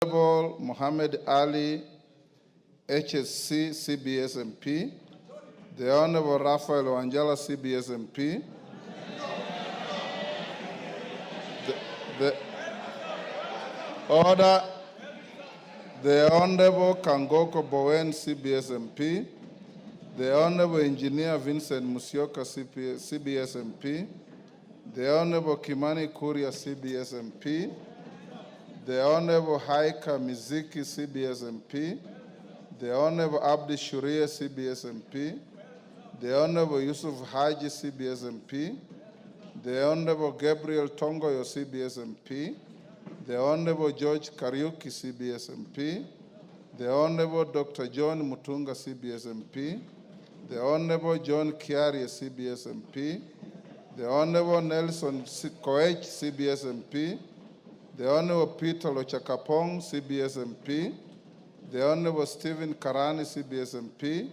Honorable Mohammed Ali, HSC, CBS MP. The Honorable Raphael Wanjala, CBS MP. The Honorable Kangoko Bowen, CBS MP. The Honorable Engineer Vincent Musyoka, CBS MP. The Honorable Kimani Kuria, CBS MP. The Honorable Haika Miziki, CBS MP. The Honorable Abdi Shuria, CBS MP. The Honorable Yusuf Haji, CBS MP. The Honorable Gabriel Tongoyo, CBS MP. The Honorable George Kariuki, CBS MP. The Honorable Dr. John Mutunga, CBS MP. The Honorable John Kiari, CBS MP. The Honorable Nelson Koech, CBS MP. The Honorable Peter Lochakapong, CBS MP. The Honorable Stephen Karani, CBS MP.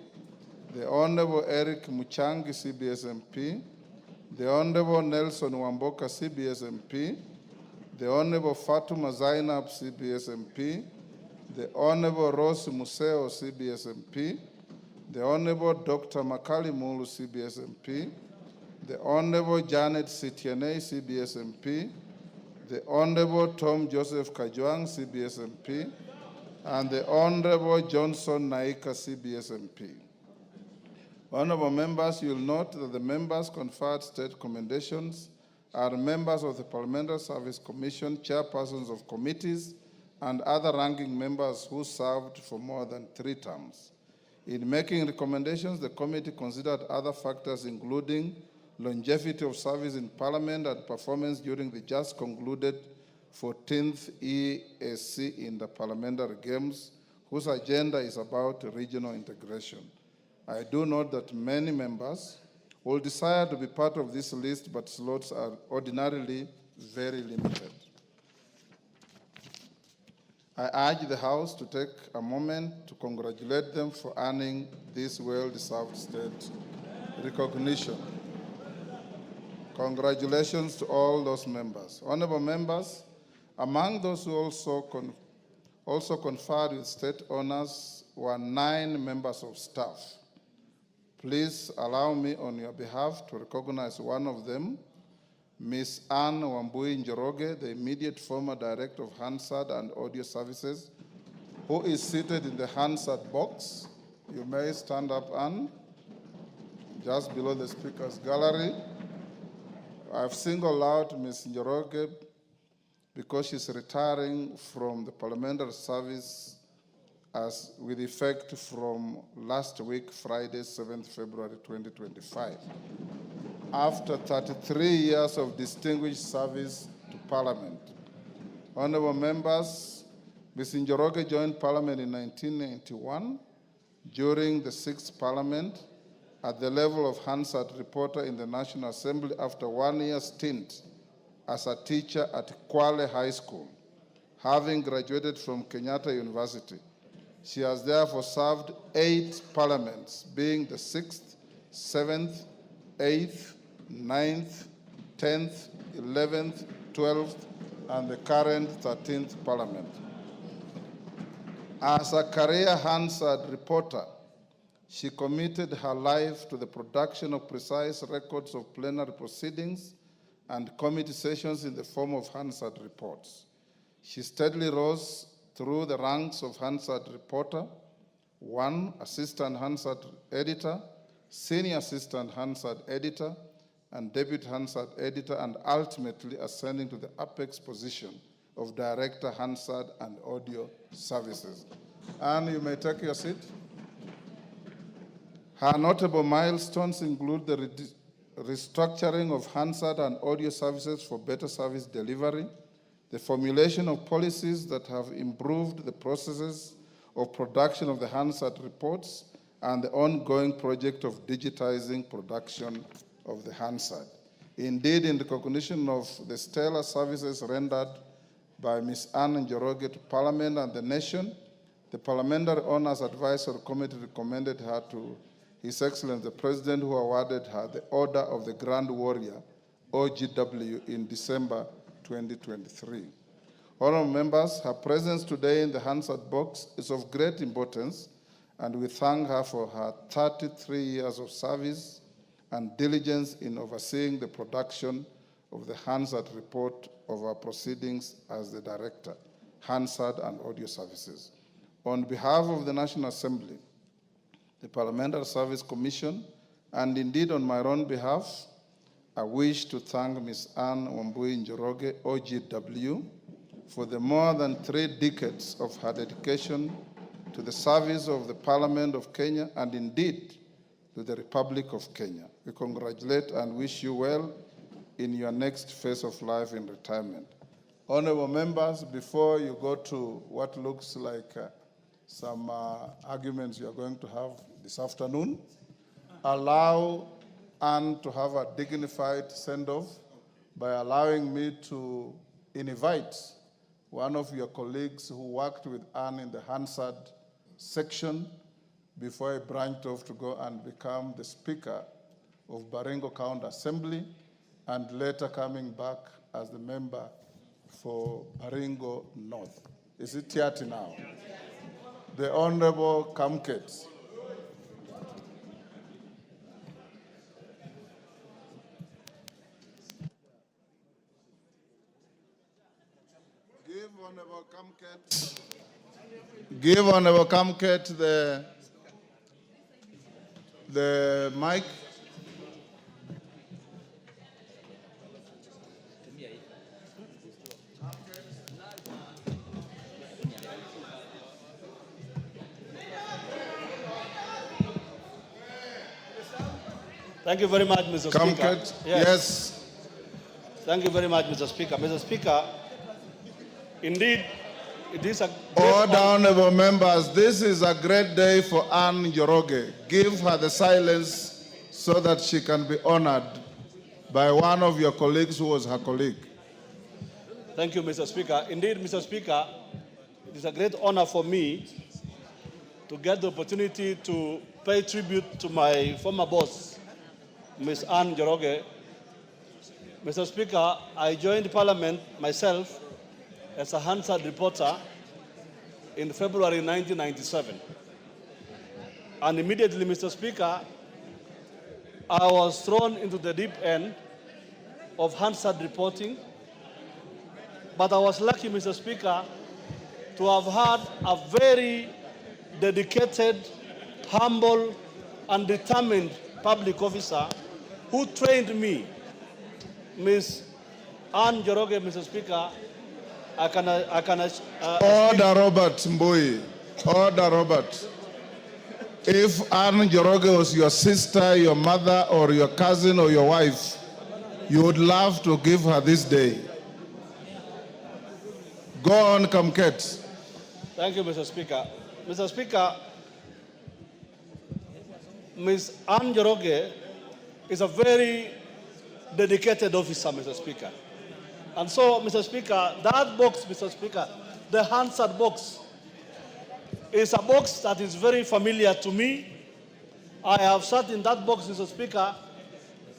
The Honorable Eric Muchangi, CBS MP. The Honorable Nelson Wamboka, CBS MP. The Honorable Fatuma Zainab, CBS MP. The Honorable Rose Museo, CBS MP. The Honorable Dr. Makali Mulu, CBS MP. The Honorable Janet Sitiane, CBS MP. The Honorable Tom Joseph Kajwang, CBS MP. And the Honorable Johnson Naika, CBS MP. Honorable members, you will note that the members conferred state commendations are members of the Parliamentary Service Commission, chairpersons of committees, and other ranking members who served for more than 3 terms. In making recommendations, the committee considered other factors including longevity of service in Parliament and performance during the just concluded 14th ESC in the Parliamentary Games, whose agenda is about regional integration. I do note that many members will desire to be part of this list, but slots are ordinarily very limited. I urge the House to take a moment to congratulate them for earning this well-deserved state recognition. Congratulations to all those members. Honorable members, among those who also conferred with state honors were 9 members of staff. Please allow me on your behalf to recognize one of them, Ms. Anne Wambui Njoroge, the immediate former Director of Hansard and Audio Services, who is seated in the Hansard box. You may stand up, Anne, just below the Speaker's gallery. I've singled out Ms. Njoroge because she's retiring from the parliamentary service with effect from last week, Friday, 7th February 2025, after 33 years of distinguished service to Parliament. Honorable members, Ms. Njoroge joined Parliament in 1991 during the 6th Parliament at the level of Hansard reporter in the National Assembly after 1-year stint as a teacher at Kwale High School, having graduated from Kenyatta University. She has therefore served 8 parliaments, being the 6th, 7th, 8th, 9th, 10th, 11th, 12th, and the current 13th Parliament. As a career Hansard reporter, she committed her life to the production of precise records of plenary proceedings and committee sessions in the form of Hansard reports. She steadily rose through the ranks of Hansard reporter, 1 assistant Hansard editor, senior assistant Hansard editor, and deputy Hansard editor, and ultimately ascending to the apex position of director Hansard and Audio Services. And you may take your seat. Her notable milestones include the restructuring of Hansard and Audio Services for better service delivery, the formulation of policies that have improved the processes of production of the Hansard reports, and the ongoing project of digitizing production of the Hansard. Indeed, in recognition of the stellar services rendered by Ms. Anne Njoroge to Parliament and the nation, the Parliamentary Honors Advisory Committee recommended her to His Excellency the President, who awarded her the Order of the Grand Warrior, OGW, in December 2023. Honorable members, her presence today in the Hansard box is of great importance, and we thank her for her 33 years of service and diligence in overseeing the production of the Hansard report of our proceedings as the Director, Hansard and Audio Services. On behalf of the National Assembly, the Parliamentary Service Commission, and indeed on my own behalf, I wish to thank Ms. Anne Wambui Njoroge, OGW, for the more than 3 decades of her dedication to the service of the Parliament of Kenya and indeed to the Republic of Kenya. We congratulate and wish you well in your next phase of life in retirement. Honorable members, before you go to what looks like some arguments you are going to have this afternoon, allow Anne to have a dignified send-off by allowing me to invite one of your colleagues who worked with Anne in the Hansard section before he branched off to go and become the Speaker of Baringo County Assembly, and later coming back as the member for Baringo North. Is it Tiati now? The Honorable Kamate. Give Honorable Kamate the mic. Thank you very much, Mr. Speaker. Yes. Thank you very much, Mr. Speaker. Mr. Speaker, indeed, it is a Order, honorable members, this is a great day for Anne Njoroge. Give her the silence so that she can be honored by one of your colleagues who was her colleague. Thank you, Mr. Speaker. Indeed, Mr. Speaker, it is a great honor for me to get the opportunity to pay tribute to my former boss, Ms. Anne Njoroge. Mr. Speaker, I joined Parliament myself as a Hansard reporter in February 1997. And immediately, Mr. Speaker, I was thrown into the deep end of Hansard reporting. But I was lucky, Mr. Speaker, to have had a very dedicated, humble, and determined public officer who trained me, Ms. Anne Njoroge, Mr. Speaker. Order, Robert Mbui. Order, Robert. If Anne Njoroge was your sister, your mother, or your cousin, or your wife, you would love to give her this day. Go on, Kamate. Thank you, Mr. Speaker. Mr. Speaker, Ms. Anne Njoroge is a very dedicated officer, Mr. Speaker. And so, Mr. Speaker, that box, Mr. Speaker, the Hansard box, is a box that is very familiar to me. I have sat in that box, Mr. Speaker,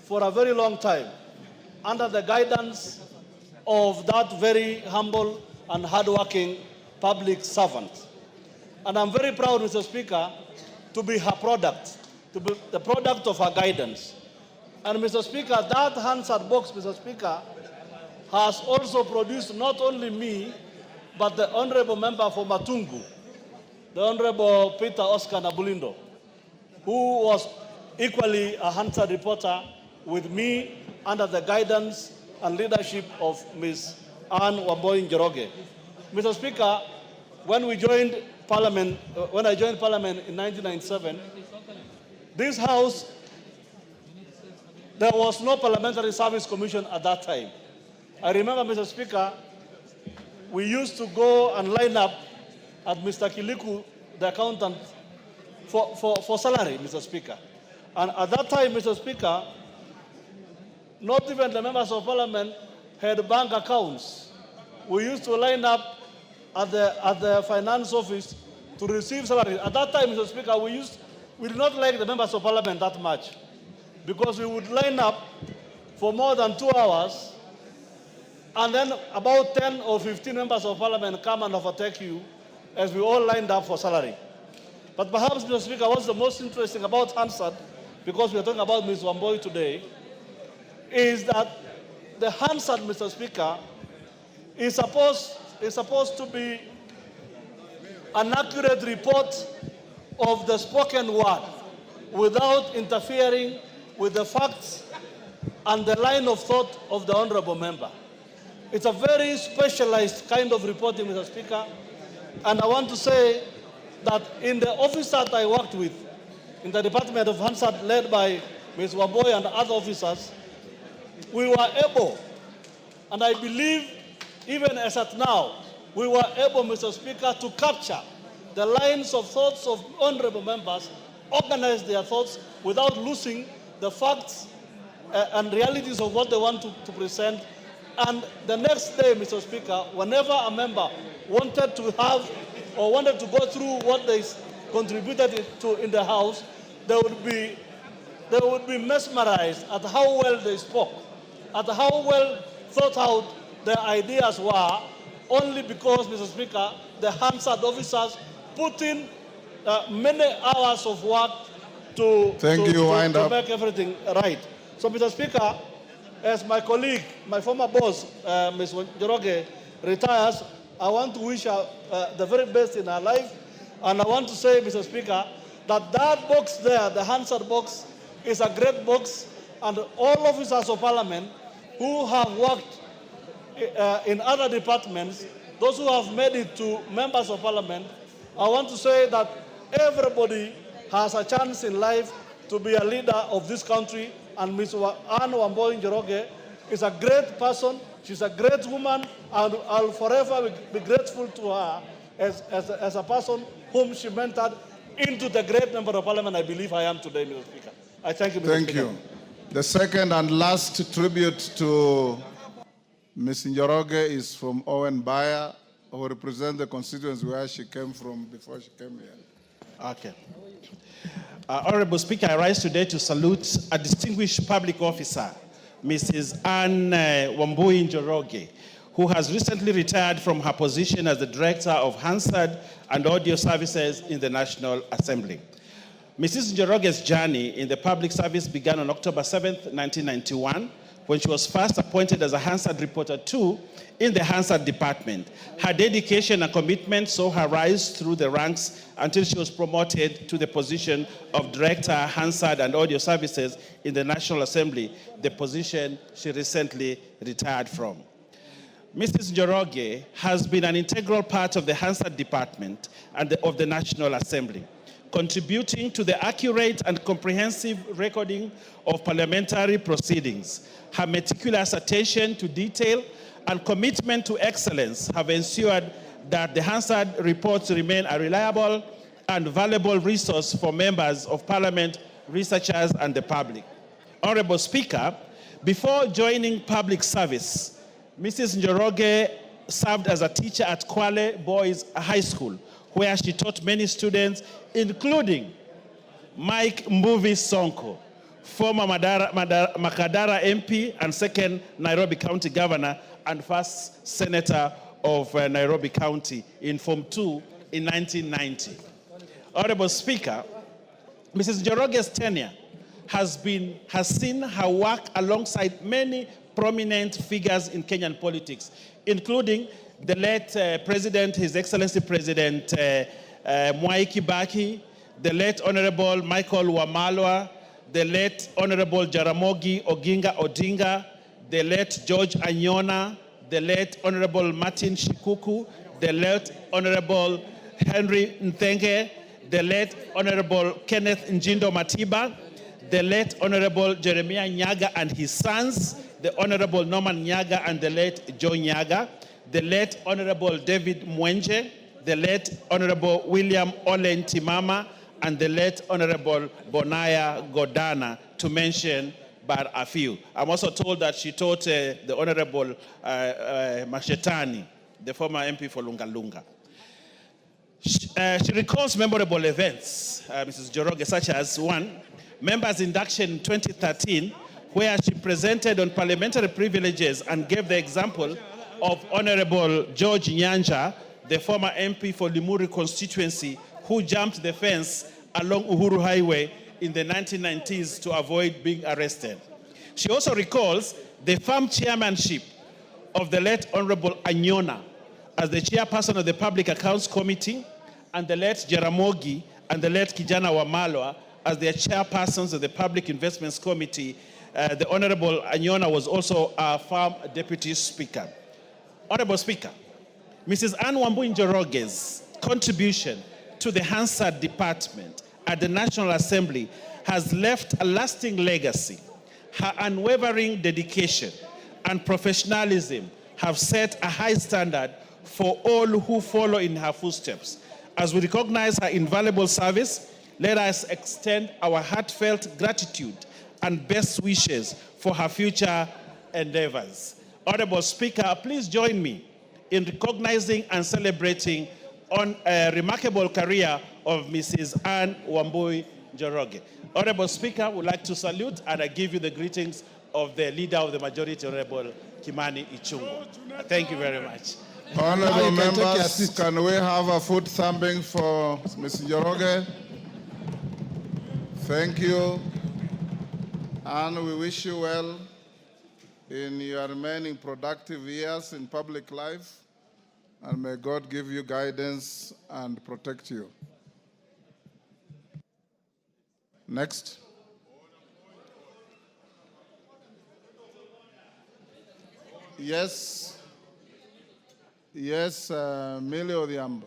for a very long time, under the guidance of that very humble and hardworking public servant. And I'm very proud, Mr. Speaker, to be her product, to be the product of her guidance. And Mr. Speaker, that Hansard box, Mr. Speaker, has also produced not only me, but the Honorable Member for Matungu, the Honorable Peter Oscar Nabulindo, who was equally a Hansard reporter with me under the guidance and leadership of Ms. Anne Wambui Njoroge. Mr. Speaker, when I joined Parliament in 1997, this House, there was no Parliamentary Service Commission at that time. I remember, Mr. Speaker, we used to go and line up at Mr. Kiliku, the accountant, for salary, Mr. Speaker. And at that time, Mr. Speaker, not even the members of Parliament had bank accounts. We used to line up at the finance office to receive salary. At that time, Mr. Speaker, we did not like the members of Parliament that much, because we would line up for more than 2 hours and then about 10 or 15 members of parliament come and overtake you as we all lined up for salary. But perhaps, Mr. Speaker, what's the most interesting about Hansard, because we are talking about Ms. Wamboi today, is that the Hansard, Mr. Speaker, is supposed to be an accurate report of the spoken word without interfering with the facts and the line of thought of the honorable member. It's a very specialized kind of reporting, Mr. Speaker, and I want to say that in the office that I worked with, in the Department of Hansard led by Ms. Wamboi and other officers, we were able, and I believe even as at now, we were able, Mr. Speaker, to capture the lines of thoughts of honorable members, organize their thoughts without losing the facts and realities of what they want to present. And the next day, Mr. Speaker, whenever a member wanted to have or wanted to go through what they contributed to in the House, they would be mesmerized at how well they spoke, at how well thought out their ideas were, only because, Mr. Speaker, the Hansard officers put in many hours of work to make everything right. So, Mr. Speaker, as my colleague, my former boss, Ms. Njoroge, retires, I want to wish her the very best in her life. And I want to say, Mr. Speaker, that box there, the Hansard box, is a great box. And all officers of parliament who have worked in other departments, those who have made it to members of parliament, I want to say that everybody has a chance in life to be a leader of this country. And Ms. Anne Wamboi Njoroge is a great person. She's a great woman, and I'll forever be grateful to her as a person whom she mentored into the great member of parliament I believe I am today, Mr. Speaker. I thank you, Mr. Thank Speaker. you. The second and last tribute to Ms. Njoroge is from Owen, Baya, who represents the constituency where she came from before she came here. Okay. Honorable Speaker, I rise today to salute a distinguished public officer, Mrs. Anne Wamboi Njoroge, who has recently retired from her position as the Director of Hansard and Audio Services in the National Assembly. Mrs. Njoroge's journey in the public service began on October 7th, 1991, when she was first appointed as a Hansard Reporter 2 in the Hansard Department. Her dedication and commitment saw her rise through the ranks until she was promoted to the position of Director, Hansard and Audio Services in the National Assembly, the position she recently retired from. Mrs. Njoroge has been an integral part of the Hansard Department and of the National Assembly, contributing to the accurate and comprehensive recording of parliamentary proceedings. Her meticulous attention to detail and commitment to excellence have ensured that the Hansard reports remain a reliable and valuable resource for members of parliament, researchers, and the public. Honorable Speaker, before joining public service, Mrs. Njoroge served as a teacher at Kwale Boys High School, where she taught many students, including Mike Mbuvi Sonko, former Makadara MP and second Nairobi County Governor and first Senator of Nairobi County in Form 2 in 1990. Honorable Speaker, Mrs. Njoroge's tenure has seen her work alongside many prominent figures in Kenyan politics, including the late President, His Excellency President Mwai Kibaki, the late Honorable Michael Wamalwa, the late Honorable Jaramogi Oginga Odinga, the late George Anyona, the late Honorable Martin Shikuku, the late Honorable Henry Nthenge, the late Honorable Kenneth Njindo Matiba, the late Honorable Jeremiah Nyaga and his sons, the Honorable Norman Nyaga and the late Joe Nyaga, the late Honorable David Mwenje, the late Honorable William Olen Timama, and the late Honorable Bonaya Godana, to mention but a few. I'm also told that she taught the Honorable Mashetani, the former MP for Lunga Lunga. She recalls memorable events, Mrs. Njoroge, such as one, members' induction in 2013, where she presented on parliamentary privileges and gave the example of Honorable George Nyanja, the former MP for Limuru constituency, who jumped the fence along Uhuru Highway in the 1990s to avoid being arrested. She also recalls the firm chairmanship of the late Honorable Anyona as the chairperson of the Public Accounts Committee, and the late Jaramogi and the late Kijana Wamalwa as their chairpersons of the Public Investments Committee. The Honorable Anyona was also a firm deputy speaker. Honorable Speaker, Mrs. Anne Wambui Njoroge's contribution to the Hansard Department at the National Assembly has left a lasting legacy. Her unwavering dedication and professionalism have set a high standard for all who follow in her footsteps. As we recognize her invaluable service, let us extend our heartfelt gratitude and best wishes for her future endeavors. Honorable Speaker, please join me in recognizing and celebrating on a remarkable career of Mrs. Anne Wambui Njoroge. Honorable Speaker, I would like to salute and I give you the greetings of the Leader of the Majority, Honorable Kimani Ichung'wah. Thank you very much. Honorable members, can we have a foot thumping for Ms. Njoroge? Thank you. And we wish you well in your remaining productive years in public life. And may God give you guidance and protect you. Next. Yes. Yes, Millie Odhiambo.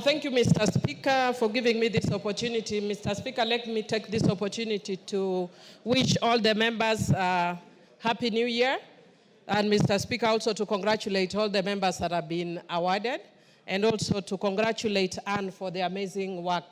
Thank you, Mr. Speaker, for giving me this opportunity. Mr. Speaker, let me take this opportunity to wish all the members Happy New Year. And Mr. Speaker, also to congratulate all the members that have been awarded, and also to congratulate Anne for the amazing work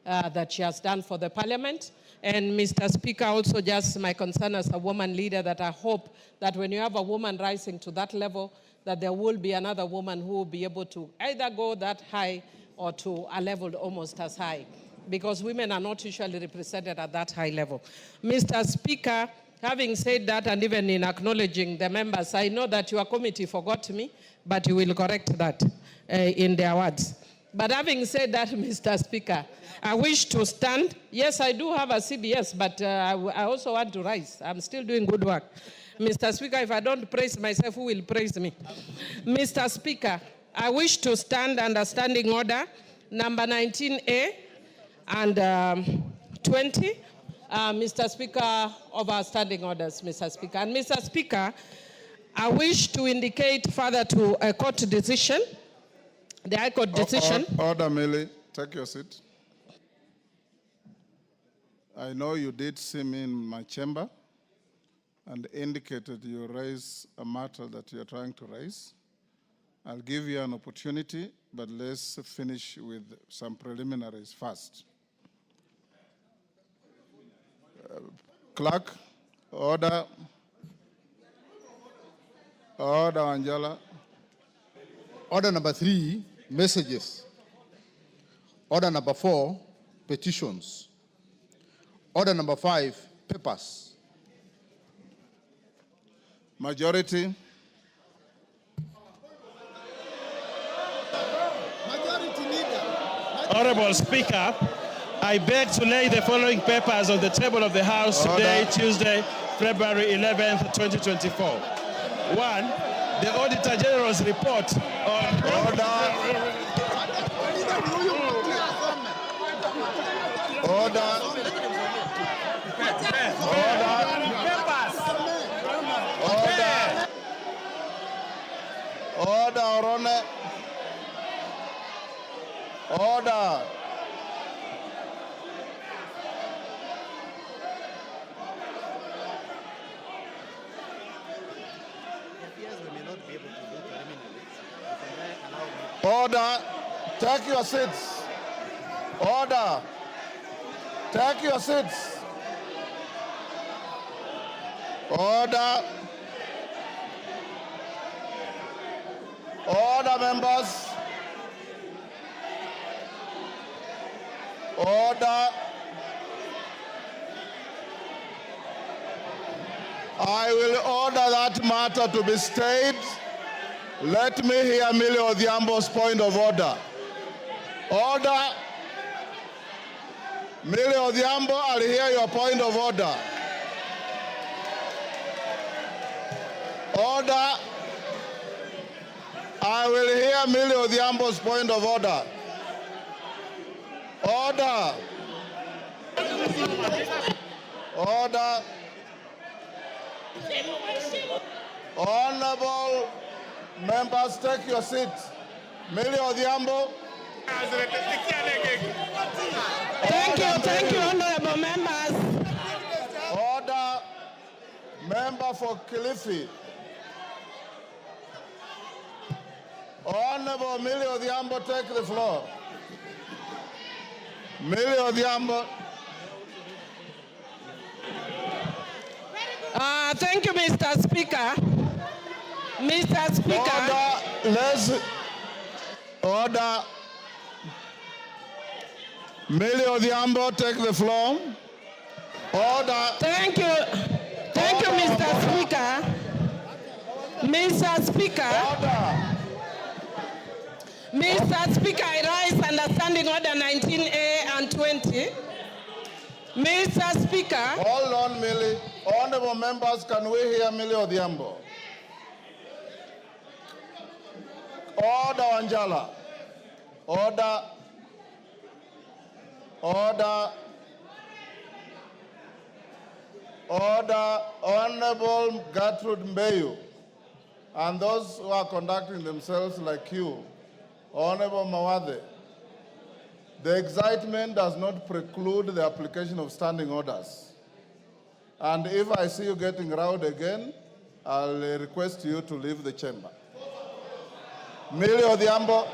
that she has done for the Parliament. And Mr. Speaker, also just my concern as a woman leader, that I hope that when you have a woman rising to that level, that there will be another woman who will be able to either go that high or to a level almost as high, because women are not usually represented at that high level. Mr. Speaker, having said that, and even in acknowledging the members, I know that your committee forgot me, but you will correct that in their words. But having said that, Mr. Speaker, I wish to stand. Yes, I do have a CBS, but I also want to rise. I'm still doing good work. Mr. Speaker, if I don't praise myself, who will praise me? Mr. Speaker, I wish to stand under standing order number 19A and 20. Mr. Speaker, of our standing orders, Mr. Speaker. And Mr. Speaker, I wish to indicate further to a court decision, the High Court decision. Order, Millie. Take your seat. I know you did see me in my chamber and indicated you raise a matter that you're trying to raise. I'll give you an opportunity, but let's finish with some preliminaries first. Clerk, order. Order, Angela. Order number 3, messages. Order number 4, petitions. Order number 5, papers. Majority. Honorable Speaker, I beg to lay the following papers on the table of the House today, Tuesday, February 11th, 2024. 1, the Auditor General's report on... Order. Order. Take your seats. Order. Take your seats. Order. Order, members. Order. I will order that matter to be stayed. Let me hear Millie Odhiambo's point of order. Order. Millie Odhiambo, I'll hear your point of order. Order. I will hear Millie Odhiambo's point of order. Order. Order. Honorable members, take your seats. Millie Odhiambo. Thank you, honorable members. Order. Member for Kilifi. Honorable Millie Odhiambo, take the floor. Millie Odhiambo. Thank you, Mr. Speaker. Mr. Speaker. Order. Let's order. Millie Odhiambo, take the floor. Order. Thank you, Mr. Speaker. Mr. Speaker. Order. Mr. Speaker, I rise under Standing Order 19A and 20. Mr. Speaker. Hold on, Millie. Honorable members, can we hear Millie Odhiambo? Order, Wanjala. Order. Order. Order. Honorable Gertrude Mbeyu and those who are conducting themselves like you, Honorable Mawade, the excitement does not preclude the application of standing orders. And if I see you getting rowed again, I'll request you to leave the chamber. Millie Odhiambo.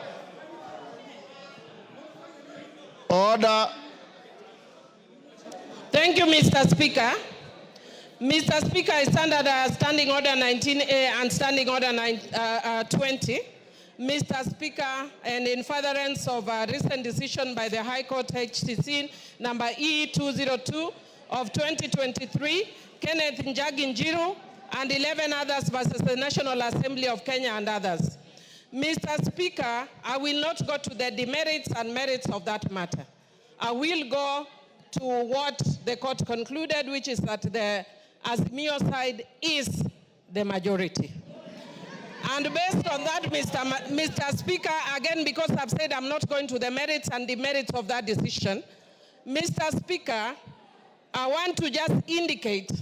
Order. Thank you, Mr. Speaker. Mr. Speaker, I stand under Standing Order 19A and Standing Order 20. Mr. Speaker, and in furtherance of a recent decision by the High Court HTC number E202 of 2023, Kenneth Njagi Njiru and 11 others versus the National Assembly of Kenya and others. Mr. Speaker, I will not go to the demerits and merits of that matter. I will go to what the court concluded, which is that the Azimio side is the majority. And based on that, Mr. Speaker, again, because I've said I'm not going to the merits and demerits of that decision, Mr. Speaker, I want to just indicate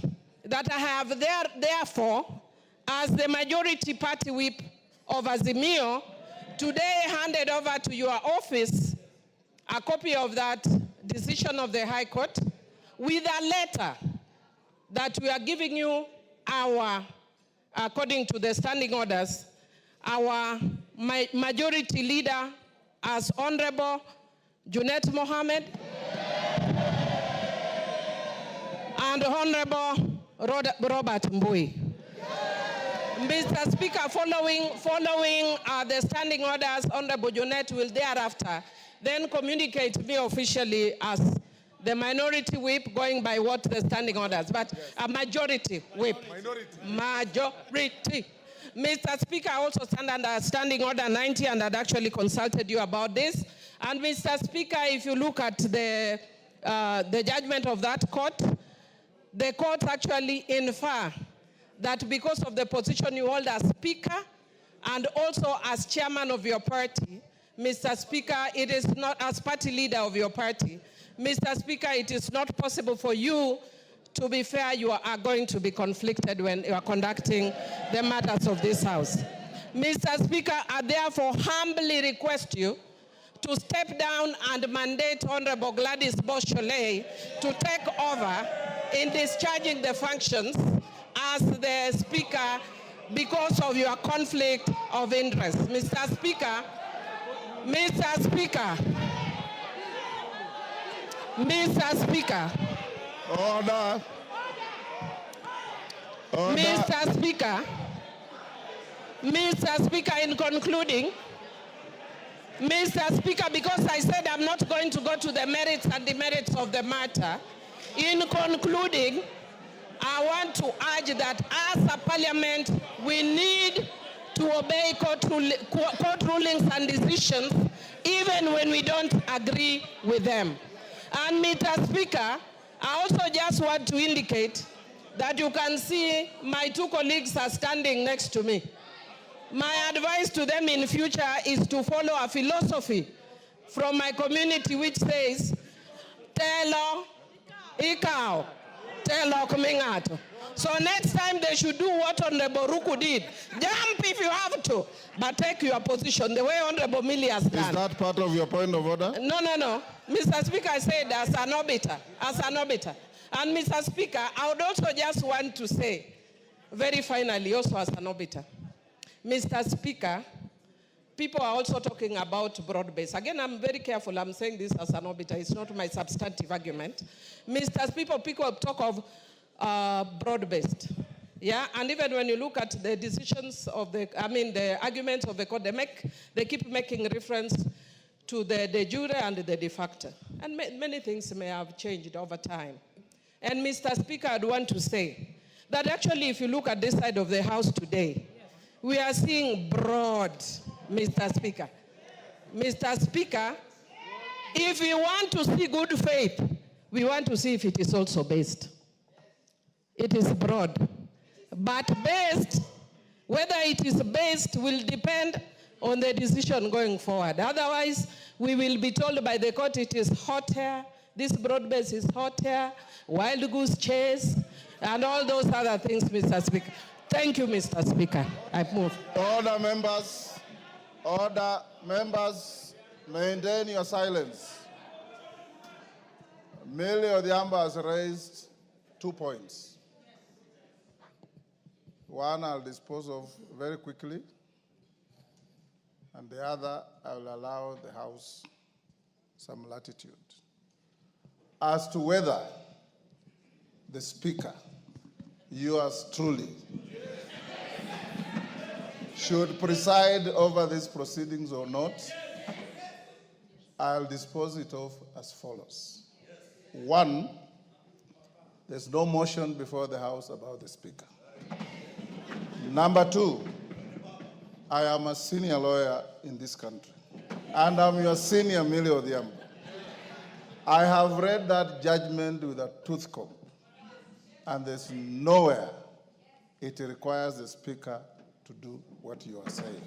that I have therefore, as the majority party whip of Azimio, today handed over to your office a copy of that decision of the High Court with a letter that we are giving you our, according to the standing orders, our majority leader as Honorable Junet Mohammed and Honorable Robert Mbui. Mr. Speaker, following the standing orders, Honorable Junet will thereafter then communicate to me officially as the minority whip, going by what the standing orders, but a majority whip. Majority. Mr. Speaker, I also stand under Standing Order 90 and had actually consulted you about this. And Mr. Speaker, if you look at the judgment of that court, the court actually infer that because of the position you hold as Speaker and also as Chairman of your party, Mr. Speaker, it is not as party leader of your party. Mr. Speaker, it is not possible for you, to be fair, you are going to be conflicted when you are conducting the matters of this House. Mr. Speaker, I therefore humbly request you to step down and mandate Honorable Gladys Boschole to take over in discharging the functions as the Speaker because of your conflict of interest. Mr. Speaker, Mr. Speaker, Mr. Speaker. Order. Order. Mr. Speaker. Mr. Speaker, in concluding, Mr. Speaker, because I said I'm not going to go to the merits and demerits of the matter, in concluding, I want to urge that as a parliament, we need to obey court rulings and decisions, even when we don't agree with them. And Mr. Speaker, I also just want to indicate that you can see my two colleagues are standing next to me. My advice to them in future is to follow a philosophy from my community which says, Telo Ikao, Telo Kumingato. So next time they should do what Honorable Ruku did. Jump if you have to, but take your position the way Honorable Millie has done. Is that part of your point of order? No. Mr. Speaker, I said as an obiter. And Mr. Speaker, I would also just want to say, very finally, also as an obiter, Mr. Speaker, people are also talking about broad-based. Again, I'm very careful. I'm saying this as an obiter. It's not my substantive argument. Mr. Speaker, people talk of broad-based. Yeah, and even when you look at the decisions of the arguments of the court, they keep making reference to the de jure and the de facto. And many things may have changed over time. And Mr. Speaker, I'd want to say that actually if you look at this side of the House today, we are seeing broad, Mr. Speaker. Mr. Speaker, if we want to see good faith, we want to see if it is also based. It is broad. But based, whether it is based will depend on the decision going forward. Otherwise, we will be told by the court it is hot air, this broad base is hot air, wild goose chase, and all those other things, Mr. Speaker. Thank you, Mr. Speaker. I move. Order, members. Order, members. Maintain your silence. Millie Odhiambo has raised 2 points. One I'll dispose of very quickly, and the other I will allow the House some latitude. As to whether the Speaker, yours truly, should preside over these proceedings or not, I'll dispose it of as follows. One, there's no motion before the House about the Speaker. Number two, I am a senior lawyer in this country, and I'm your senior Millie Odhiambo. I have read that judgment with a tooth comb, and there's nowhere it requires the Speaker to do what you are saying.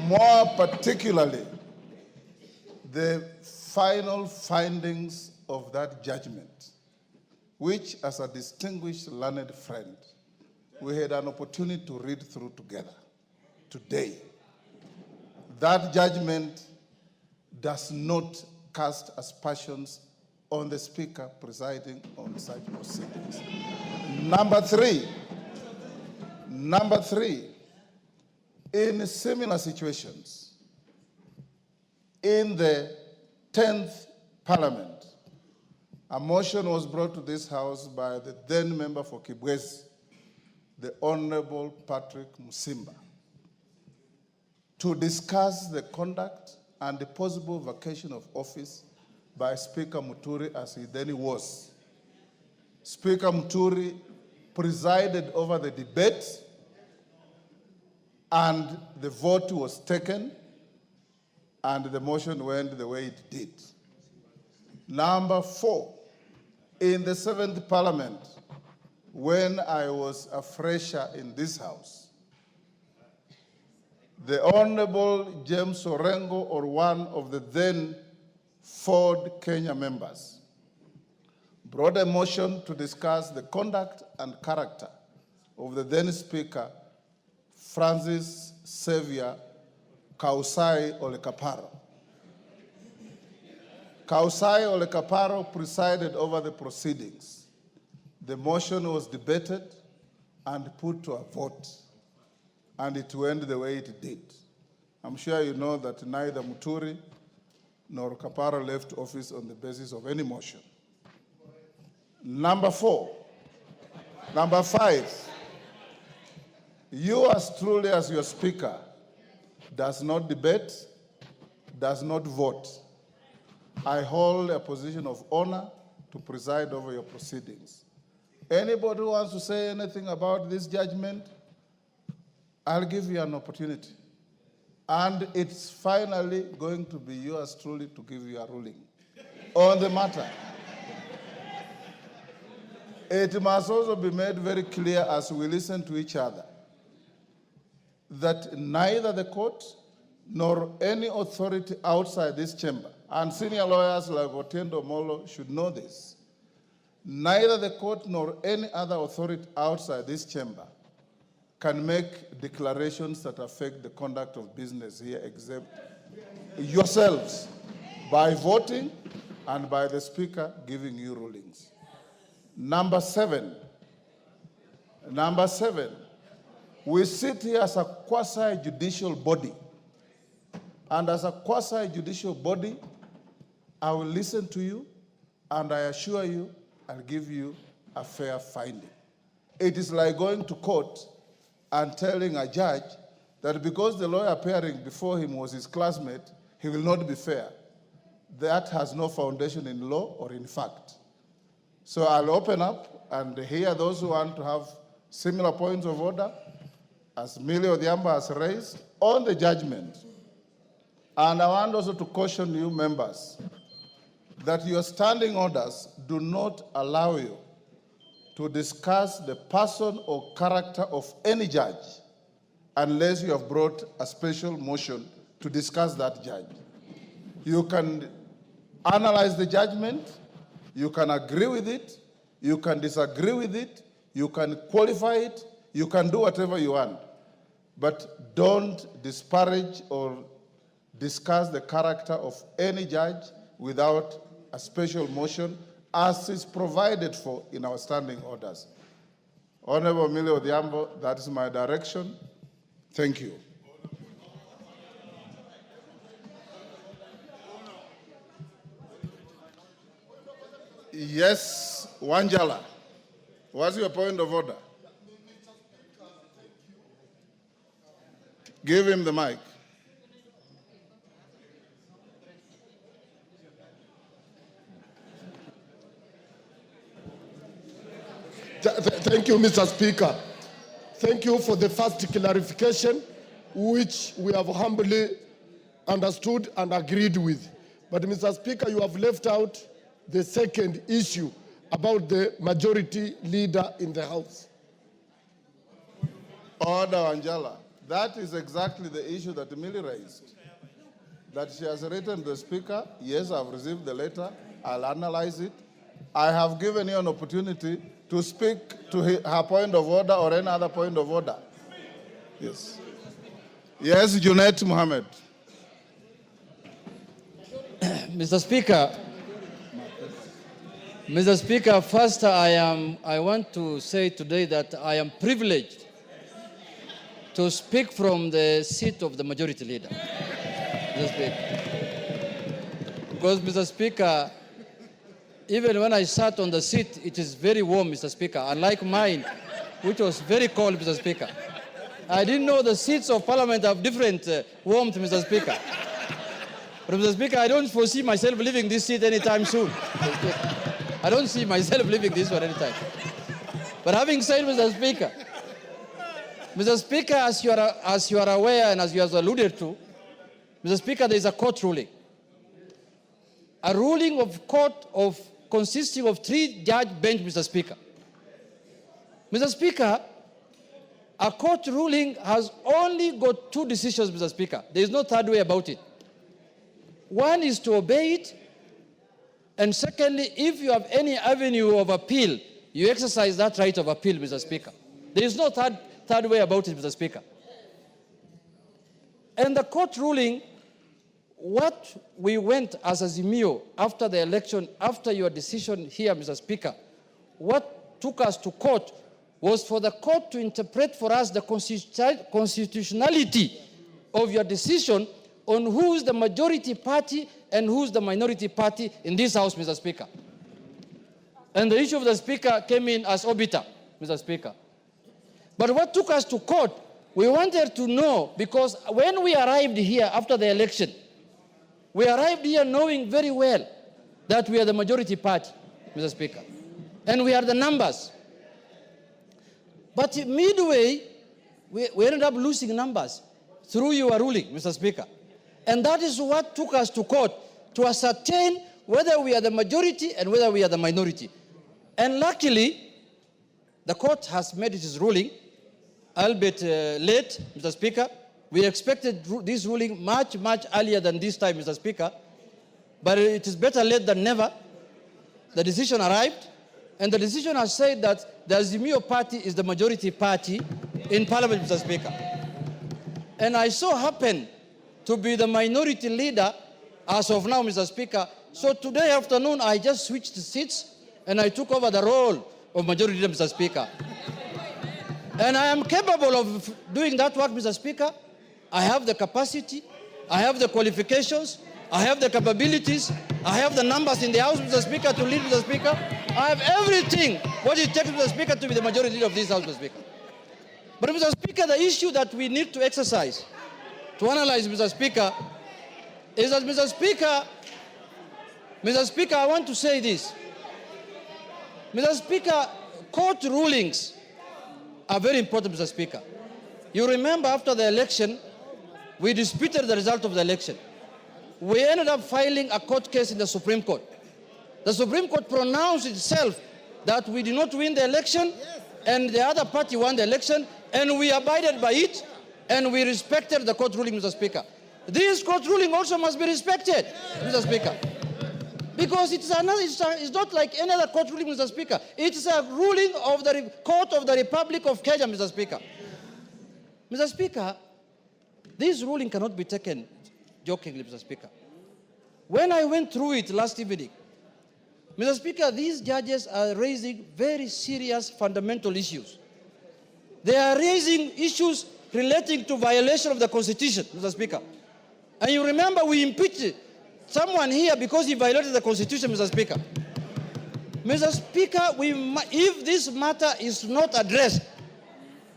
More particularly, the final findings of that judgment, which as a distinguished learned friend, we had an opportunity to read through together today. That judgment does not cast aspersions on the Speaker presiding on such proceedings. Number three, in similar situations, in the 10th Parliament, a motion was brought to this House by the then member for Kibwezi, the Honorable Patrick Musimba, to discuss the conduct and the possible vacation of office by Speaker Muturi as he then was. Speaker Muturi presided over the debate, and the vote was taken, and the motion went the way it did. Number 4, in the 7th Parliament, when I was a fresher in this House, the Honorable James Orengo, or one of the then Ford Kenya members, brought a motion to discuss the conduct and character of the then Speaker, Francis Xavier Kausai Olekaparo. Kausai Olekaparo presided over the proceedings. The motion was debated and put to a vote, and it went the way it did. I'm sure you know that neither Muturi nor Kaparo left office on the basis of any motion. Number 5, you as truly as your Speaker does not debate, does not vote. I hold a position of honor to preside over your proceedings. Anybody who wants to say anything about this judgment, I'll give you an opportunity. And it's finally going to be yours truly to give you a ruling on the matter. It must also be made very clear as we listen to each other that neither the court nor any authority outside this chamber, and senior lawyers like Otiendo Molo should know this, neither the court nor any other authority outside this chamber can make declarations that affect the conduct of business here except yourselves by voting and by the speaker giving you rulings. Number seven, we sit here as a quasi-judicial body. And as a quasi-judicial body, I will listen to you, and I assure you, I'll give you a fair finding. It is like going to court and telling a judge that because the lawyer appearing before him was his classmate, he will not be fair. That has no foundation in law or in fact. So I'll open up and hear those who want to have similar points of order, as Millie Odhiambo has raised, on the judgment. And I want also to caution you members that your standing orders do not allow you to discuss the person or character of any judge unless you have brought a special motion to discuss that judge. You can analyze the judgment, you can agree with it, you can disagree with it, you can qualify it, you can do whatever you want. But don't disparage or discuss the character of any judge without a special motion as is provided for in our standing orders. Honorable Millie Odhiambo, that is my direction. Thank you. Yes, Wanjala. What's your point of order? Give him the mic. Thank you, Mr. Speaker. Thank you for the first clarification, which we have humbly understood and agreed with. But, Mr. Speaker, you have left out the second issue about the majority leader in the House. Order, Angela. That is exactly the issue that Millie raised. That she has written to the Speaker. Yes, I've received the letter. I'll analyze it. I have given you an opportunity to speak to her point of order or any other point of order. Yes. Yes, Junaid Mohammed. Mr. Speaker, first I want to say today that I am privileged to speak from the seat of the majority leader. Mr. Speaker. Because, Mr. Speaker, even when I sat on the seat, it is very warm, Mr. Speaker, unlike mine, which was very cold, Mr. Speaker. I didn't know the seats of Parliament have different warmth, Mr. Speaker. But, Mr. Speaker, I don't foresee myself leaving this seat anytime soon. I don't see myself leaving this one anytime. But having said, Mr. Speaker, as you are aware and as you have alluded to, Mr. Speaker, there is a court ruling. A ruling of court consisting of 3-judge bench, Mr. Speaker. Mr. Speaker, a court ruling has only got 2 decisions, Mr. Speaker. There is no third way about it. One is to obey it, and secondly, if you have any avenue of appeal, you exercise that right of appeal, Mr. Speaker. There is no third way about it, Mr. Speaker. And the court ruling, what we went as Azimio after the election, after your decision here, Mr. Speaker, what took us to court was for the court to interpret for us the constitutionality of your decision on who's the majority party and who's the minority party in this House, Mr. Speaker. And the issue of the Speaker came in as obiter, Mr. Speaker. But what took us to court, we wanted to know, because when we arrived here after the election, we arrived here knowing very well that we are the majority party, Mr. Speaker. And we are the numbers. But midway, we ended up losing numbers through your ruling, Mr. Speaker. And that is what took us to court, to ascertain whether we are the majority and whether we are the minority. And luckily, the court has made its ruling, albeit late, Mr. Speaker. We expected this ruling much, much earlier than this time, Mr. Speaker. But it is better late than never. The decision arrived, and the decision has said that the Azimio party is the majority party in Parliament, Mr. Speaker. And I so happen to be the minority leader as of now, Mr. Speaker. So today afternoon, I just switched seats, and I took over the role of majority leader, Mr. Speaker. And I am capable of doing that work, Mr. Speaker. I have the capacity, I have the qualifications, I have the capabilities, I have the numbers in the House, Mr. Speaker, to lead, Mr. Speaker. I have everything what it takes, Mr. Speaker, to be the majority leader of this House, Mr. Speaker. But, Mr. Speaker, the issue that we need to exercise, to analyze, Mr. Speaker, is that, Mr. Speaker, I want to say this. Mr. Speaker, court rulings are very important, Mr. Speaker. You remember after the election, we disputed the result of the election. We ended up filing a court case in the Supreme Court. The Supreme Court pronounced itself that we did not win the election, and the other party won the election, and we abided by it, and we respected the court ruling, Mr. Speaker. This court ruling also must be respected, Mr. Speaker. Because it's not like any other court ruling, Mr. Speaker. It's a ruling of the Court of the Republic of Kenya, Mr. Speaker. Mr. Speaker, this ruling cannot be taken jokingly, Mr. Speaker. When I went through it last evening, Mr. Speaker, these judges are raising very serious fundamental issues. They are raising issues relating to violation of the Constitution, Mr. Speaker. And you remember we impeached someone here because he violated the Constitution, Mr. Speaker. Mr. Speaker, if this matter is not addressed,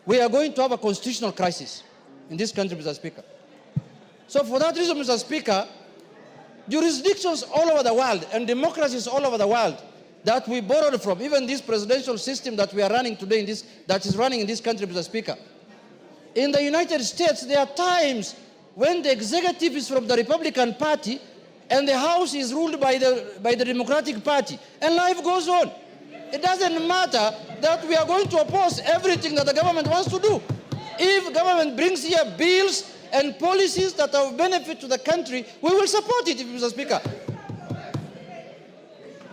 we are going to have a constitutional crisis in this country, Mr. Speaker. So for that reason, Mr. Speaker, jurisdictions all over the world and democracies all over the world that we borrowed from, even this presidential system that we are running today, that is running in this country, Mr. Speaker. In the United States, there are times when the executive is from the Republican Party and the House is ruled by the Democratic Party, and life goes on. It doesn't matter that we are going to oppose everything that the government wants to do. If government brings here bills and policies that are of benefit to the country, we will support it, Mr. Speaker.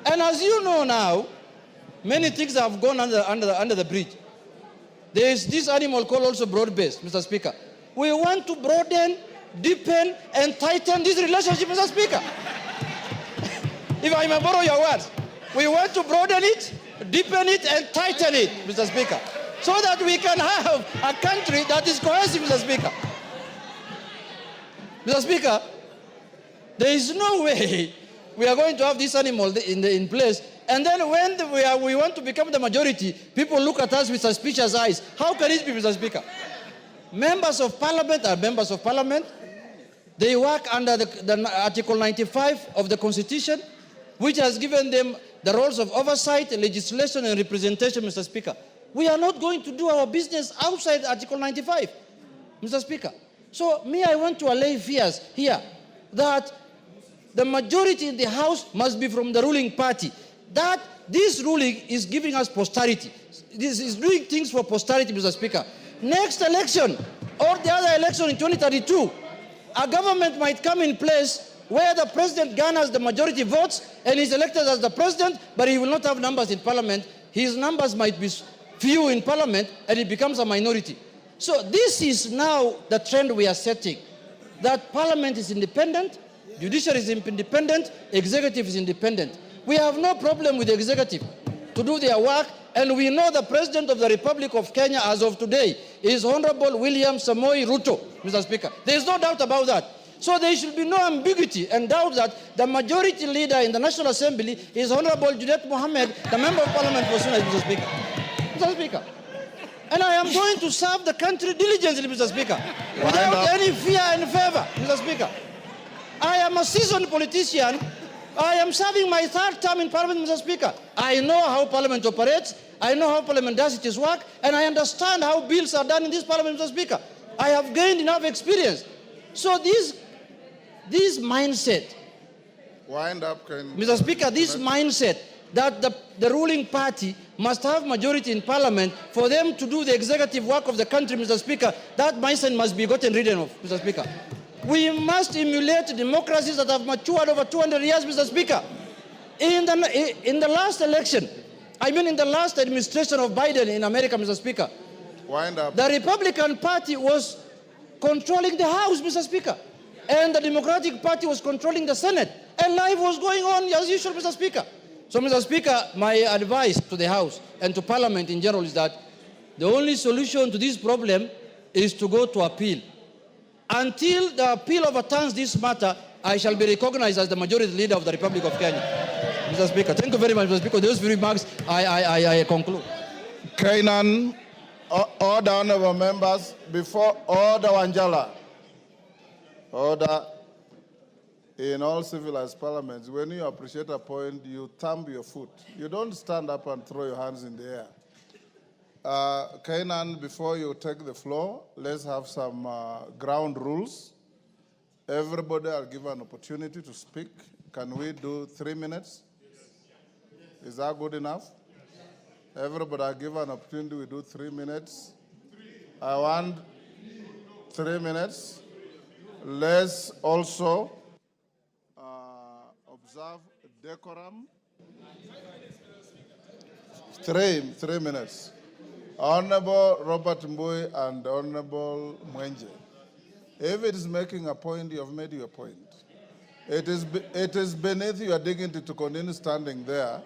And as you know now, many things have gone under the bridge. There is this animal called also broad-based, Mr. Speaker. We want to broaden, deepen, and tighten this relationship, Mr. Speaker. If I may borrow your words, we want to broaden it, deepen it, and tighten it, Mr. Speaker, so that we can have a country that is cohesive, Mr. Speaker. Mr. Speaker, there is no way we are going to have this animal in place, and then when we want to become the majority, people look at us with suspicious eyes. How can it be, Mr. Speaker? Members of Parliament are members of Parliament. They work under the Article 95 of the Constitution, which has given them the roles of oversight, legislation, and representation, Mr. Speaker. We are not going to do our business outside Article 95, Mr. Speaker. So, I want to allay fears here that the majority in the House must be from the ruling party. That this ruling is giving us posterity. This is doing things for posterity, Mr. Speaker. Next election, or the other election in 2032, a government might come in place where the president garners the majority votes and is elected as the president, but he will not have numbers in Parliament. His numbers might be few in Parliament, and he becomes a minority. So this is now the trend we are setting, that Parliament is independent, Judiciary is independent, Executive is independent. We have no problem with the Executive to do their work, and we know the President of the Republic of Kenya as of today is Honorable William Samoei Ruto, Mr. Speaker. There is no doubt about that. So there should be no ambiguity and doubt that the majority leader in the National Assembly is Honorable Junet Mohammed, the Member of Parliament for Sunai, Mr. Speaker. Mr. Speaker. And I am going to serve the country diligently, Mr. Speaker, without any fear and favor, Mr. Speaker. I am a seasoned politician. I am serving my third term in Parliament, Mr. Speaker. I know how Parliament operates. I know how parliamentarians work, and I understand how bills are done in this parliament, Mr. Speaker. I have gained enough experience. So this mindset, Wind up, Mr. Speaker, this mindset that the ruling party must have majority in parliament for them to do the executive work of the country, Mr. Speaker, that mindset must be gotten rid of, Mr. Speaker. We must emulate democracies that have matured over 200 years, Mr. Speaker. In the last election, in the last administration of Biden in America, Mr. Speaker, wind up. the Republican Party was controlling the House, Mr. Speaker, and the Democratic Party was controlling the Senate, and life was going on as usual, Mr. Speaker. So, Mr. Speaker, my advice to the House and to Parliament in general is that the only solution to this problem is to go to appeal. Until the appeal overturns this matter, I shall be recognized as the majority leader of the Republic of Kenya. Mr. Speaker, thank you very much, Mr. Speaker. Those few remarks, I conclude. Kainan, order, honorable members, before order Wanjala. Order. In all civilized parliaments, when you appreciate a point, you thumb your foot. You don't stand up and throw your hands in the air. Kainan, before you take the floor, let's have some ground rules. Everybody are given an opportunity to speak. Can we do 3 minutes? Is that good enough? Everybody are given an opportunity. We do 3 minutes. I want 3 minutes. Let's also observe decorum. 3 minutes. Honorable Robert Mbui and Honorable Mwenje. If it is making a point, you have made your point. It is beneath your dignity to continue standing there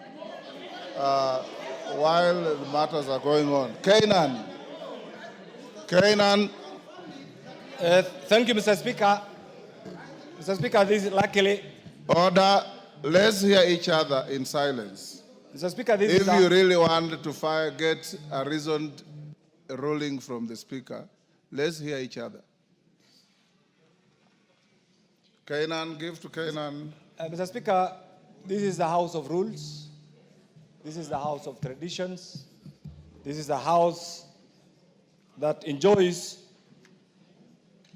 while the matters are going on. Kainan. Thank you, Mr. Speaker. Mr. Speaker, this is luckily... Order. Let's hear each other in silence. Mr. Speaker, this if is... If you really want to get a reasoned ruling from the Speaker, let's hear each other. Kainan, give to Kainan. Mr. Speaker, this is the House of Rules. This is the House of Traditions. This is the House that enjoys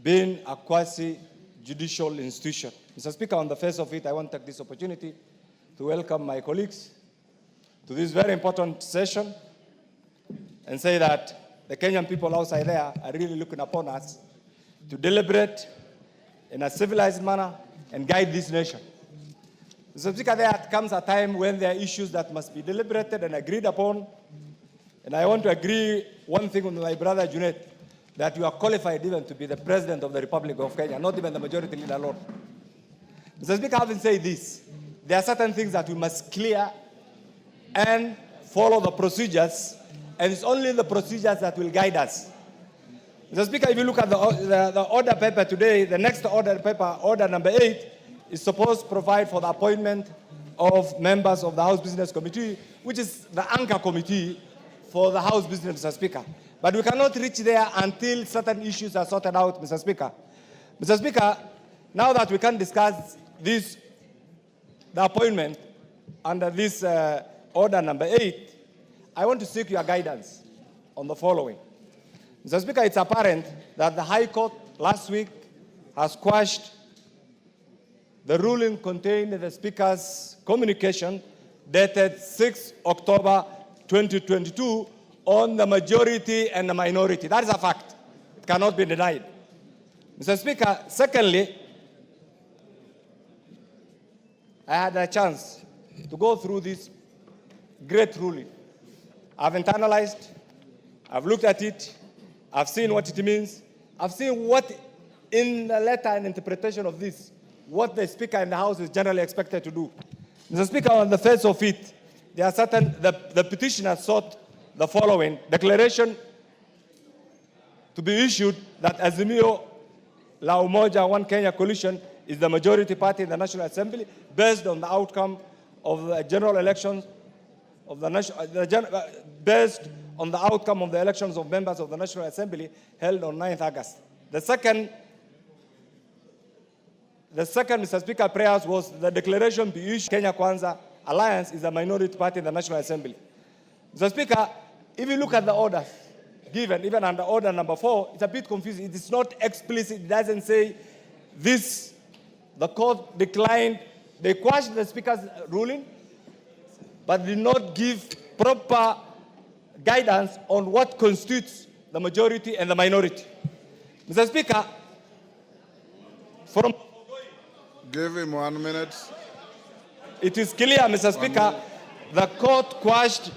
being a quasi-judicial institution. Mr. Speaker, on the face of it, I want to take this opportunity to welcome my colleagues to this very important session and say that the Kenyan people outside there are really looking upon us to deliberate in a civilized manner and guide this nation. Mr. Speaker, there comes a time when there are issues that must be deliberated and agreed upon. And I want to agree one thing with my brother Junet, that you are qualified even to be the President of the Republic of Kenya, not even the majority leader alone. Mr. Speaker, having said this, there are certain things that we must clear and follow the procedures, and it's only the procedures that will guide us. Mr. Speaker, if you look at the order paper today, the next order paper, order number 8, is supposed to provide for the appointment of members of the House Business Committee, which is the anchor committee for the House Business, Mr. Speaker. But we cannot reach there until certain issues are sorted out, Mr. Speaker. Mr. Speaker, now that we can discuss the appointment under this order number 8, I want to seek your guidance on the following. Mr. Speaker, it's apparent that the High Court last week has quashed the ruling contained in the Speaker's communication dated 6 October 2022 on the majority and the minority. That is a fact. It cannot be denied. Mr. Speaker, secondly, I had a chance to go through this great ruling. I've internalized, I've looked at it, I've seen what it means, I've seen what in the letter and interpretation of this, what the Speaker in the House is generally expected to do. Mr. Speaker, on the face of it, there are certain, the petitioner sought the following declaration to be issued that Azimio La Umoja One Kenya coalition is the majority party in the National Assembly based on the outcome of the general elections of the based on the outcome of the elections of members of the National Assembly held on 9th August. The second, Mr. Speaker, prayers was the declaration be issued Kenya Kwanza Alliance is a minority party in the National Assembly. Mr. Speaker, if you look at the orders given, even under order number 4, it's a bit confusing. It is not explicit. It doesn't say this. The court declined. They quashed the Speaker's ruling, but did not give proper guidance on what constitutes the majority and the minority. Mr. Speaker, from... Give him 1 minute. It is clear, Mr. Speaker, the court quashed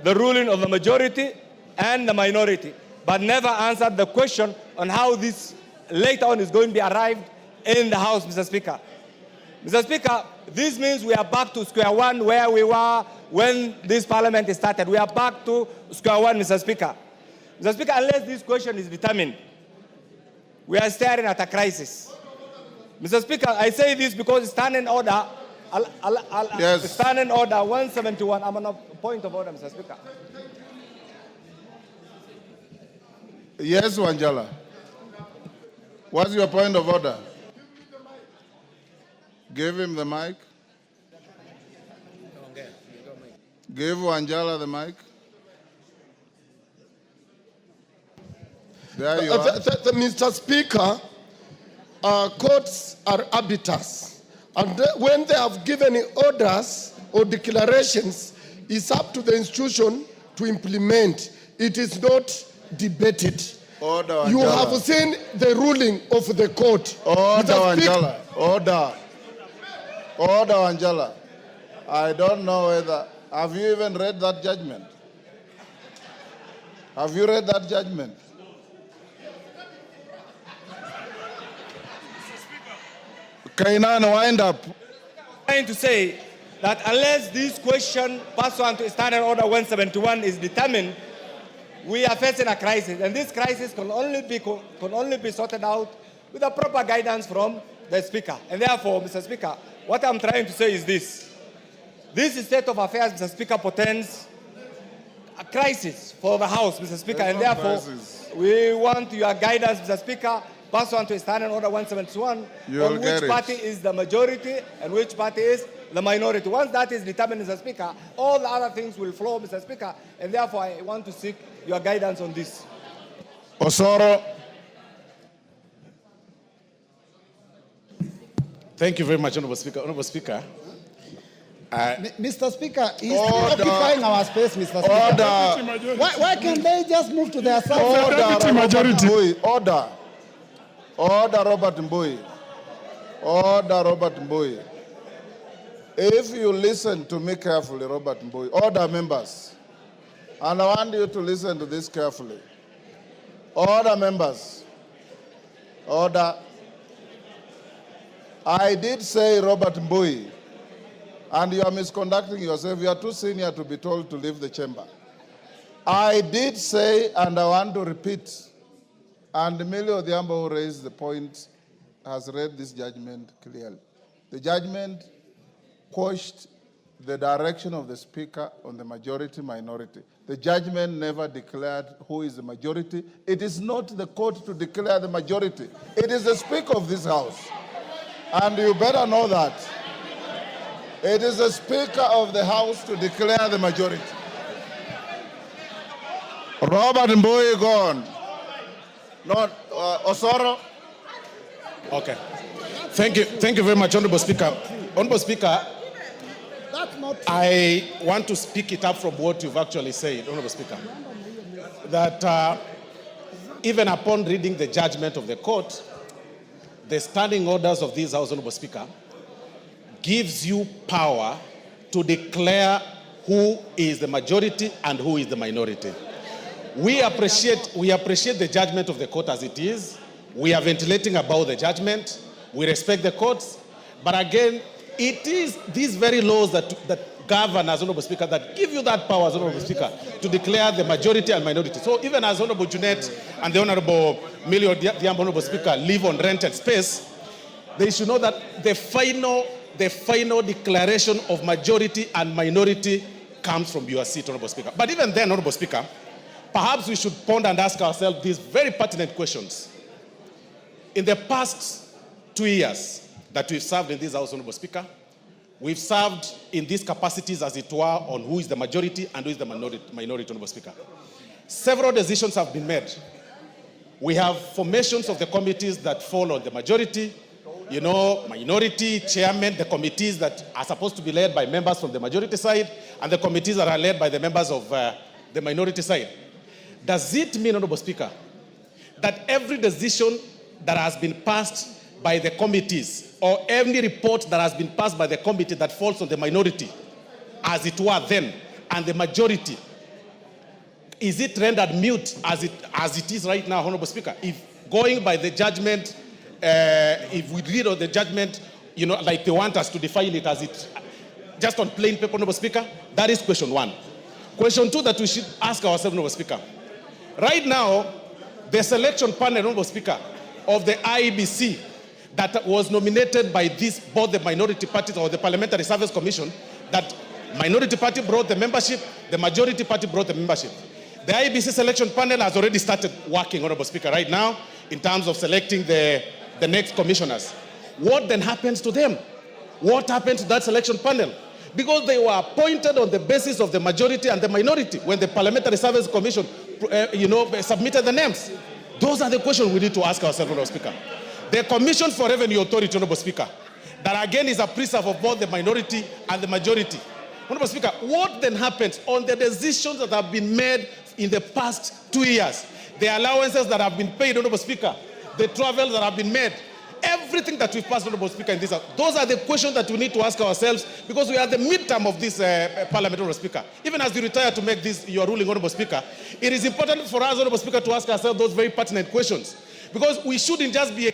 the ruling of the majority and the minority, but never answered the question on how this later on is going to be arrived in the House, Mr. Speaker. Mr. Speaker, this means we are back to square one where we were when this parliament started. We are back to square one, Mr. Speaker. Mr. Speaker, unless this question is determined, we are staring at a crisis. Mr. Speaker, I say this because standing order, yes. Standing order 171, I'm on a point of order, Mr. Speaker. Yes, Wanjala. What's your point of order? Give him the mic. Give Wanjala the mic. There you are. Mr. Speaker, courts are arbiters. And when they have given orders or declarations, it's up to the institution to implement. It is not debated. Order, Wanjala. You have seen the ruling of the court. Order, Wanjala. Order. Order, Wanjala. I don't know whether... Have you even read that judgment? Have you read that judgment? Kainan, wind up. I'm trying to say that unless this question pursuant to Standing Order 171 is determined, we are facing a crisis, and this crisis can only be sorted out with a proper guidance from the Speaker. And therefore, Mr. Speaker, what I'm trying to say is this. This state of affairs, Mr. Speaker, portends a crisis for the House, Mr. Speaker, and therefore we want your guidance, Mr. Speaker, pursuant to Standing Order 171, on which party is the majority and which party is the minority. Once that is determined, Mr. Speaker, all the other things will flow, Mr. Speaker, and therefore I want to seek your guidance on this. Osoro. Thank you very much, Honorable Speaker. Honorable Speaker. Mr. Speaker, he's occupying our space, Mr. Speaker. Order. Why can't they just move to their side? Order, majority. Order. Order, Robert Mbui. Order, Robert Mbui. If you listen to me carefully, Robert Mbui, order, members. And I want you to listen to this carefully. Order, members. Order. I did say, Robert Mbui, and you are misconducting yourself. You are too senior to be told to leave the chamber. I did say, and I want to repeat, and Emilio Odhiambo, who raised the point, has read this judgment clearly. The judgment quashed the direction of the Speaker on the majority-minority. The judgment never declared who is the majority. It is not the court to declare the majority. It is the Speaker of this House. And you better know that. It is the Speaker of the House to declare the majority. Robert Mbui gone. Not Osoro. Okay. Thank you very much, Honorable Speaker. Honorable Speaker, I want to speak it up from what you've actually said, Honorable Speaker. That even upon reading the judgment of the court, the standing orders of this House, Honorable Speaker, gives you power to declare who is the majority and who is the minority. We appreciate the judgment of the court as it is. We are ventilating about the judgment. We respect the courts. But again, it is these very laws that govern, as Honorable Speaker, that give you that power, as Honorable Speaker, to declare the majority and minority. So even as Honorable Junet and the Honorable Emilio Odhiambo, Honorable Speaker, live on rented space, they should know that the final declaration of majority and minority comes from your seat, Honorable Speaker. But even then, Honorable Speaker, perhaps we should ponder and ask ourselves these very pertinent questions. In the past 2 years that we've served in this House, Honorable Speaker, We've served in these capacities, as it were, on who is the majority and who is the minority, Honorable Speaker. Several decisions have been made. We have formations of the committees that fall on the majority, minority, chairman, the committees that are supposed to be led by members from the majority side, and the committees that are led by the members of the minority side. Does it mean, Honorable Speaker, that every decision that has been passed by the committees, or any report that has been passed by the committee that falls on the minority, as it were then, and the majority, is it rendered mute as it is right now, Honorable Speaker? If going by the judgment, if we read on the judgment, like they want us to define it as it, just on plain paper, Honorable Speaker, that is question one. Question two that we should ask ourselves, Honorable Speaker. Right now, the selection panel, Honorable Speaker, of the IEBC that was nominated by both the minority parties or the Parliamentary Service Commission, that minority party brought the membership, the majority party brought the membership. The IEBC selection panel has already started working, Honorable Speaker, right now in terms of selecting the next commissioners. What then happens to them? What happens to that selection panel? Because they were appointed on the basis of the majority and the minority when the Parliamentary Service Commission, submitted the names. Those are the questions we need to ask ourselves, Honorable Speaker. The Commission for Revenue Authority, Honorable Speaker, that again is a preserve of both the minority and the majority. Honorable Speaker, what then happens on the decisions that have been made in the past 2 years? The allowances that have been paid, Honorable Speaker, the travels that have been made, everything that we've passed, Honorable Speaker, in this house. Those are the questions that we need to ask ourselves, because we are at the midterm of this Parliament, Honorable Speaker. Even as you retire to make this your ruling, Honorable Speaker, it is important for us, Honorable Speaker, to ask ourselves those very pertinent questions. Because we shouldn't just be...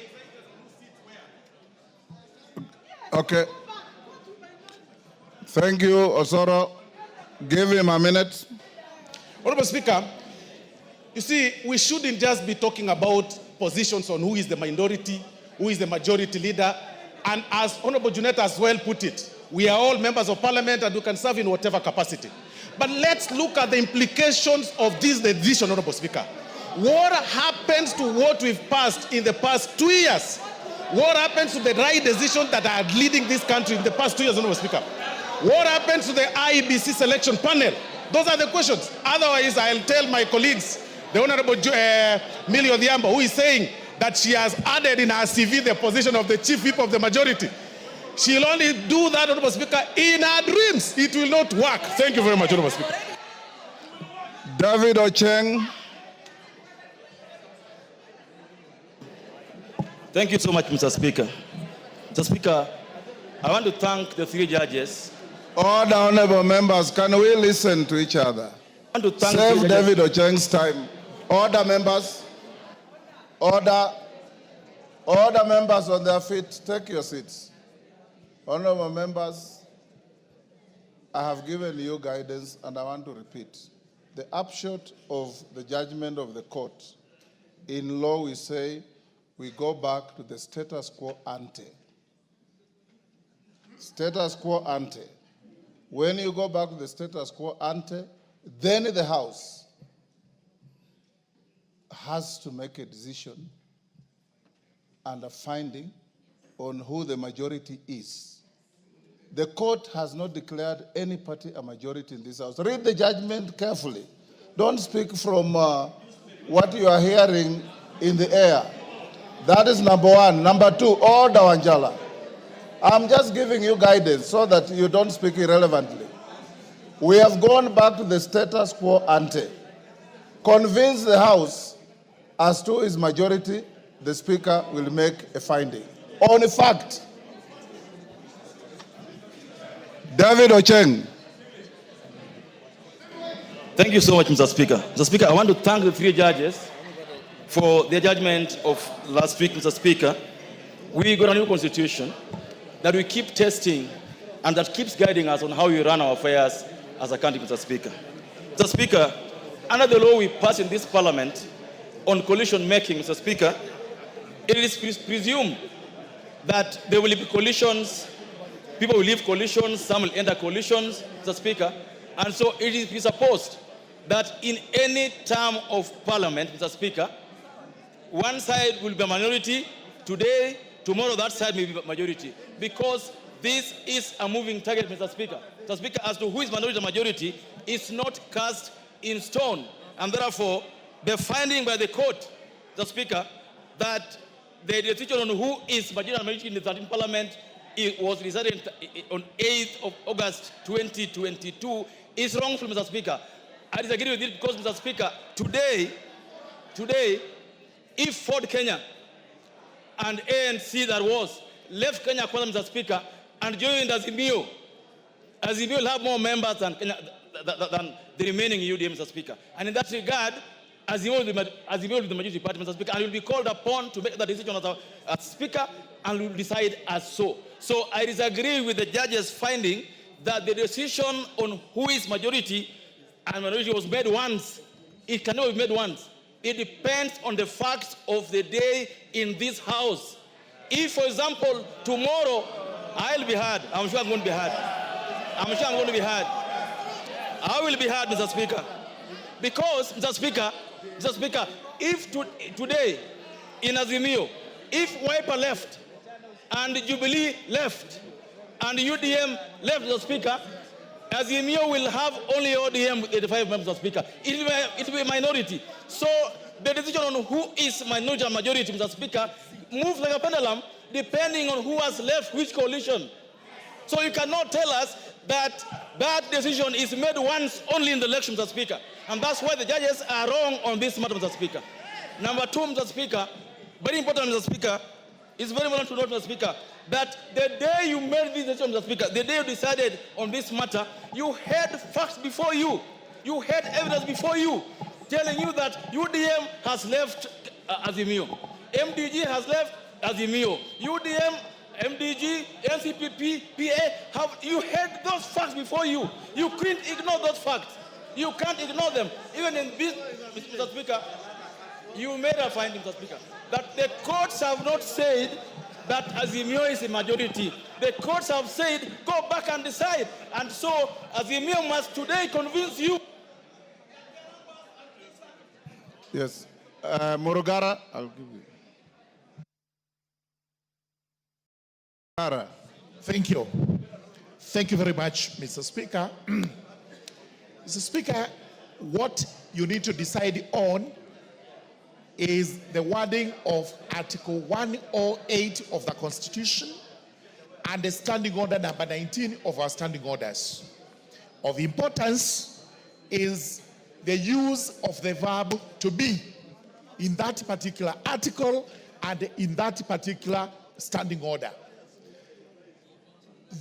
Okay. Thank you, Osoro. Give him a minute. Honorable Speaker, you see, we shouldn't just be talking about positions on who is the minority, who is the majority leader. And as Honorable Junet has well put it, we are all members of Parliament and we can serve in whatever capacity. But let's look at the implications of this decision, Honorable Speaker. What happens to what we've passed in the past 2 years? What happens to the right decisions that are leading this country in the past 2 years, Honorable Speaker? What happens to the IEBC selection panel? Those are the questions. Otherwise, I'll tell my colleagues, the Honorable Millie Odhiambo, who is saying that she has added in her CV the position of the chief whip of the majority. She'll only do that, Honorable Speaker, in her dreams. It will not work. Thank you very much, Honorable Speaker. David Ocheng. Thank you so much, Mr. Speaker. Mr. Speaker, I want to thank the three judges. All the honorable members, can we listen to each other? I want to thank Save David Ocheng's time. Order, members. Order. Order, members on their feet. Take your seats. Honorable members, I have given you guidance and I want to repeat. The upshot of the judgment of the court, in law we say, we go back to the status quo ante. Status quo ante. When you go back to the status quo ante, then the House has to make a decision and a finding on who the majority is. The court has not declared any party a majority in this House. Read the judgment carefully. Don't speak from what you are hearing in the air. That is number one. Number two, order, Wanjala. I'm just giving you guidance so that you don't speak irrelevantly. We have gone back to the status quo ante. Convince the House as to its majority, the Speaker will make a finding. On a fact. David Ocheng. Thank you so much, Mr. Speaker. Mr. Speaker, I want to thank the three judges for their judgment of last week, Mr. Speaker. We got a new constitution that we keep testing and that keeps guiding us on how we run our affairs as a country, Mr. Speaker. Mr. Speaker, under the law we passed in this Parliament on coalition making, Mr. Speaker, it is presumed that there will be coalitions, people will leave coalitions, some will enter coalitions, Mr. Speaker, and so it is presupposed that in any term of Parliament, Mr. Speaker, one side will be a minority today, tomorrow that side may be a majority, because this is a moving target, Mr. Speaker. Mr. Speaker, as to who is minority or majority is not cast in stone. And therefore, the finding by the court, Mr. Speaker, that the decision on who is majority and minority in the 13th Parliament was decided on 8th of August 2022 is wrongful, Mr. Speaker. I disagree with it because, Mr. Speaker, today, if Ford Kenya and ANC that was left Kenya Kwanza, Mr. Speaker, and joined Azimio will have more members than the remaining UDM, Mr. Speaker. And in that regard, Azimio will be the majority party, Mr. Speaker, and will be called upon to make that decision as Speaker and will decide as so. So I disagree with the judge's finding that the decision on who is majority and minority was made once. It cannot be made once. It depends on the facts of the day in this house. If, for example, tomorrow I'll be heard, I'm sure I'm going to be heard. I'm sure I'm going to be heard. I will be heard, Mr. Speaker. Because, Mr. Speaker, if today in Azimio, if Wiper left and Jubilee left and UDM left, Mr. Speaker, Azimio will have only ODM with 85 members, Mr. Speaker. It will be a minority. So the decision on who is minority and majority, Mr. Speaker, moves like a pendulum depending on who has left which coalition. So you cannot tell us that that decision is made once only in the election, Mr. Speaker. And that's why the judges are wrong on this matter, Mr. Speaker. Number two, Mr. Speaker, very important, Mr. Speaker, it's very important to note, Mr. Speaker, that the day you made this decision, Mr. Speaker, the day you decided on this matter, you had facts before you. You had evidence before you telling you that UDM has left Azimio. MDG has left Azimio. UDM, MDG, NCPP, PA, you had those facts before you. You couldn't ignore those facts. You can't ignore them. Even in this, Mr. Speaker, you made a finding, Mr. Speaker, that the courts have not said that Azimio is a majority. The courts have said, go back and decide. And so Azimio must today convince you. Yes. Morogara, I'll give you. Thank you. Thank you very much, Mr. Speaker. Mr. Speaker, what you need to decide on is the wording of Article 108 of the Constitution and the Standing Order number 19 of our Standing Orders. Of importance is the use of the verb to be in that particular article and in that particular standing order.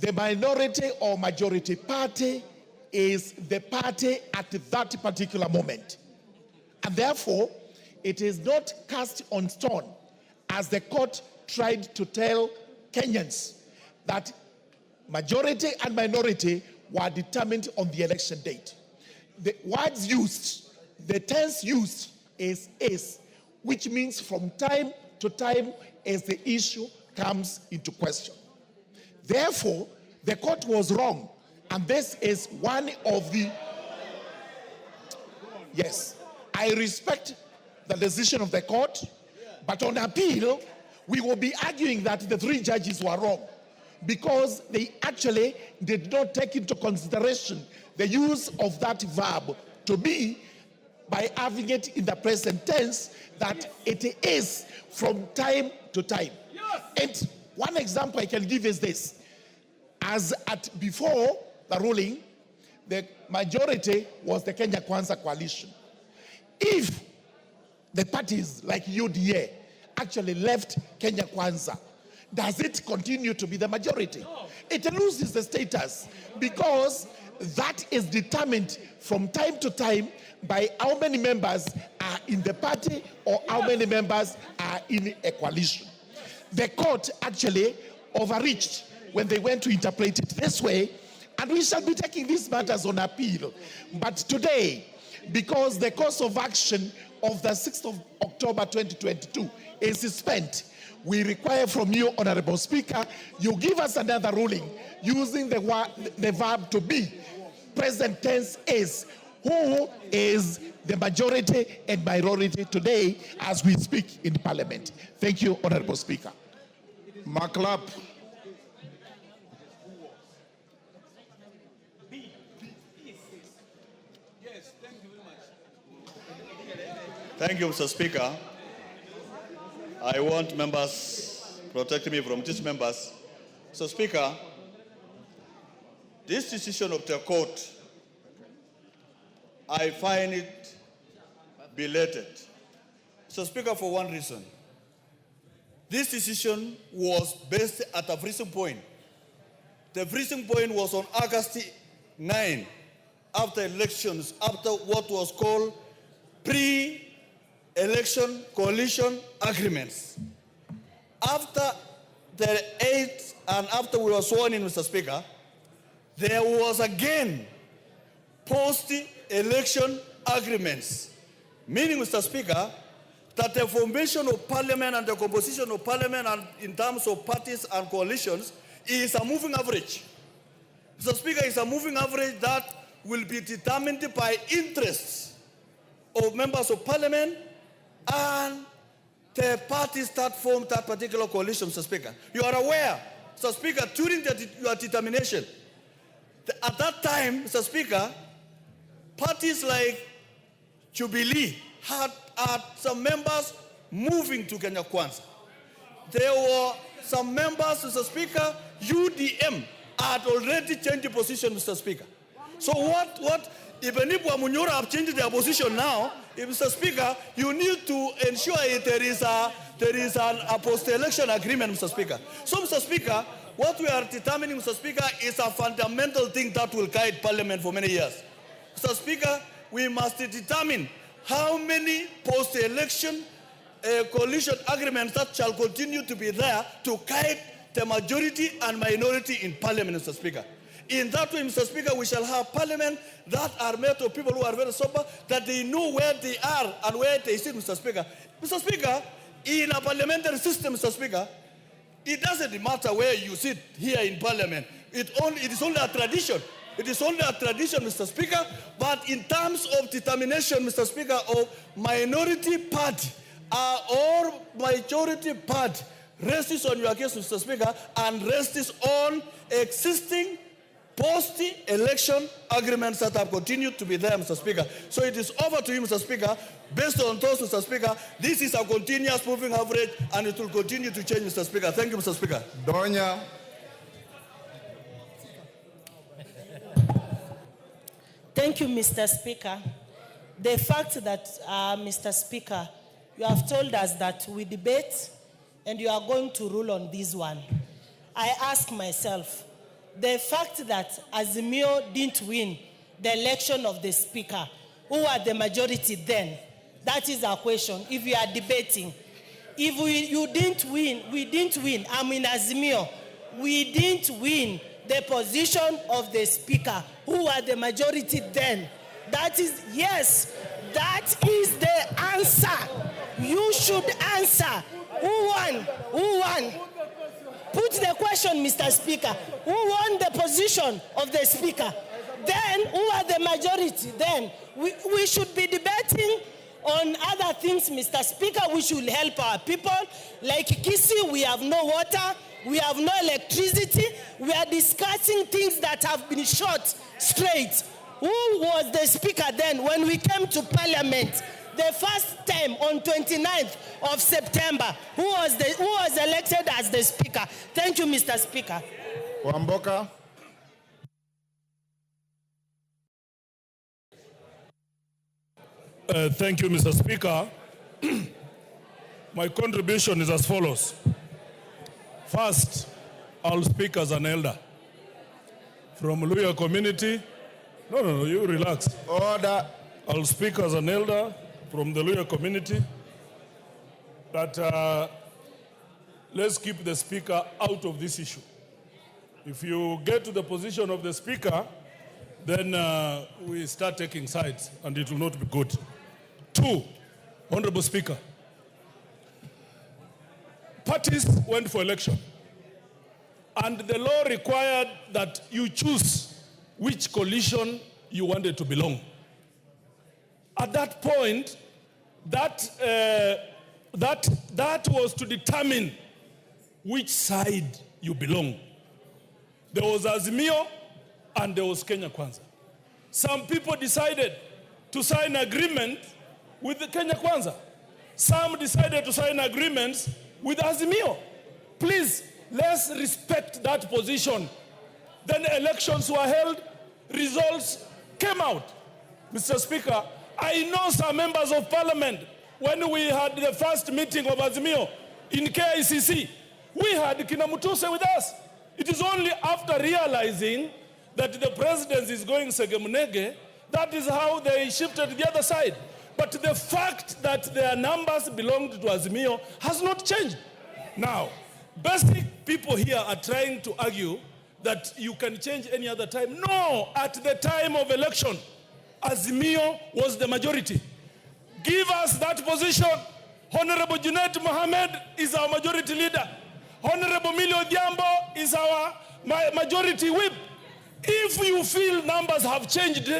The minority or majority party is the party at that particular moment. And therefore, it is not cast on stone, as the court tried to tell Kenyans, that majority and minority were determined on the election date. The words used, the tense used is, which means from time to time as the issue comes into question. Therefore, the court was wrong, and this is one of the... Yes, I respect the decision of the court, but on appeal, we will be arguing that the three judges were wrong because they actually did not take into consideration the use of that verb to be by having it in the present tense, that it is from time to time. And one example I can give is this. As at before the ruling, the majority was the Kenya Kwanza coalition. If the parties like UDA actually left Kenya Kwanza, does it continue to be the majority? No. It loses the status because that is determined from time to time by how many members are in the party or how many members are in a coalition. The court actually overreached when they went to interpret it this way, and we shall be taking these matters on appeal. But today, because the course of action of the 6th of October 2022 is spent, we require from you, Honorable Speaker, you give us another ruling using the verb to be. Present tense is, who is the majority and minority today as we speak in Parliament. Thank you, Honorable Speaker. Maklap. Thank you, Mr. Speaker. I want members protect me from these members. Mr. Speaker, this decision of the court, I find it belated. Mr. Speaker, for one reason. This decision was based at a freezing point. The freezing point was on August 9, after elections, after what was called pre-election coalition agreements. After the 8th and after we were sworn in, Mr. Speaker, there was again post-election agreements, meaning, Mr. Speaker, that the formation of parliament and the composition of parliament and in terms of parties and coalitions is a moving average. Mr. Speaker, it's a moving average that will be determined by interests of members of parliament and the parties that form that particular coalition, Mr. Speaker. You are aware, Mr. Speaker, during your determination, at that time, Mr. Speaker, parties like Jubilee had some members moving to Kenya Kwanza. There were some members, Mr. Speaker, UDM had already changed the position, Mr. Speaker. So even if Wamunyora have changed their position now, Mr. Speaker, you need to ensure there is a post-election agreement, Mr. Speaker. So, Mr. Speaker, what we are determining, Mr. Speaker, is a fundamental thing that will guide Parliament for many years. Mr. Speaker, we must determine how many post-election coalition agreements that shall continue to be there to guide the majority and minority in Parliament, Mr. Speaker. In that way, Mr. Speaker, we shall have Parliament that are made of people who are very sober, that they know where they are and where they sit, Mr. Speaker. Mr. Speaker, in a parliamentary system, Mr. Speaker, it doesn't matter where you sit here in Parliament. It is only a tradition. It is only a tradition, Mr. Speaker, but in terms of determination, Mr. Speaker, of minority party or majority party rests on your case, Mr. Speaker, and rests on existing post-election agreements that have continued to be there, Mr. Speaker. So it is over to you, Mr. Speaker. Based on those, Mr. Speaker, this is a continuous moving average and it will continue to change, Mr. Speaker. Thank you, Mr. Speaker. Donya. Thank you, Mr. Speaker. The fact that, Mr. Speaker, you have told us that we debate and you are going to rule on this one. I ask myself, the fact that Azimio didn't win the election of the Speaker, who are the majority then, that is our question. If we are debating, if you didn't win, we didn't win, I'm in Azimio, we didn't win the position of the Speaker, who are the majority then. That is, yes, that is the answer. You should answer. Who won? Who won? Put the question, Mr. Speaker. Who won the position of the Speaker? Then, who are the majority? Then, we should be debating on other things, Mr. Speaker. We should help our people. Like Kisi, we have no water. We have no electricity. We are discussing things that have been shot straight. Who was the Speaker then when we came to Parliament? The first time on 29th of September, who was elected as the Speaker? Thank you, Mr. Speaker. Wamboka. Thank you, Mr. Speaker. My contribution is as follows. First, I'll speak as an elder from Luya community. No, you relax. Order. I'll speak as an elder from the Luya community that let's keep the Speaker out of this issue. If you get to the position of the Speaker, then we start taking sides and it will not be good. Two, Honorable Speaker, parties went for election and the law required that you choose which coalition you wanted to belong. At that point, that was to determine which side you belong. There was Azimio and there was Kenya Kwanza. Some people decided to sign an agreement with Kenya Kwanza. Some decided to sign agreements with Azimio. Please, let's respect that position. Then elections were held, results came out. Mr. Speaker, I know some members of parliament, when we had the first meeting of Azimio in KICC, we had Kina Mutuse with us. It is only after realizing that the presidency is going segemunege, that is how they shifted to the other side. But the fact that their numbers belonged to Azimio has not changed. Now, basic people here are trying to argue that you can change any other time. No, at the time of election, Azimio was the majority. Give us that position. Honorable Junet Mohammed is our majority leader. Honorable Milio Diambo is our majority whip. If you feel numbers have changed,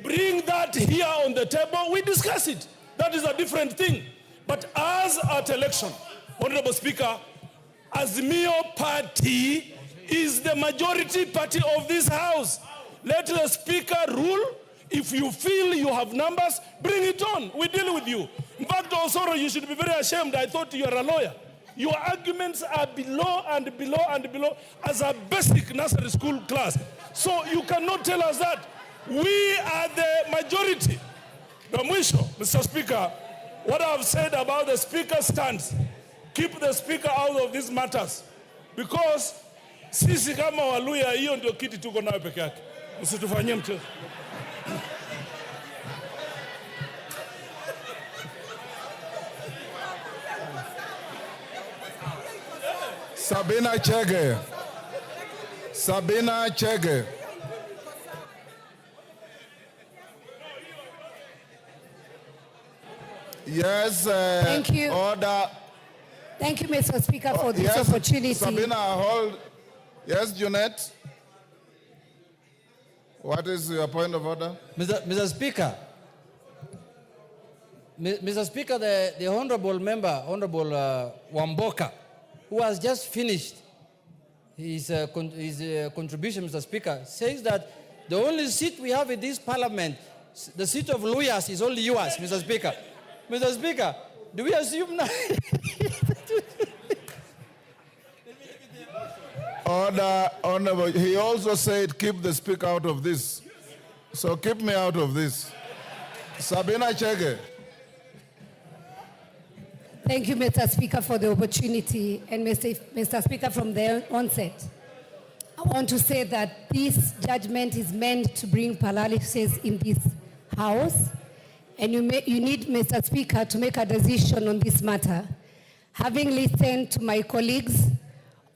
bring that here on the table, we discuss it. That is a different thing. But as at election, Honorable Speaker, Azimio Party is the majority party of this House. Let the Speaker rule. If you feel you have numbers, bring it on. We deal with you. In fact, Osoro, you should be very ashamed. I thought you were a lawyer. Your arguments are below and below and below as a basic nursery school class. So you cannot tell us that. We are the majority. Mr. Speaker, what I've said about the Speaker's stance, keep the Speaker out of these matters. Because sisi kama Waluya, hiyo ndio kiti tuko nayo peke yake. Msitufanyie mchezo. Sabina Chege. Sabina Chege. Yes, Thank you. Order. Thank you, Mr. Speaker, for this Yes, opportunity. Sabina, hold. Yes, Junet. What is your point of order? Mr. Speaker, Mr. Speaker, the honorable member, Honorable Wamboka, who has just finished his contribution, Mr. Speaker, says that the only seat we have in this parliament, the seat of lawyers, is only yours, Mr. Speaker. Mr. Speaker, do we assume now? Order, Honorable. He also said keep the Speaker out of this. So keep me out of this. Sabina Chege. Thank you, Mr. Speaker, for the opportunity. And Mr. Speaker, from the onset, I want to say that this judgment is meant to bring paralysis in this House. And you need, Mr. Speaker, to make a decision on this matter. Having listened to my colleagues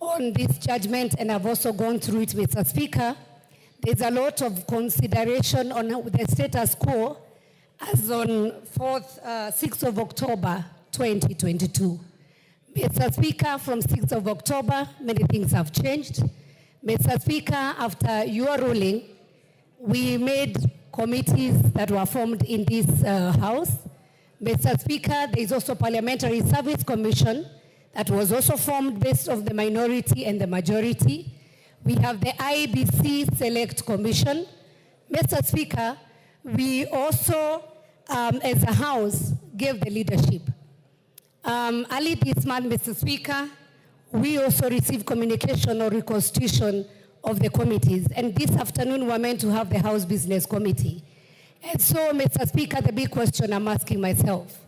on this judgment, and I've also gone through it, Mr. Speaker, there's a lot of consideration on the status quo as on 6th of October, 2022. Mr. Speaker, from 6th of October, many things have changed. Mr. Speaker, after your ruling, we made committees that were formed in this House. Mr. Speaker, there is also Parliamentary Service Commission that was also formed based on the minority and the majority. We have the IBC Select Commission. Mr. Speaker, we also, as a House, gave the leadership. Early this month, Mr. Speaker, we also received communication or reconstitution of the committees. And this afternoon, we're meant to have the House Business Committee. And so, Mr. Speaker, the big question I'm asking myself.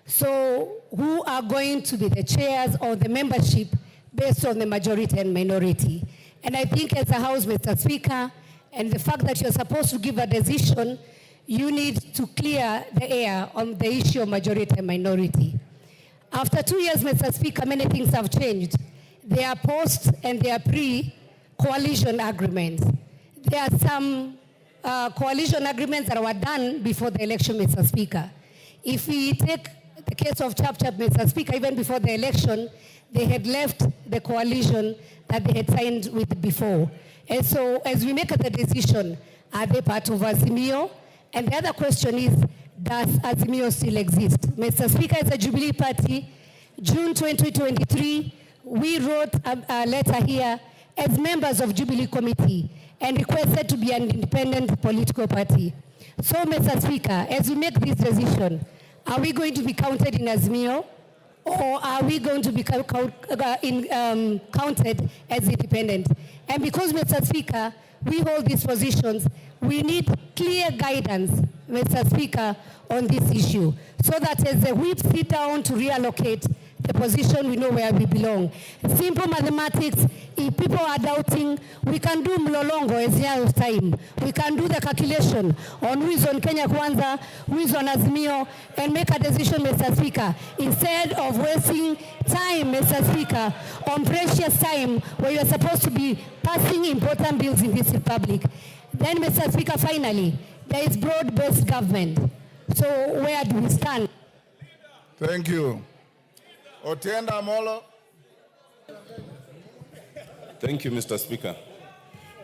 So, who are going to be the chairs or the membership based on the majority and minority? And I think as a House, Mr. Speaker, and the fact that you're supposed to give a decision, you need to clear the air on the issue of majority and minority. After 2 years, Mr. Speaker, many things have changed. There are post and there are pre-coalition agreements. There are some coalition agreements that were done before the election, Mr. Speaker. If we take the case of Chap, Mr. Speaker, even before the election, they had left the coalition that they had signed with before. And so as we make the decision, are they part of Azimio? And the other question is, does Azimio still exist? Mr. Speaker, as a Jubilee Party, June 2023, we wrote a letter here as members of Jubilee Committee and requested to be an independent political party. So, Mr. Speaker, as we make this decision, Are we going to be counted in Azimio, or are we going to be counted as independent? And because, Mr. Speaker, we hold these positions, we need clear guidance, Mr. Speaker, on this issue, so that as the whip sit down to reallocate the position, we know where we belong. Simple mathematics, if people are doubting, we can do mlolongo as year of time. We can do the calculation on who is on Kenya Kwanza, who is on Azimio, and make a decision, Mr. Speaker, instead of wasting time, Mr. Speaker, on precious time where you are supposed to be passing important bills in this republic. Then, Mr. Speaker, finally, there is broad-based government. So where do we stand? Thank you. Otienda Molo. Thank you, Mr. Speaker.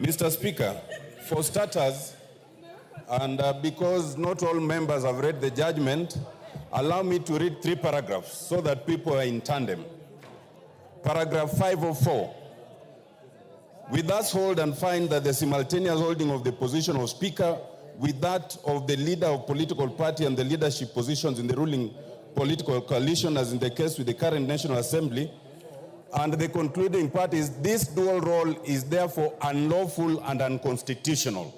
Mr. Speaker, for starters, and because not all members have read the judgment, allow me to read 3 paragraphs so that people are in tandem. Paragraph 504. We thus hold and find that the simultaneous holding of the position of Speaker with that of the leader of political party and the leadership positions in the ruling political coalition, as in the case with the current National Assembly, and the concluding part is this dual role is therefore unlawful and unconstitutional.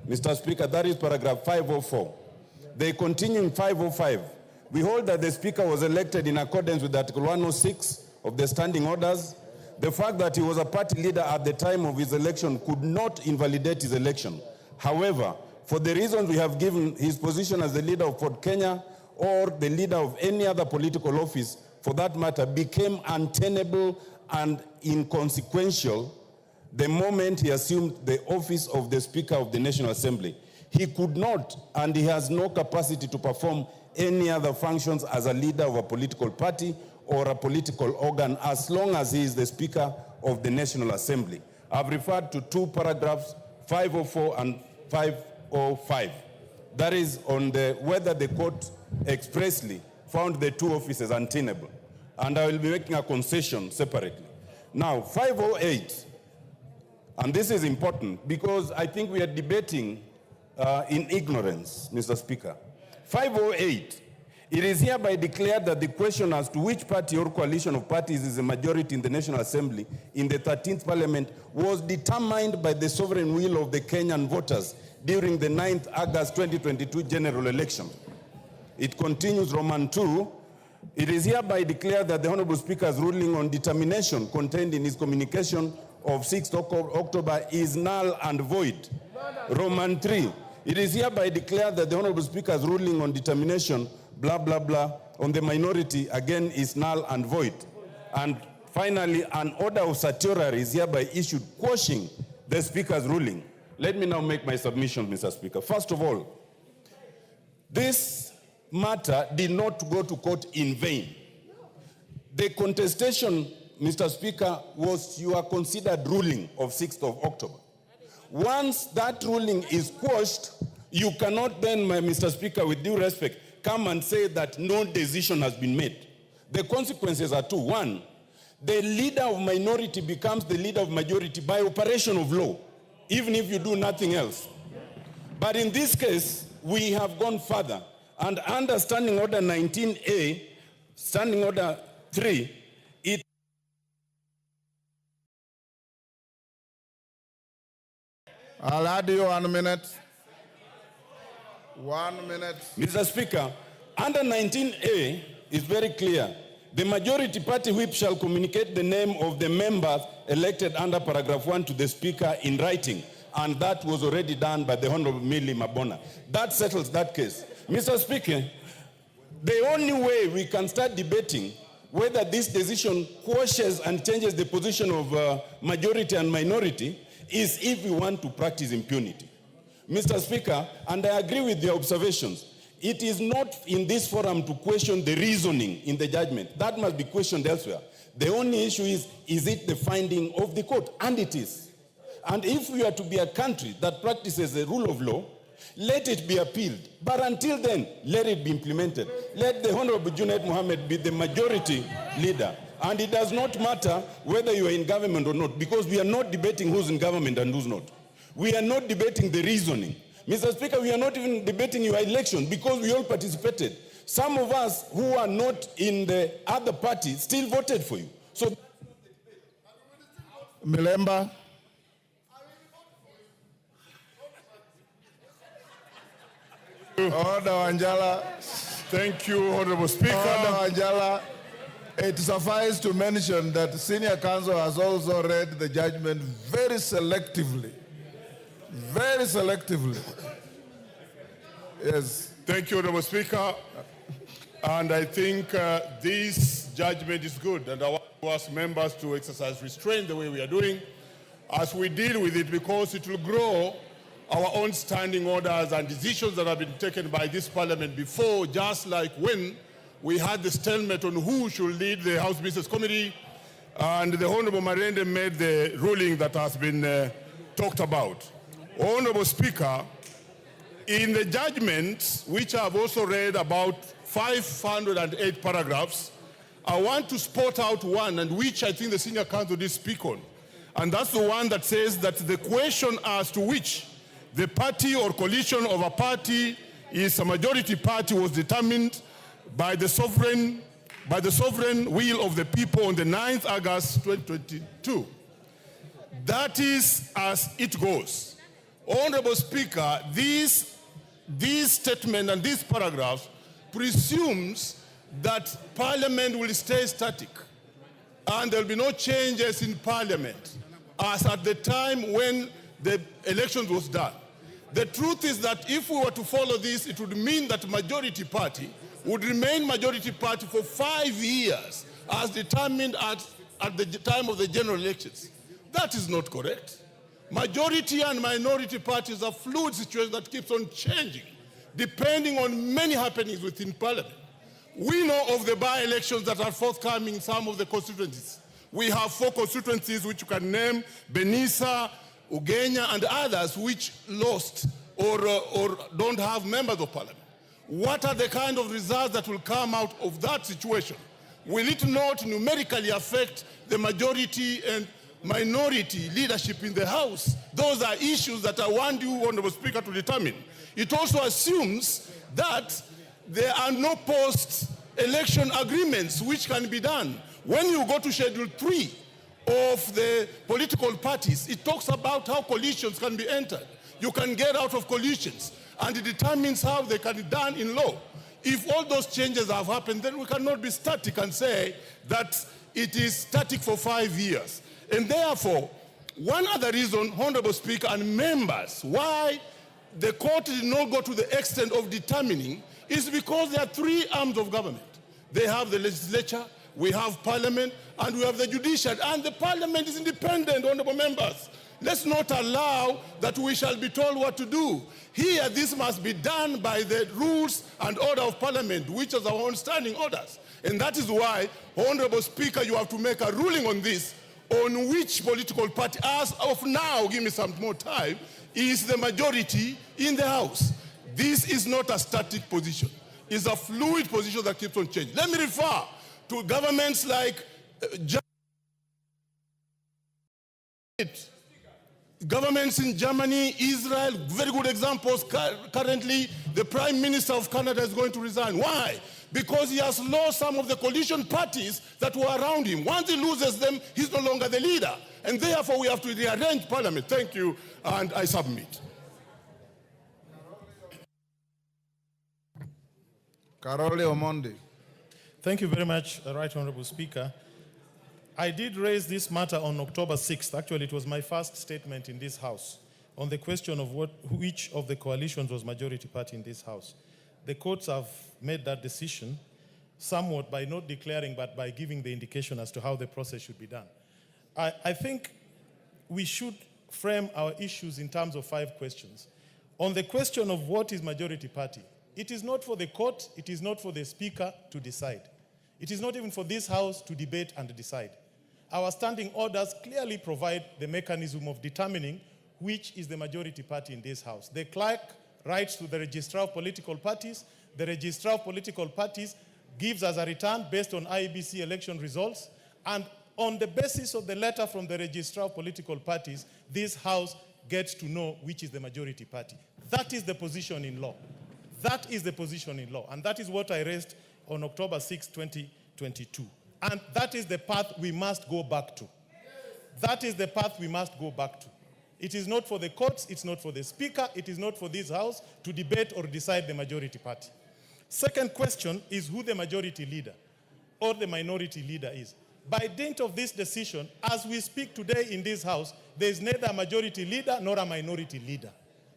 Mr. Speaker, that is paragraph 504. They continue in 505. We hold that the Speaker was elected in accordance with Article 106 of the Standing Orders. The fact that he was a party leader at the time of his election could not invalidate his election. However, for the reasons we have given, his position as the leader of Ford Kenya or the leader of any other political office, for that matter, became untenable and inconsequential the moment he assumed the office of the Speaker of the National Assembly. He could not, and he has no capacity to perform any other functions as a leader of a political party or a political organ as long as he is the Speaker of the National Assembly. I've referred to 2 paragraphs, 504 and 505. That is on the whether the court expressly found the 2 offices untenable. And I will be making a concession separately. Now, 508, and this is important because I think we are debating in ignorance, Mr. Speaker. 508, it is hereby declared that the question as to which party or coalition of parties is a majority in the National Assembly in the 13th Parliament was determined by the sovereign will of the Kenyan voters during the 9th August 2022 general election. It continues, Roman 2, it is hereby declared that the Honorable Speaker's ruling on determination contained in his communication of 6th October is null and void. Roman 3, it is hereby declared that the Honorable Speaker's ruling on determination, blah, blah, blah, on the minority, again, is null and void. And finally, an order of certiorari is hereby issued quashing the Speaker's ruling. Let me now make my submission, Mr. Speaker. First of all, this matter did not go to court in vain. The contestation, Mr. Speaker, was your considered ruling of 6th of October. Once that ruling is quashed, you cannot then, Mr. Speaker, with due respect, come and say that no decision has been made. The consequences are 2. 1, the leader of minority becomes the leader of majority by operation of law, even if you do nothing else. But in this case, we have gone further. And under Standing Order 19A, Standing Order 3, it I'll add you 1 minute. 1 minute. Mr. Speaker, under 19A is very clear. The majority party whip shall communicate the name of the members elected under paragraph 1 to the Speaker in writing. And that was already done by the Honorable Millie Mabona. That settles that case. Mr. Speaker, the only way we can start debating whether this decision quashes and changes the position of majority and minority is if we want to practice impunity. Mr. Speaker, and I agree with your observations, it is not in this forum to question the reasoning in the judgment. That must be questioned elsewhere. The only issue is it the finding of the court? And it is. And if we are to be a country that practices the rule of law, let it be appealed. But until then, let it be implemented. Let the Honorable Junaid Mohammed be the majority leader. And it does not matter whether you are in government or not, because we are not debating who's in government and who's not. We are not debating the reasoning. Mr. Speaker, we are not even debating your election because we all participated. Some of us who are not in the other party still voted for you. So, Milemba. Order, Wanjala. Thank you, Honorable Speaker. Order, Wanjala. It suffices to mention that the senior counsel has also read the judgment very selectively. Very selectively. Yes. Thank you, Honorable Speaker. And I think this judgment is good, and I want to ask members to exercise restraint the way we are doing as we deal with it, because it will grow our own standing orders and decisions that have been taken by this parliament before, just like when we had the stalemate on who should lead the House Business Committee, and the Honorable Marende made the ruling that has been talked about. Honorable Speaker, in the judgment, which I've also read about 508 paragraphs, I want to spot out one, and which I think the senior counsel did speak on. And that's the one that says that the question as to which the party or coalition of a party is a majority party was determined by the sovereign will of the people on the 9th August 2022. That is as it goes. Honorable Speaker, this statement and these paragraphs presumes that Parliament will stay static and there will be no changes in Parliament as at the time when the elections was done. The truth is that if we were to follow this, it would mean that majority party would remain majority party for 5 years as determined at the time of the general elections. That is not correct. Majority and minority parties are fluid situation that keeps on changing depending on many happenings within Parliament. We know of the by-elections that are forthcoming in some of the constituencies. We have 4 constituencies which you can name: Benisa, Ugenya, and others which lost or don't have members of Parliament. What are the kind of results that will come out of that situation? Will it not numerically affect the majority and minority leadership in the House? Those are issues that I want you, Honorable Speaker, to determine. It also assumes that there are no post-election agreements which can be done. When you go to Schedule 3 of the political parties, it talks about how coalitions can be entered. You can get out of coalitions, and it determines how they can be done in law. If all those changes have happened, then we cannot be static and say that it is static for 5 years. And therefore, one other reason, Honorable Speaker and members, why the court did not go to the extent of determining is because there are 3 arms of government. They have the legislature, we have Parliament, and we have the judiciary. And the Parliament is independent, honorable members. Let's not allow that we shall be told what to do. Here, this must be done by the rules and order of Parliament, which is our own standing orders. And that is why, Honorable Speaker, you have to make a ruling on this, on which political party, as of now, give me some more time, is the majority in the House. This is not a static position. It's a fluid position that keeps on changing. Let me refer to governments like governments in Germany, Israel, very good examples. Currently, the Prime Minister of Canada is going to resign. Why? Because he has lost some of the coalition parties that were around him. Once he loses them, he's no longer the leader. And therefore, we have to rearrange Parliament. Thank you, and I submit. Karole Omondi. Thank you very much, Right Honorable Speaker. I did raise this matter on October 6th. Actually, it was my first statement in this House on the question of which of the coalitions was majority party in this House. The courts have made that decision somewhat by not declaring, but by giving the indication as to how the process should be done. I think we should frame our issues in terms of 5 questions. On the question of what is majority party, it is not for the court, it is not for the Speaker to decide. It is not even for this House to debate and decide. Our standing orders clearly provide the mechanism of determining which is the majority party in this House. The Clerk writes to the Registrar of Political Parties. The Registrar of Political Parties gives us a return based on IEBC election results. And on the basis of the letter from the Registrar of Political Parties, this House gets to know which is the majority party. That is the position in law. That is the position in law, and that is what I raised on October 6, 2022. And that is the path we must go back to. That is the path we must go back to. It is not for the courts, it's not for the speaker, it is not for this house to debate or decide the majority party. Second question is who the majority leader or the minority leader is. By dint of this decision, as we speak today in this house, there is neither a majority leader nor a minority leader.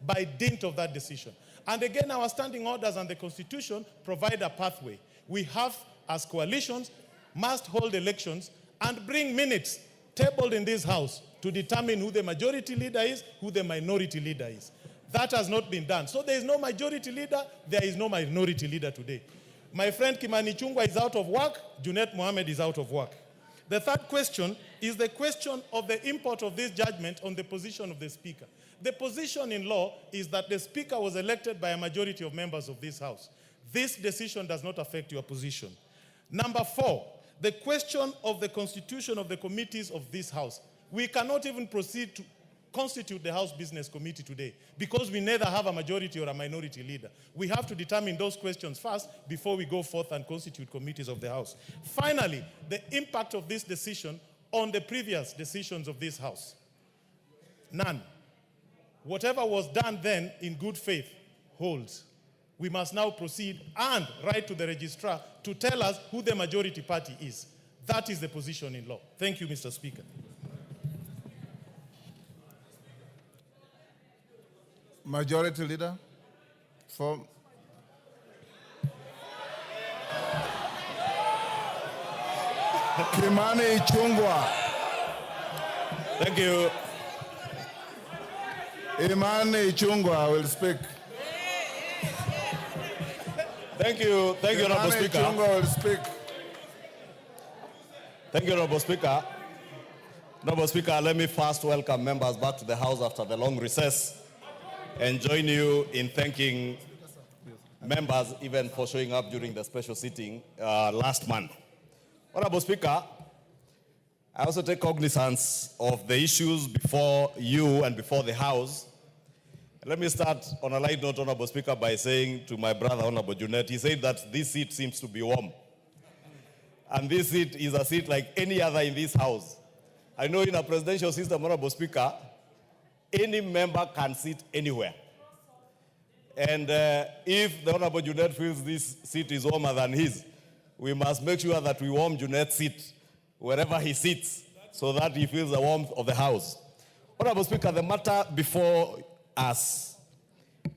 By dint of that decision. And again, our standing orders and the Constitution provide a pathway. We have, as coalitions, must hold elections and bring minutes tabled in this house to determine who the majority leader is, who the minority leader is. That has not been done. So there is no majority leader, there is no minority leader today. My friend Kimani Chungwa is out of work, Junet Mohammed is out of work. The third question is the question of the import of this judgment on the position of the Speaker. The position in law is that the Speaker was elected by a majority of members of this House. This decision does not affect your position. Number 4, the question of the constitution of the committees of this House. We cannot even proceed to constitute the House Business Committee today because we neither have a majority or a minority leader. We have to determine those questions first before we go forth and constitute committees of the House. Finally, the impact of this decision on the previous decisions of this House. None. Whatever was done then in good faith holds. We must now proceed and write to the registrar to tell us who the majority party is. That is the position in law. Thank you, Mr. Speaker. Majority Leader for Kimani Chungwa. Thank you. Imani Chungwa will speak. Thank you, Honorable Speaker. Chungwa will speak. Thank you, Honorable Speaker. Honorable Speaker, let me first welcome members back to the House after the long recess and join you in thanking members even for showing up during the special sitting last month. Honorable Speaker, I also take cognizance of the issues before you and before the House. Let me start on a light note, Honorable Speaker, by saying to my brother, Honorable Junet, he said that this seat seems to be warm. And this seat is a seat like any other in this House. I know in a presidential system, Honorable Speaker, any member can sit anywhere. And if the Honorable Junet feels this seat is warmer than his, we must make sure that we warm Junet's seat wherever he sits so that he feels the warmth of the House. Honorable Speaker, the matter before us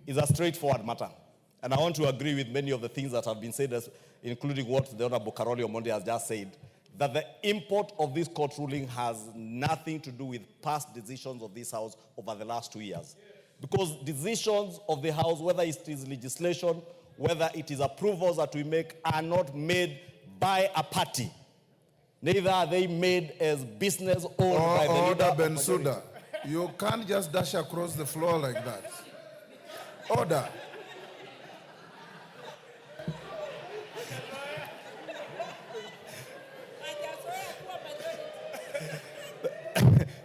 is a straightforward matter. And I want to agree with many of the things that have been said, including what the Honorable Karoli Omondi has just said, that the import of this court ruling has nothing to do with past decisions of this House over the last 2 years. Because decisions of the House, whether it is legislation, whether it is approvals that we make, are not made by a party. Neither are they made as business owned by the leader of the majority. You can't just dash across the floor like that. Order.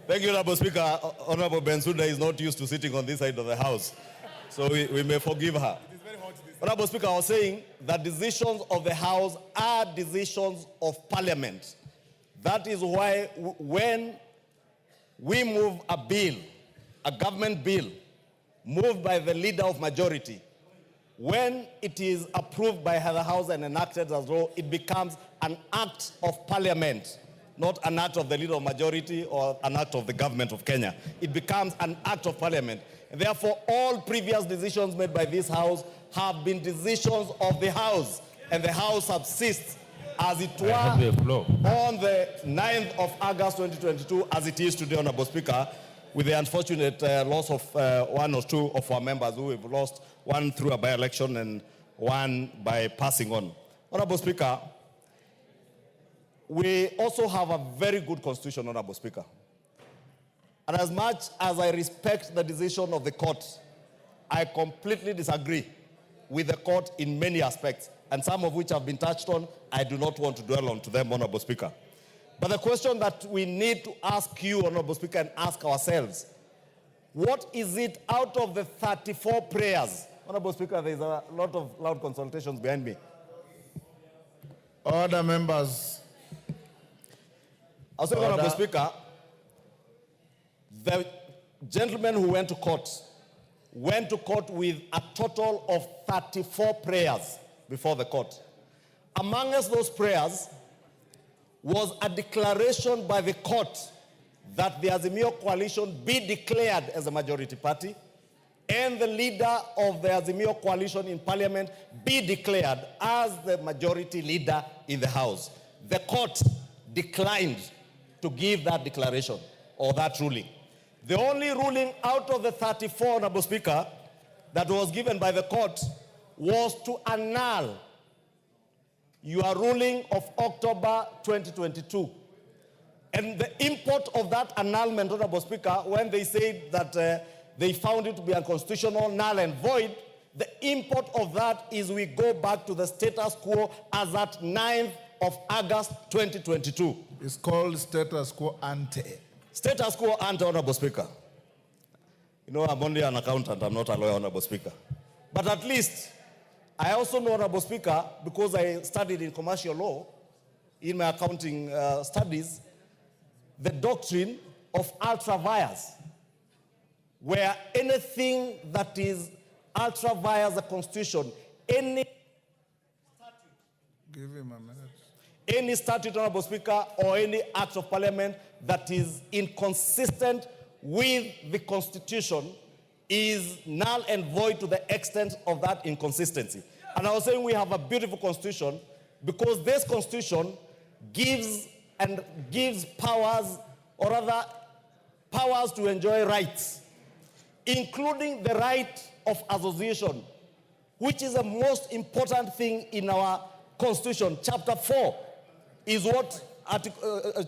Thank you, Honorable Speaker. Honorable Bensouda is not used to sitting on this side of the House, so we may forgive her. Honorable Speaker, I was saying that decisions of the House are decisions of Parliament. That is why when we move a bill, a government bill, moved by the leader of majority, when it is approved by the House and enacted as law, it becomes an act of Parliament, not an act of the leader of majority or an act of the government of Kenya. It becomes an act of Parliament. And therefore, all previous decisions made by this House have been decisions of the House, and the House subsists as it were on the 9th of August 2022, as it is today, Honorable Speaker, with the unfortunate loss of one or two of our members who have lost, one through a by-election and one by passing on. Honorable Speaker, we also have a very good constitution, Honorable Speaker. And as much as I respect the decision of the court, I completely disagree with the court in many aspects, and some of which have been touched on. I do not want to dwell on to them, Honorable Speaker. But the question that we need to ask you, Honorable Speaker, and ask ourselves, what is it out of the 34 prayers Honorable Speaker, there is a lot of loud consultations behind me. Order, members. I say, Honorable Speaker, the gentleman who went to court with a total of 34 prayers before the court. Amongst those prayers was a declaration by the court that the Azimio coalition be declared as a majority party and the leader of the Azimio coalition in parliament be declared as the majority leader in the House. The court declined to give that declaration or that ruling. The only ruling out of the 34, Honorable Speaker, that was given by the court was to annul your ruling of October 2022. And the import of that annulment, Honorable Speaker, when they said that they found it to be unconstitutional, null and void, the import of that is we go back to the status quo as at 9th of August 2022. It's called status quo ante. Status quo ante, Honorable Speaker. You know, I'm only an accountant, I'm not a lawyer, Honorable Speaker. But at least, I also know, Honorable Speaker, because I studied in commercial law, in my accounting studies, the doctrine of ultra vires, where anything that is ultra vires the Constitution, any Give him a minute. Any statute, Honorable Speaker, or any act of parliament that is inconsistent with the Constitution is null and void to the extent of that inconsistency. And I was saying we have a beautiful Constitution because this Constitution gives powers, or rather powers to enjoy rights, including the right of association, which is the most important thing in our Constitution. Chapter 4 is what,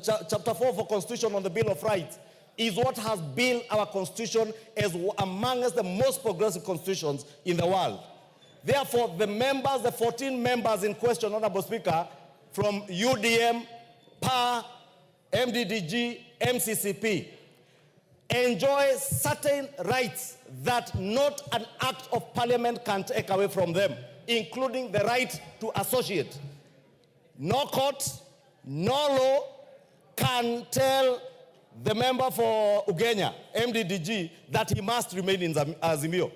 Chapter 4 for Constitution on the Bill of Rights is what has built our Constitution as amongst the most progressive constitutions in the world. Therefore, the members, the 14 members in question, Honorable Speaker, from UDM, PA, MDDG, MCCP, enjoy certain rights that not an act of parliament can take away from them, including the right to associate. No court, no law can tell the member for Ugenya, MDDG, that he must remain in Azimio.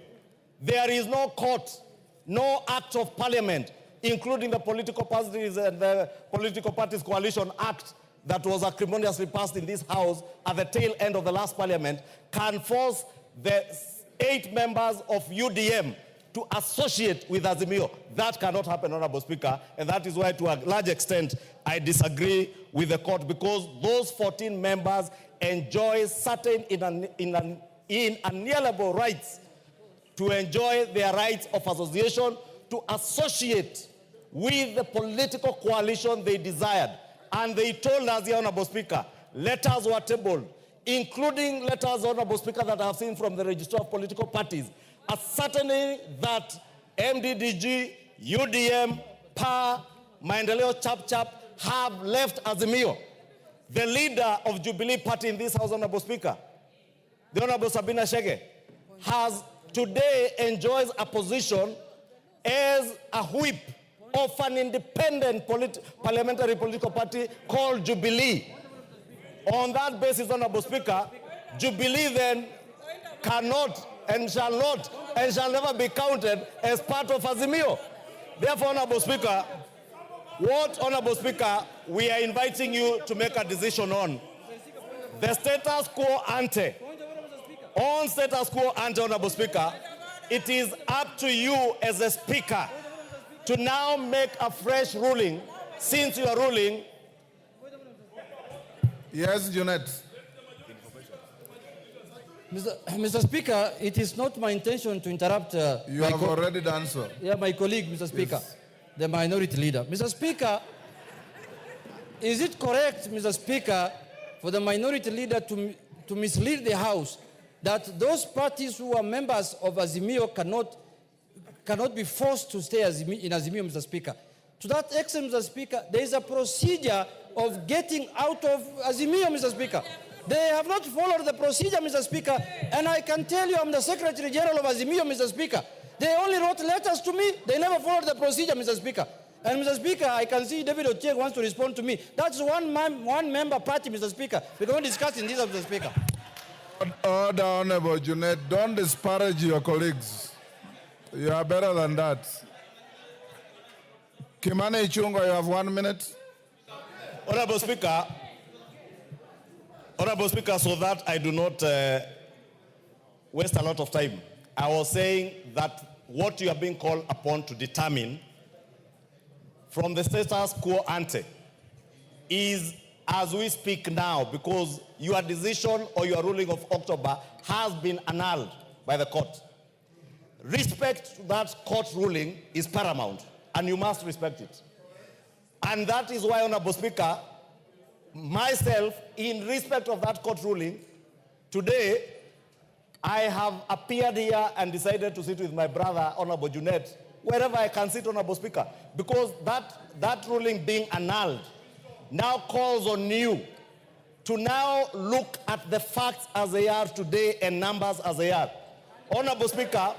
There is no court, no act of parliament, including the Political Parties and the Political Parties Coalition Act that was acrimoniously passed in this House at the tail end of the last parliament, can force the 8 members of UDM to associate with Azimio. That cannot happen, Honorable Speaker, and that is why, to a large extent, I disagree with the court, because those 14 members enjoy certain inalienable rights to enjoy their rights of association, to associate with the political coalition they desired. And they told us, Honorable Speaker, letters were tabled, including letters, Honorable Speaker, that I have seen from the Registrar of Political Parties, ascertaining that MDDG, UDM, PA, Maendeleo Chap have left Azimio. The leader of Jubilee Party in this House, Honorable Speaker, the Honorable Sabina Chege, has today enjoys a position as a whip of an independent parliamentary political party called Jubilee. On that basis, Honorable Speaker, Jubilee then cannot and shall not and shall never be counted as part of Azimio. Therefore, Honorable Speaker, what, Honorable Speaker, we are inviting you to make a decision on the status quo ante. On status quo ante, Honorable Speaker, it is up to you as a Speaker to now make a fresh ruling, since your ruling. Yes, Junet. Mr. Speaker, it is not my intention to interrupt. You have already done so. Yeah, my colleague, Mr. Speaker, the minority leader. Mr. Speaker, is it correct, Mr. Speaker, for the minority leader to mislead the House that those parties who are members of Azimio cannot be forced to stay in Azimio, Mr. Speaker? To that extent, Mr. Speaker, there is a procedure of getting out of Azimio, Mr. Speaker. They have not followed the procedure, Mr. Speaker, and I can tell you I'm the Secretary General of Azimio, Mr. Speaker. They only wrote letters to me. They never followed the procedure, Mr. Speaker. And Mr. Speaker, I can see David Ochieng wants to respond to me. That's one member party, Mr. Speaker. We don't discuss in this, Mr. Speaker. Order, Honorable Junet. Don't disparage your colleagues. You are better than that. Kimani Ichung'wah, you have 1 minute. Honorable Speaker, so that I do not waste a lot of time, I was saying that what you are being called upon to determine from the status quo ante is as we speak now, because your decision or your ruling of October has been annulled by the court. Respect to that court ruling is paramount, and you must respect it. And that is why, Honorable Speaker, myself, in respect of that court ruling, today, I have appeared here and decided to sit with my brother, Honorable Junet, wherever I can sit, Honorable Speaker, because that ruling being annulled now calls on you to now look at the facts as they are today and numbers as they are. Honorable Speaker,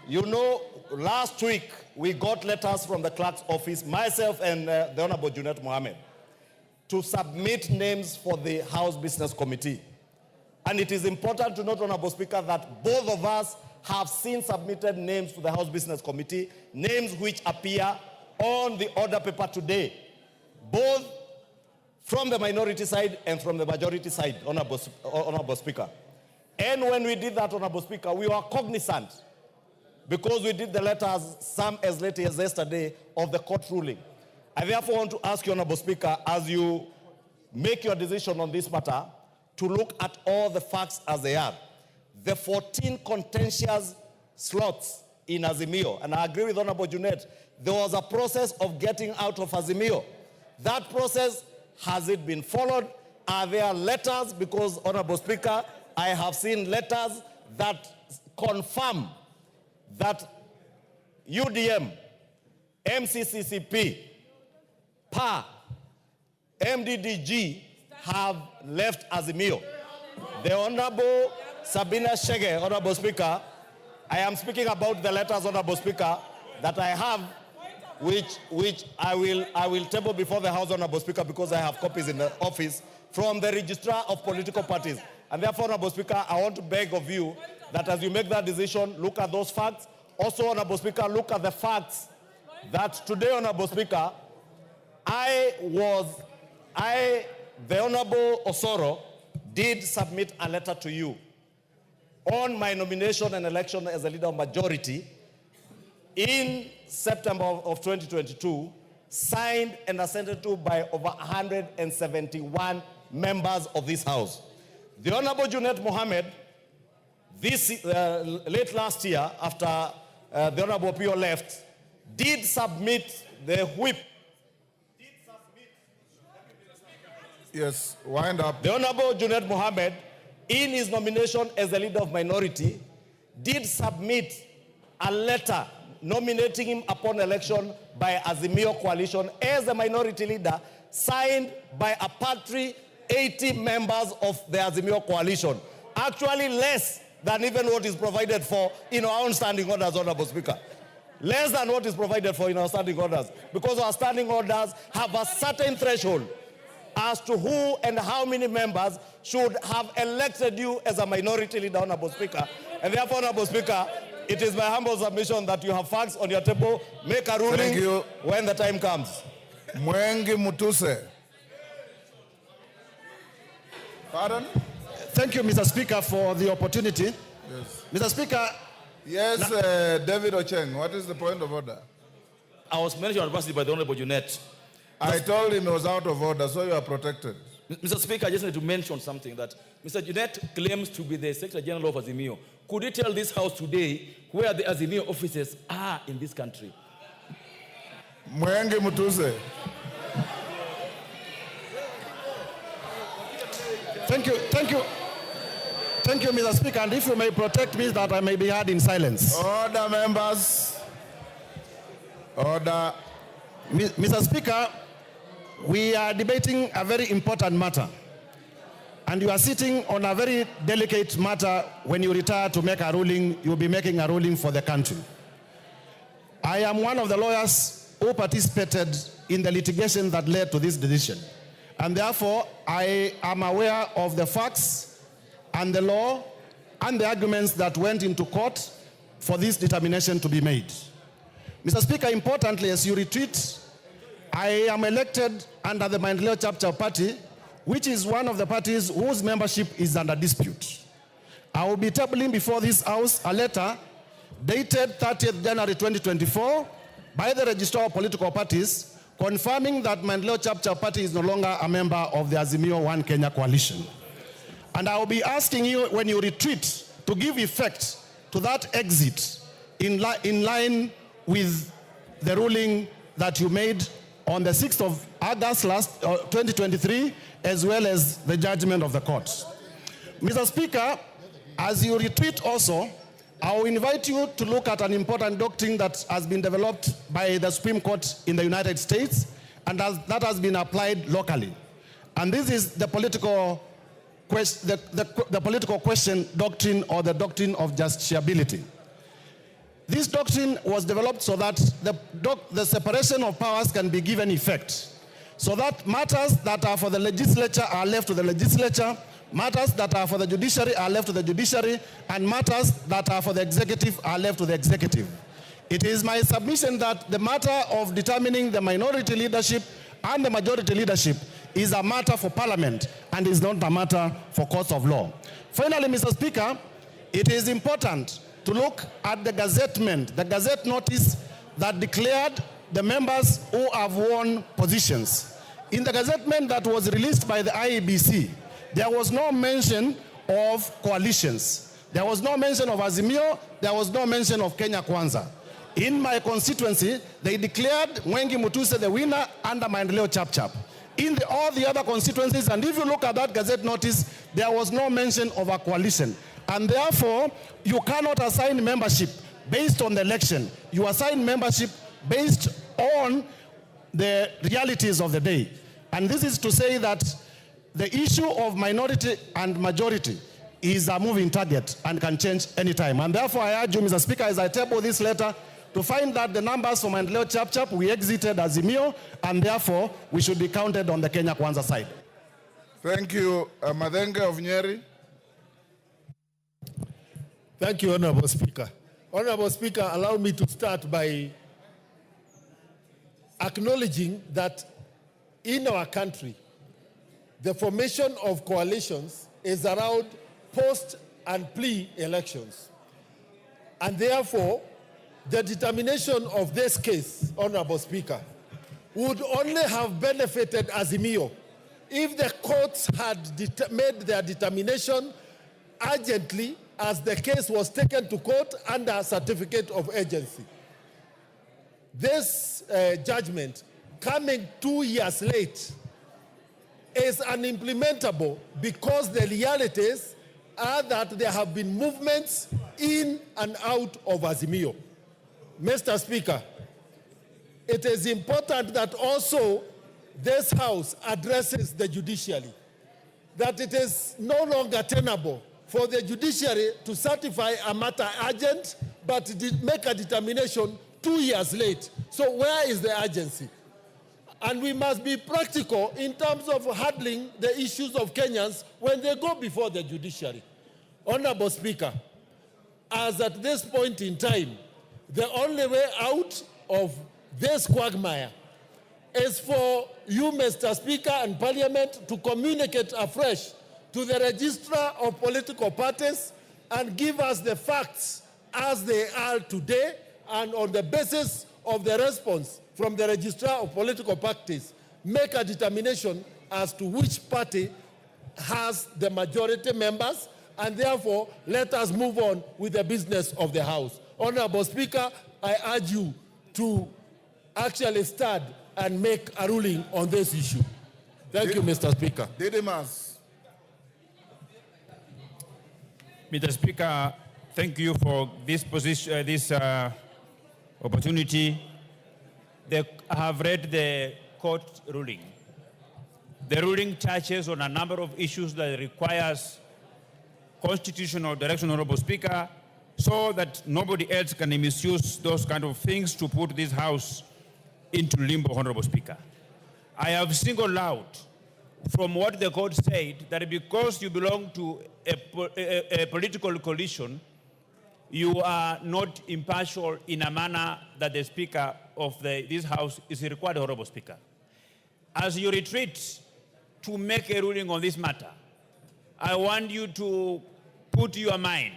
you know, last week we got letters from the clerk's office, myself and the Honorable Junet Mohammed, to submit names for the House Business Committee. And it is important to note, Honorable Speaker, that both of us have seen submitted names to the House Business Committee, names which appear on the order paper today, both from the minority side and from the majority side, Honorable Speaker. And when we did that, Honorable Speaker, we were cognizant, because we did the letters, some as late as yesterday, of the court ruling. I therefore want to ask you, Honorable Speaker, as you make your decision on this matter, to look at all the facts as they are. The 14 contentious slots in Azimio, and I agree with Honorable Junet, there was a process of getting out of Azimio. That process, has it been followed? Are there letters? Because, Honorable Speaker, I have seen letters that confirm that UDM, MCCCP, PA, MDDG have left Azimio. The Honorable Sabina Shege, Honorable Speaker, I am speaking about the letters, Honorable Speaker, that I have, which I will table before the House, Honorable Speaker, because I have copies in the office from the Registrar of Political Parties. And therefore, Honorable Speaker, I want to beg of you that as you make that decision, look at those facts. Also, Honorable Speaker, look at the facts that today, Honorable Speaker, the Honorable Osoro did submit a letter to you on my nomination and election as a leader of majority in September of 2022, signed and assented to by over 171 members of this House. The Honorable Junet Mohammed, late last year, after the Honorable Pio left, did submit the whip. Yes, wind up. The Honorable Junet Mohammed, in his nomination as the leader of minority, did submit a letter nominating him upon election by Azimio coalition as the minority leader, signed by a paltry 80 members of the Azimio coalition. Actually less than even what is provided for in our own standing orders, Honorable Speaker. Less than what is provided for in our standing orders, because our standing orders have a certain threshold as to who and how many members should have elected you as a minority leader, Honorable Speaker. And therefore, Honorable Speaker, it is my humble submission that you have facts on your table. Make a ruling when the time comes. Mwengi Mutuse. Pardon? Thank you, Mr. Speaker, for the opportunity. Yes. Mr. Speaker. Yes, David Ochieng, what is the point of order? I was mentioned advancedly by the Honorable Junet. I told him he was out of order, so you are protected. Mr. Speaker, I just need to mention something, that Mr. Junet claims to be the Secretary General of Azimio. Could you tell this House today where the Azimio offices are in this country? Mwengi Mutuse. Thank you, Mr. Speaker, and if you may protect me that I may be heard in silence. Order, members. Order. Mr. Speaker, we are debating a very important matter. And you are sitting on a very delicate matter. When you retire to make a ruling, you'll be making a ruling for the country. I am one of the lawyers who participated in the litigation that led to this decision. And therefore, I am aware of the facts and the law and the arguments that went into court for this determination to be made. Mr. Speaker, importantly, as you retreat, I am elected under the Maendeleo Chapter Party, which is one of the parties whose membership is under dispute. I will be tabling before this House a letter dated 30th January 2024 by the Registrar of Political Parties confirming that Maendeleo Chapter Party is no longer a member of the Azimio One Kenya coalition. And I will be asking you, when you retreat, to give effect to that exit in line with the ruling that you made on the 6th of August 2023, as well as the judgment of the court. Mr. Speaker, as you retreat also, I will invite you to look at an important doctrine that has been developed by the Supreme Court in the United States, and that has been applied locally. And this is the political question doctrine, or the doctrine of justiciability. This doctrine was developed so that the separation of powers can be given effect, so that matters that are for the legislature are left to the legislature, matters that are for the judiciary are left to the judiciary, and matters that are for the executive are left to the executive. It is my submission that the matter of determining the minority leadership and the majority leadership is a matter for Parliament and is not a matter for courts of law. Finally, Mr. Speaker, it is important to look at the gazettement, the gazette notice that declared the members who have won positions. In the gazettement that was released by the IEBC, there was no mention of coalitions. There was no mention of Azimio. There was no mention of Kenya Kwanza. In my constituency, they declared Mwengi Mutuse the winner under Maendeleo Chap. In all the other constituencies, and if you look at that gazette notice, there was no mention of a coalition. And therefore, you cannot assign membership based on the election. You assign membership based on the realities of the day. And this is to say that the issue of minority and majority is a moving target and can change anytime. And therefore, I urge you, Mr. Speaker, as I table this letter, to find that the numbers for Maendeleo Chap, we exited Azimio, and therefore, we should be counted on the Kenya Kwanza side. Thank you. Madenge of Nyeri. Thank you, Honorable Speaker. Honorable Speaker, allow me to start by acknowledging that in our country, the formation of coalitions is around post and pre-elections. And therefore, the determination of this case, Honorable Speaker, would only have benefited Azimio if the courts had made their determination urgently as the case was taken to court under a certificate of urgency. This judgment, coming 2 years late, is unimplementable because the realities are that there have been movements in and out of Azimio. Mr. Speaker, it is important that also this House addresses the judiciary, that it is no longer tenable for the judiciary to certify a matter urgent, but make a determination 2 years late. So where is the urgency? And we must be practical in terms of handling the issues of Kenyans when they go before the judiciary. Honorable Speaker, as at this point in time, the only way out of this quagmire is for you, Mr. Speaker, and Parliament to communicate afresh to the Registrar of Political Parties and give us the facts as they are today, and on the basis of the response from the Registrar of Political Parties, make a determination as to which party has the majority members, and therefore let us move on with the business of the House. Honorable Speaker, I urge you to actually start and make a ruling on this issue. Thank you, Mr. Speaker. Didymus. Mr. Speaker, thank you for this opportunity. I have read the court ruling. The ruling touches on a number of issues that requires constitutional direction, Honorable Speaker, so that nobody else can misuse those kind of things to put this House into limbo, Honorable Speaker. I have singled out from what the court said that because you belong to a political coalition, you are not impartial in a manner that the Speaker of this House is required, Honorable Speaker. As you retreat to make a ruling on this matter, I want you to put your mind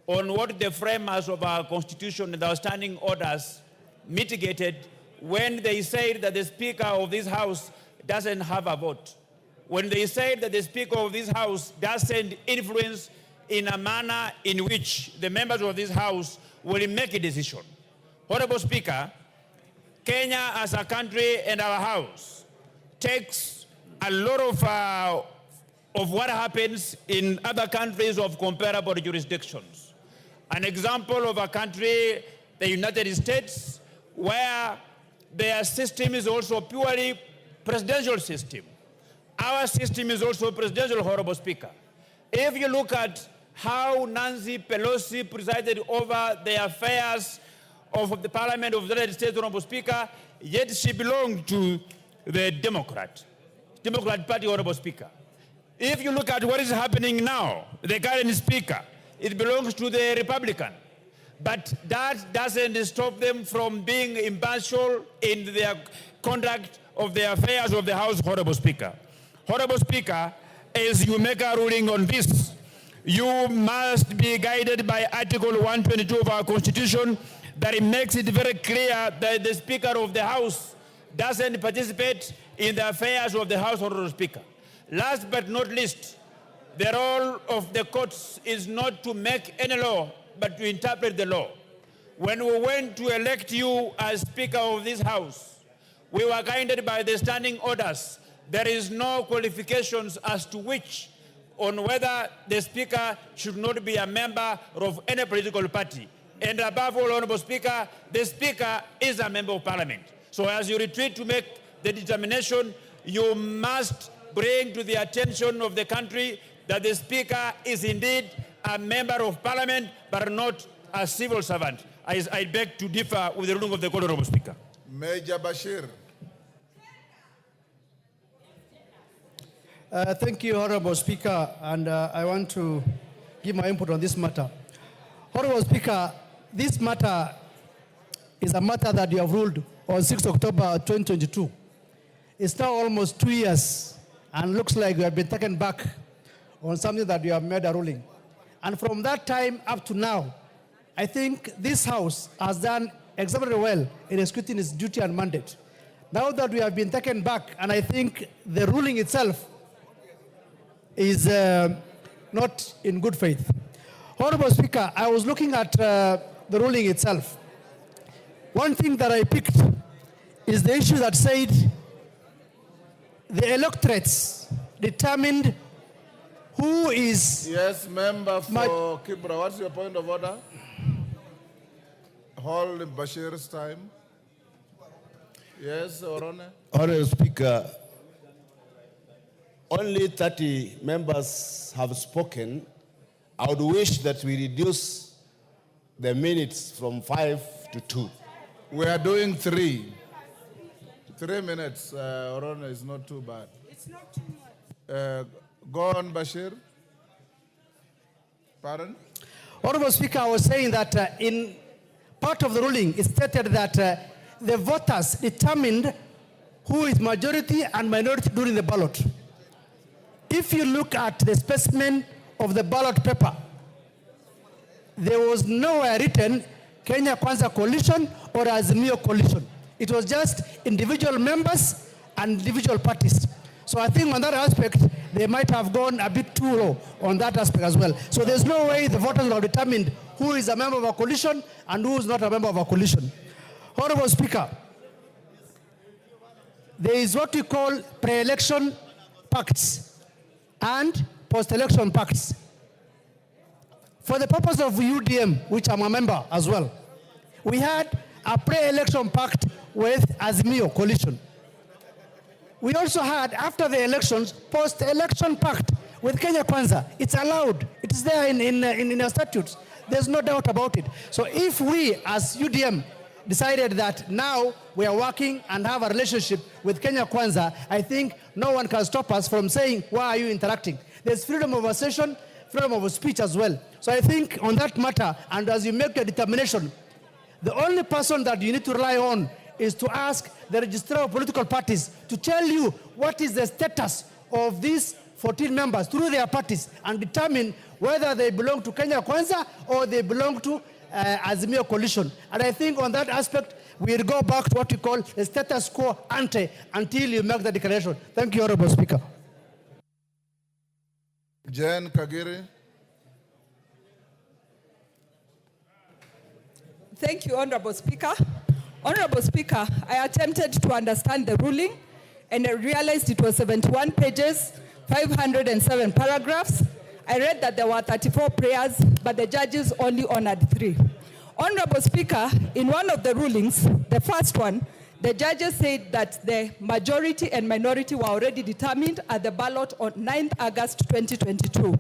on what the framers of our Constitution and our standing orders mitigated when they said that the Speaker of this House doesn't have a vote. When they said that the Speaker of this House doesn't influence in a manner in which the members of this House will make a decision. Honorable Speaker, Kenya as a country and our House takes a lot of what happens in other countries of comparable jurisdictions. An example of a country, the United States, where their system is also purely presidential system. Our system is also presidential, Honorable Speaker. If you look at how Nancy Pelosi presided over the affairs of the Parliament of the United States, Honorable Speaker, yet she belonged to the Democrat Party, Honorable Speaker. If you look at what is happening now, the current Speaker, it belongs to the Republican. But that doesn't stop them from being impartial in their conduct of the affairs of the House, Honorable Speaker. Honorable Speaker, as you make a ruling on this, you must be guided by Article 122 of our Constitution that it makes it very clear that the Speaker of the House doesn't participate in the affairs of the House, Honorable Speaker. Last but not least, the role of the courts is not to make any law, but to interpret the law. When we went to elect you as Speaker of this House, we were guided by the standing orders. There is no qualifications as to which, on whether the Speaker should not be a member of any political party. And above all, Honorable Speaker, the Speaker is a member of Parliament. So as you retreat to make the determination, you must bring to the attention of the country that the Speaker is indeed a member of Parliament, but not a civil servant. I beg to differ with the ruling of the court, Honorable Speaker. Major Bashir. Thank you, Honorable Speaker, and I want to give my input on this matter. Honorable Speaker, this matter is a matter that you have ruled on 6 October 2022. It's now almost 2 years, and looks like you have been taken back on something that you have made a ruling. And from that time up to now, I think this House has done exceptionally well in executing its duty and mandate. Now that we have been taken back, and I think the ruling itself is not in good faith. Honorable Speaker, I was looking at the ruling itself. One thing that I picked is the issue that said the electorates determined who is... Yes, member for Kibra. What's your point of order? Hold Bashir's time. Yes, Orone. Honorable Speaker, only 30 members have spoken. I would wish that we reduce the minutes from 5 to 2. We are doing 3. 3 minutes, Orone, is not too bad. It's not too much. Go on, Bashir. Pardon? Honorable Speaker, I was saying that in part of the ruling, it stated that the voters determined who is majority and minority during the ballot. If you look at the specimen of the ballot paper, there was nowhere written Kenya Kwanza coalition or Azimio coalition. It was just individual members and individual parties. So I think on that aspect, they might have gone a bit too low on that aspect as well. So there's no way the voters will have determined who is a member of a coalition and who is not a member of a coalition. Honorable Speaker, there is what we call pre-election pacts and post-election pacts. For the purpose of UDM, which I'm a member as well, we had a pre-election pact with Azimio coalition. We also had, after the elections, post-election pact with Kenya Kwanza. It's allowed. It is there in our statutes. There's no doubt about it. So if we, as UDM, decided that now we are working and have a relationship with Kenya Kwanza, I think no one can stop us from saying, why are you interacting? There's freedom of assertion, freedom of speech as well. So I think on that matter, and as you make your determination, the only person that you need to rely on is to ask the registrar of political parties to tell you what is the status of these 14 members through their parties and determine whether they belong to Kenya Kwanza or they belong to Azimio coalition. And I think on that aspect, we'll go back to what we call the status quo ante until you make the declaration. Thank you, Honorable Speaker. Jen Kagiri. Thank you, Honorable Speaker. Honorable Speaker, I attempted to understand the ruling and I realized it was 71 pages, 507 paragraphs. I read that there were 34 prayers, but the judges only honored 3. Honorable Speaker, in one of the rulings, the first one, the judges said that the majority and minority were already determined at the ballot on 9th August 2022.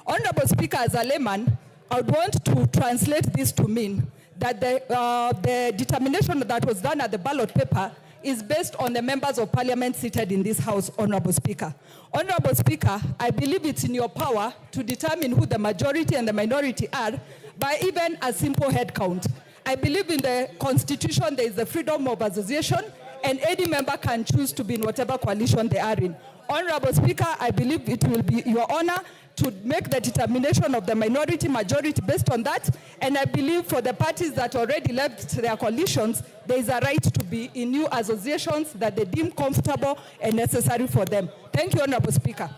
Honorable Speaker, as a layman, I would want to translate this to mean that the determination that was done at the ballot paper is based on the members of parliament seated in this house, Honorable Speaker. Honorable Speaker, I believe it's in your power to determine who the majority and the minority are by even a simple head count. I believe in the Constitution there is the freedom of association and any member can choose to be in whatever coalition they are in. Honorable Speaker, I believe it will be your honor to make the determination of the minority majority based on that, and I believe for the parties that already left their coalitions, there is a right to be in new associations that they deem comfortable and necessary for them. Thank you, Honorable Speaker.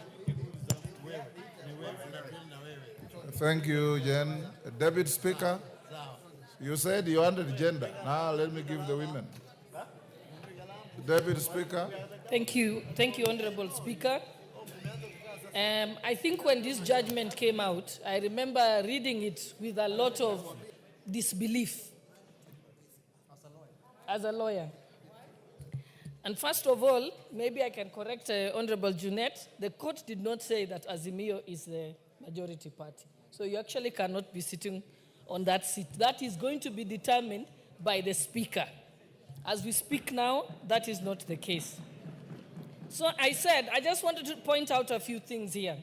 Thank you, Jen. Deputy Speaker, you said you wanted gender. Now let me give the women. Deputy Speaker. Thank you, Honorable Speaker. I think when this judgment came out, I remember reading it with a lot of disbelief as a lawyer. And first of all, maybe I can correct Honorable Junet. The court did not say that Azimio is the majority party. So you actually cannot be sitting on that seat. That is going to be determined by the Speaker. As we speak now, that is not the case. So I said, I just wanted to point out a few things here.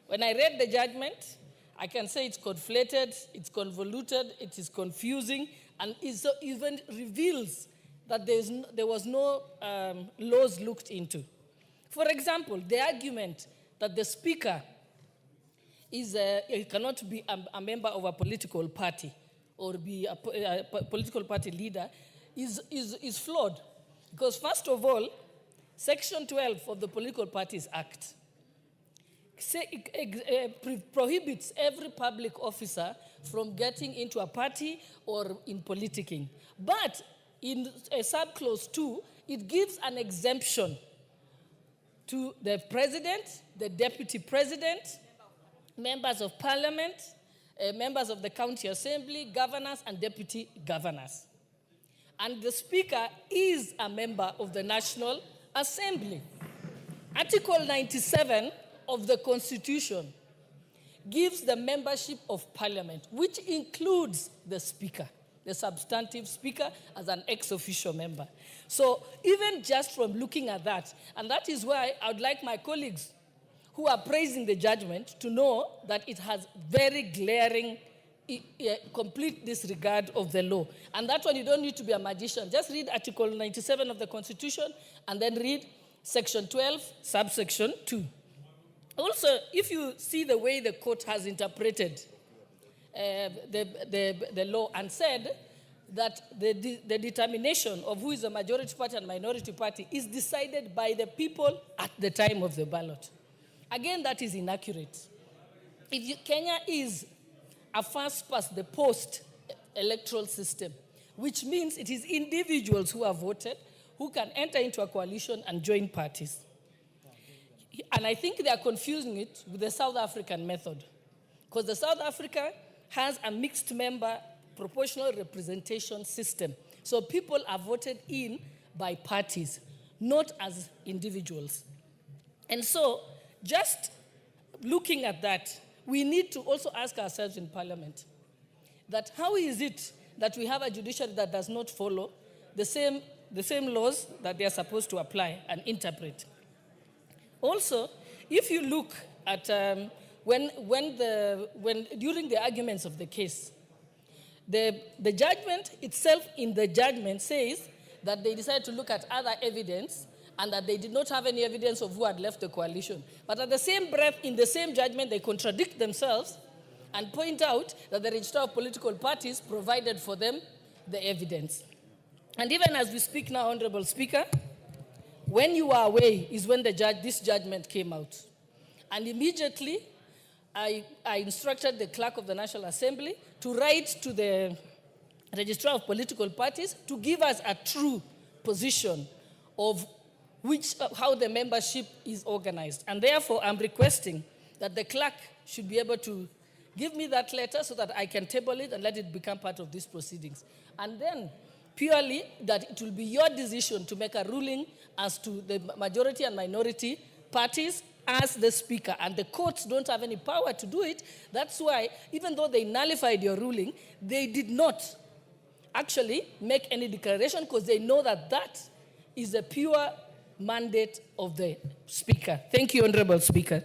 When I read the judgment, I can say it's conflated, it's convoluted, it is confusing, and it even reveals that there was no laws looked into. For example, the argument that the Speaker cannot be a member of a political party or be a political party leader is flawed. Because first of all, Section 12 of the Political Parties Act prohibits every public officer from getting into a party or in politicking. But in subclause 2, it gives an exemption to the president, the deputy president, members of parliament, members of the county assembly, governors, and deputy governors. And the Speaker is a member of the National Assembly. Article 97 of the Constitution gives the membership of Parliament, which includes the Speaker, the substantive Speaker, as an ex-officio member. So even just from looking at that, and that is why I would like my colleagues who are praising the judgment to know that it has very glaring complete disregard of the law. And that one, you don't need to be a magician. Just read Article 97 of the Constitution and then read Section 12, subsection 2. Also, if you see the way the court has interpreted the law and said that the determination of who is a majority party and minority party is decided by the people at the time of the ballot. Again, that is inaccurate. Kenya is a first past the post electoral system, which means it is individuals who have voted who can enter into a coalition and join parties. And I think they are confusing it with the South African method, because the South Africa has a mixed member proportional representation system. So people are voted in by parties, not as individuals. And so, just looking at that, we need to also ask ourselves in Parliament that how is it that we have a judiciary that does not follow the same laws that they are supposed to apply and interpret? Also, if you look at when during the arguments of the case, the judgment itself in the judgment says that they decided to look at other evidence and that they did not have any evidence of who had left the coalition. But at the same breath, in the same judgment, they contradict themselves and point out that the Registrar of Political Parties provided for them the evidence. And even as we speak now, Honorable Speaker, when you are away is when this judgment came out. And immediately, I instructed the Clerk of the National Assembly to write to the Registrar of Political Parties to give us a true position of how the membership is organized. And therefore, I'm requesting that the clerk should be able to give me that letter so that I can table it and let it become part of these proceedings. And then, purely that it will be your decision to make a ruling as to the majority and minority parties as the speaker. And the courts don't have any power to do it. That's why, even though they nullified your ruling, they did not actually make any declaration because they know that that is a pure mandate of the speaker. Thank you, Honorable Speaker.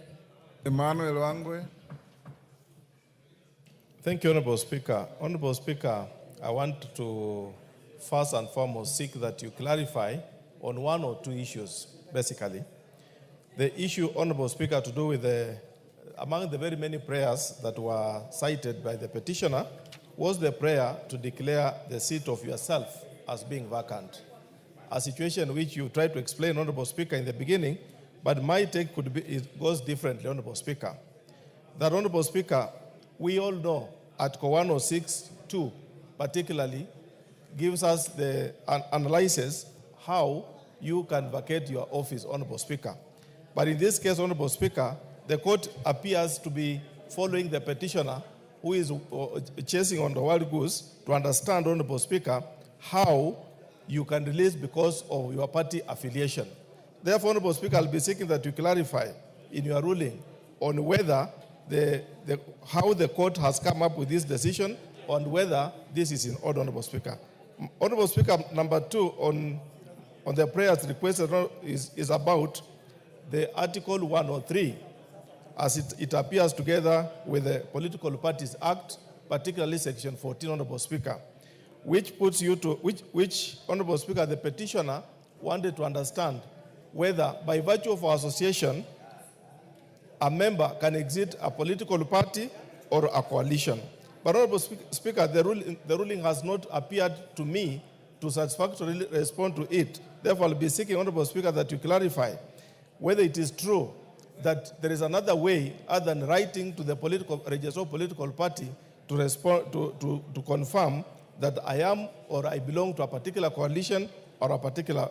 Emmanuel Wangwe. Thank you, Honorable Speaker. Honorable Speaker, I want to first and foremost seek that you clarify on one or two issues, basically. The issue, Honorable Speaker, to do with among the very many prayers that were cited by the petitioner was the prayer to declare the seat of yourself as being vacant. A situation which you tried to explain, Honorable Speaker, in the beginning, but my take it goes differently, Honorable Speaker. That, Honorable Speaker, we all know Article 106(2) particularly gives us the analysis how you can vacate your office, Honorable Speaker. But in this case, Honorable Speaker, the court appears to be following the petitioner who is chasing on the wild goose to understand, Honorable Speaker, how you can release because of your party affiliation. Therefore, Honorable Speaker, I'll be seeking that you clarify in your ruling on whether how the court has come up with this decision on whether this is in order, Honorable Speaker. Honorable Speaker, number two on the prayers requested is about the Article 103 as it appears together with the Political Parties Act, particularly Section 14, Honorable Speaker, which puts you to, which, Honorable Speaker, the petitioner wanted to understand whether by virtue of our association, a member can exit a political party or a coalition. But, Honorable Speaker, the ruling has not appeared to me to satisfactorily respond to it. Therefore, I'll be seeking, Honorable Speaker, that you clarify whether it is true that there is another way other than writing to the Registrar of Political Party to respond to confirm that I am or I belong to a particular coalition or a particular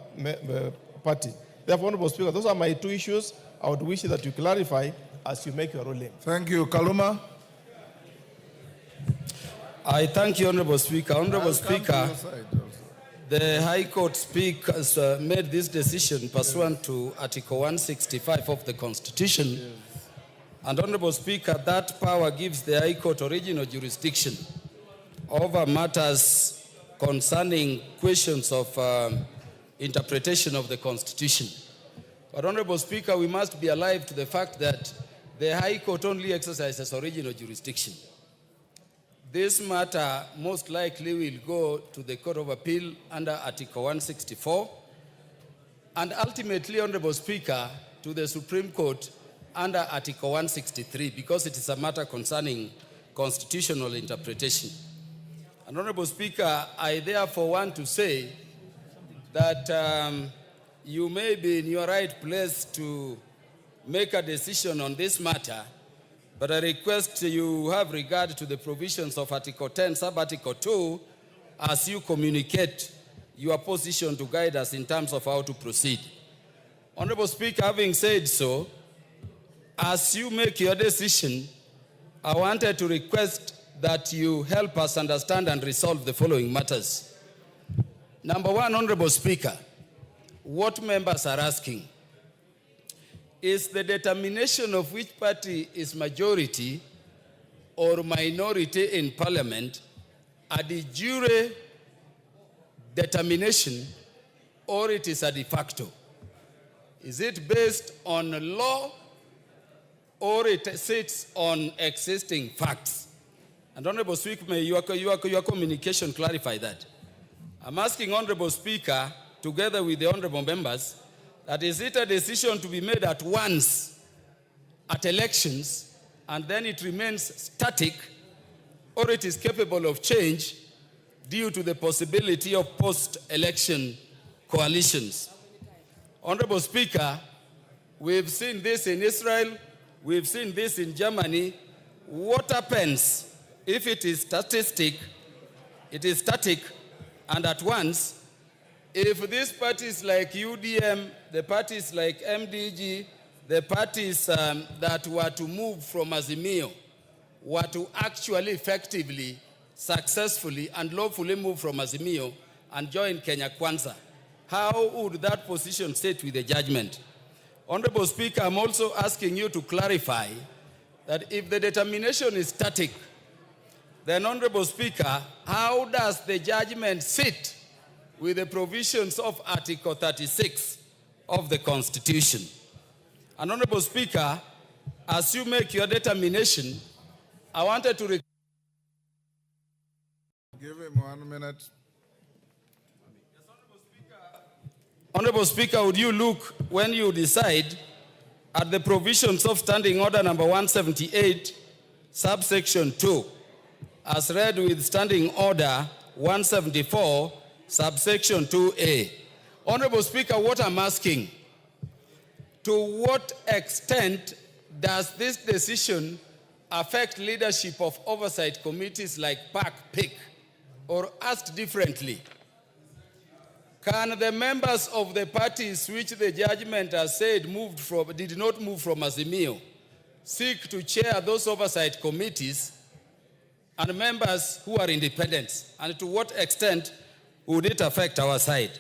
party. Therefore, Honorable Speaker, those are my two issues. I would wish that you clarify as you make your ruling. Thank you. Kaluma. I thank you, Honorable Speaker. Honorable Speaker, the High Court has made this decision pursuant to Article 165 of the Constitution. Yes. And, Honorable Speaker, that power gives the High Court original jurisdiction over matters concerning questions of interpretation of the Constitution. But, Honorable Speaker, we must be alive to the fact that the High Court only exercises original jurisdiction. This matter most likely will go to the Court of Appeal under Article 164, and ultimately, Honorable Speaker, to the Supreme Court under Article 163, because it is a matter concerning constitutional interpretation. And, Honorable Speaker, I therefore want to say that you may be in your right place to make a decision on this matter, but I request you have regard to the provisions of Article 10, Sub-Article 2, as you communicate your position to guide us in terms of how to proceed. Honorable Speaker, having said so, as you make your decision, I wanted to request that you help us understand and resolve the following matters. Number one, Honorable Speaker, what members are asking is the determination of which party is majority or minority in parliament a de jure determination, or it is a de facto? Is it based on law, or it sits on existing facts? And Honorable Speaker, may your communication clarify that. I'm asking Honorable Speaker, together with the honorable members, that is it a decision to be made at once at elections and then it remains static, or it is capable of change due to the possibility of post-election coalitions? Honorable Speaker, we've seen this in Israel, we've seen this in Germany. What happens if it is static and at once? If these parties like UDM, the parties like MDG, the parties that were to move from Azimio, were to actually effectively, successfully, and lawfully move from Azimio and join Kenya Kwanza, how would that position sit with the judgment? Honorable Speaker, I'm also asking you to clarify that if the determination is static, then Honorable Speaker, how does the judgment sit with the provisions of Article 36 of the Constitution? And Honorable Speaker, as you make your determination, I wanted to... Give him 1 minute. Honorable Speaker, would you look, when you decide, at the provisions of Standing Order number 178, subsection 2, as read with Standing Order 174, subsection 2A. Honorable Speaker, what I'm asking, to what extent does this decision affect leadership of oversight committees like PAC-PIC? Or asked differently, can the members of the parties which the judgment has said did not move from Azimio seek to chair those oversight committees, and members who are independent? And to what extent would it affect our side?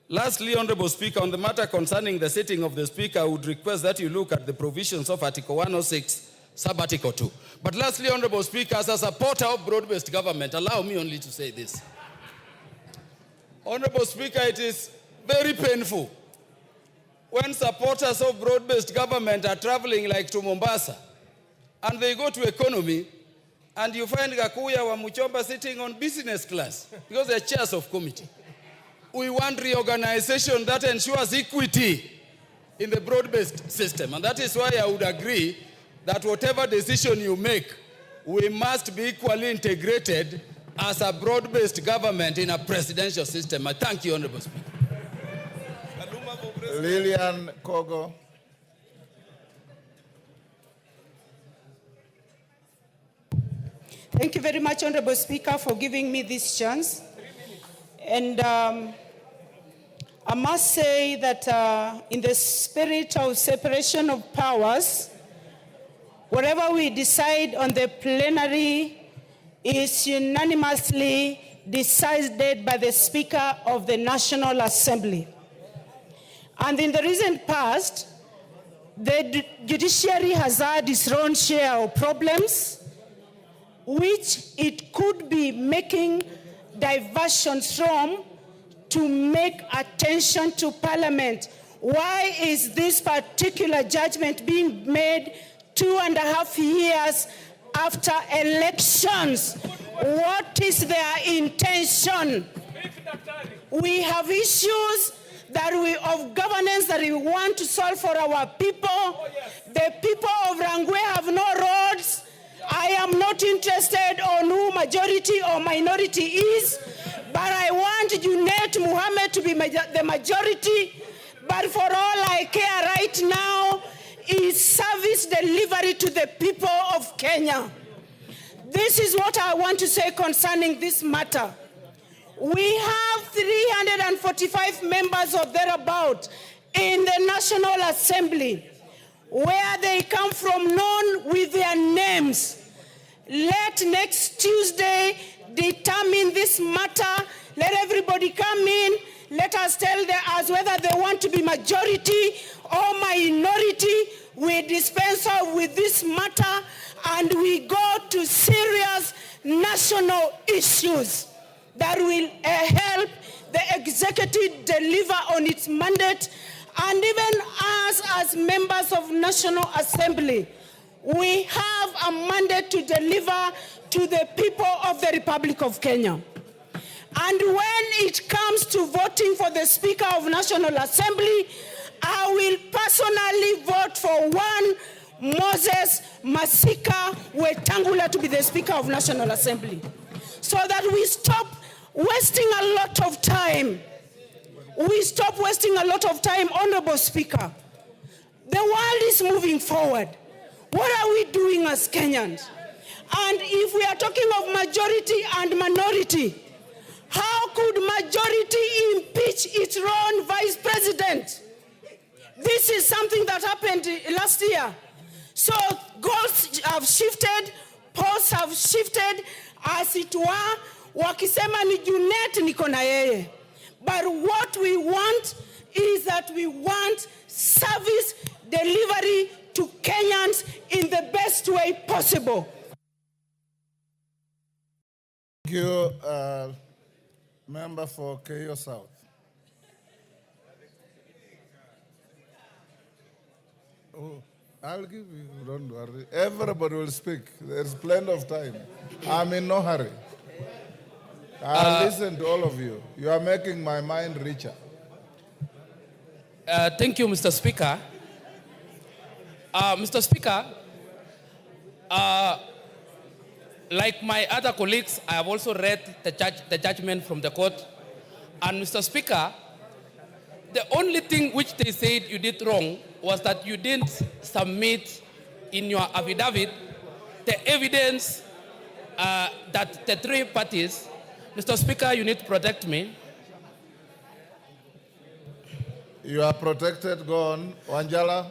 Lastly, Honorable Speaker, on the matter concerning the sitting of the Speaker, I would request that you look at the provisions of Article 106, Sub-Article 2. But lastly, Honorable Speaker, as a supporter of broad-based government, allow me only to say this. Honorable Speaker, it is very painful when supporters of broad-based government are traveling like to Mombasa, and they go to economy, and you find Gakuya wa Muchomba sitting on business class because they're chairs of committee. We want reorganization that ensures equity in the broad-based system, and that is why I would agree that whatever decision you make, we must be equally integrated as a broad-based government in a presidential system. I thank you, Honorable Speaker. Lillian Kogo. Thank you very much, Honorable Speaker, for giving me this chance. And I must say that in the spirit of separation of powers, whatever we decide on the plenary is unanimously decided by the Speaker of the National Assembly. And in the recent past, the judiciary has had its own share of problems, which it could be making diversions from to make attention to Parliament. Why is this particular judgment being made 2.5 years after elections? What is their intention? We have issues of governance that we want to solve for our people. The people of Rangwe have no roads. I am not interested on who majority or minority is, but I want Junet Muhammad to be the majority. But for all I care right now is service delivery to the people of Kenya. This is what I want to say concerning this matter. We have 345 members or thereabout in the National Assembly. Where they come from, known with their names. Let next Tuesday determine this matter. Let everybody come in. let us tell us whether they want to be majority or minority. We dispense with this matter and we go to serious national issues that will help the executive deliver on its mandate. And even us as members of National Assembly, we have a mandate to deliver to the people of the Republic of Kenya. And when it comes to voting for the Speaker of National Assembly, I will personally vote for one Moses Masika Wetangula to be the Speaker of National Assembly, so that we stop wasting a lot of time. We stop wasting a lot of time, Honorable Speaker. The world is moving forward. What are we doing as Kenyans? And if we are talking of majority and minority, how could majority impeach its own vice president? This is something that happened last year. So goals have shifted, posts have shifted, as it were, wakisema ni Junet niko na yeye. But what we want is that we want service delivery to Kenyans in the best way possible. Thank you, member for Keio South. Oh, I'll give you, don't worry. Everybody will speak. There's plenty of time. I'm in no hurry. I'll listen to all of you. You are making my mind richer. Thank you, Mr. Speaker. Mr. Speaker, like my other colleagues, I have also read the judgment from the court. And Mr. Speaker, the only thing which they said you did wrong was that you didn't submit in your affidavit the evidence that the three parties. Mr. Speaker, you need to protect me. You are protected. Go on. Wanjala,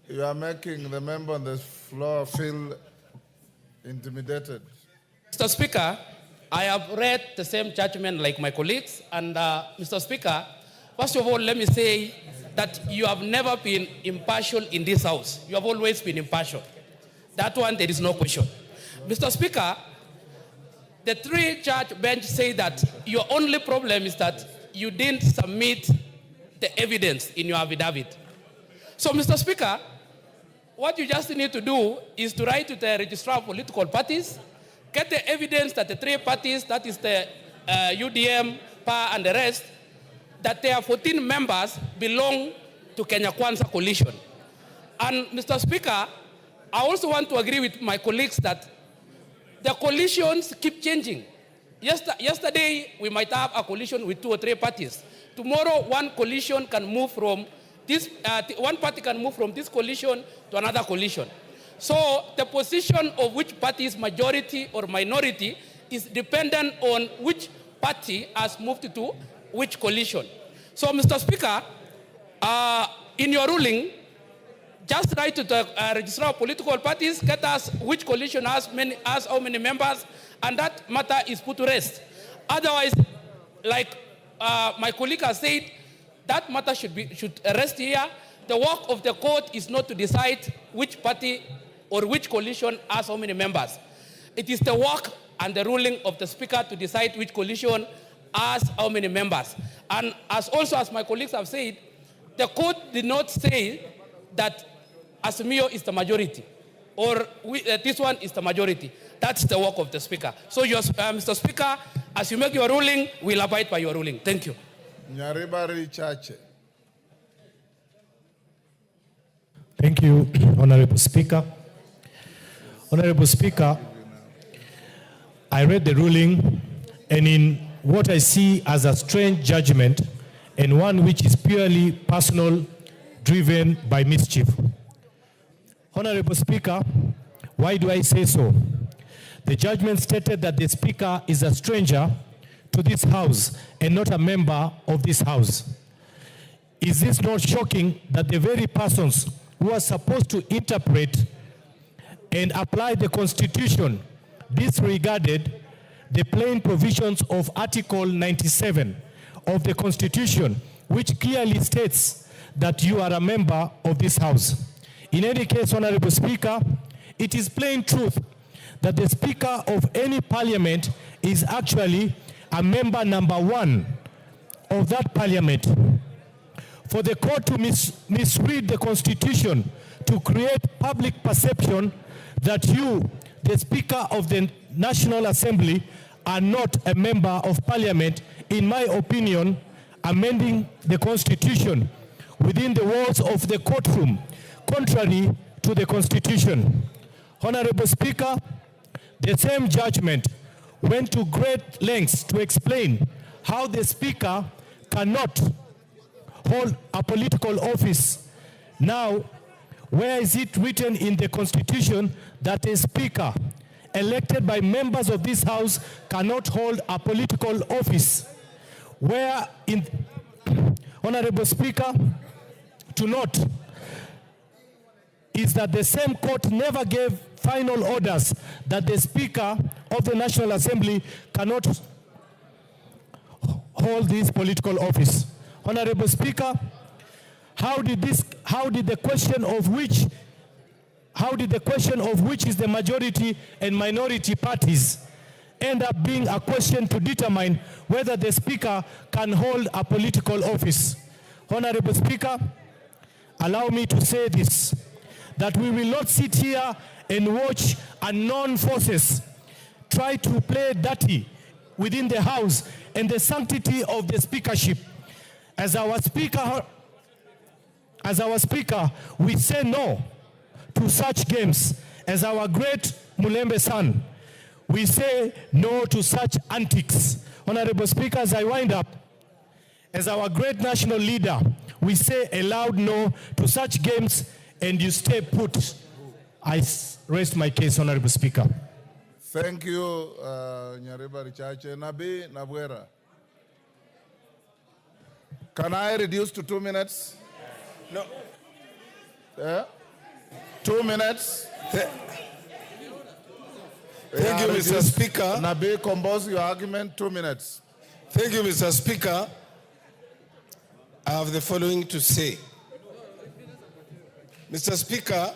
you are making the member on the floor feel intimidated. Mr. Speaker, I have read the same judgment like my colleagues. And Mr. Speaker, first of all, let me say that you have never been impartial in this House. You have always been impartial. That one, there is no question. Mr. Speaker, the three-judge bench say that your only problem is that you didn't submit the evidence in your affidavit. So, Mr. Speaker, what you just need to do is to write to the registrar of political parties, get the evidence that the three parties, that is the UDM, PA, and the rest, that there are 14 members belong to Kenya Kwanza coalition. And, Mr. Speaker, I also want to agree with my colleagues that the coalitions keep changing. Yesterday, we might have a coalition with 2 or 3 parties. Tomorrow, one coalition can move from this, one party can move from this coalition to another coalition. So the position of which party is majority or minority is dependent on which party has moved to which coalition. So, Mr. Speaker, in your ruling, just write to the registrar of political parties, get us which coalition has how many members, and that matter is put to rest. Otherwise, like my colleague has said, that matter should rest here. The work of the court is not to decide which party or which coalition has how many members. It is the work and the ruling of the Speaker to decide which coalition has how many members. And as my colleagues have said, the court did not say that Asmio is the majority, or this one is the majority. That's the work of the Speaker. So, Mr. Speaker, as you make your ruling, we'll abide by your ruling. Thank you. Nyaribari Chache. Thank you, Honorable Speaker. Honorable Speaker, I read the ruling, and in what I see as a strange judgment, and one which is purely personal, driven by mischief. Honorable Speaker, why do I say so? The judgment stated that the Speaker is a stranger to this House and not a member of this House. Is this not shocking that the very persons who are supposed to interpret and apply the Constitution disregarded the plain provisions of Article 97 of the Constitution, which clearly states that you are a member of this House. In any case, Honorable Speaker, it is plain truth that the Speaker of any parliament is actually a member number 1 of that parliament. For the court to misread the Constitution to create public perception that you, the Speaker of the National Assembly, are not a member of parliament, in my opinion, amending the Constitution within the walls of the courtroom, contrary to the Constitution. Honorable Speaker, the same judgment went to great lengths to explain how the Speaker cannot hold a political office. Now, where is it written in the Constitution that a Speaker elected by members of this House cannot hold a political office? Where in, Honorable Speaker, to note is that the same court never gave final orders that the Speaker of the National Assembly cannot hold this political office. Honorable Speaker, how did the question of which is the majority and minority parties end up being a question to determine whether the Speaker can hold a political office? Honorable Speaker, allow me to say this, that we will not sit here and watch unknown forces try to play dirty within the House and the sanctity of the speakership. As our Speaker, we say no to such games. As our great Mulembe son, we say no to such antics. Honorable Speaker, as I wind up, as our great national leader, we say a loud no to such games, and you stay put. I rest my case, Honorable Speaker. Thank you, Nyareba Richache. Nabi Nabwera. Can I reduce to 2 minutes? No. 2 minutes. Thank you, Mr. Speaker. Nabi, compose your argument, 2 minutes. Thank you, Mr. Speaker. I have the following to say. Mr. Speaker,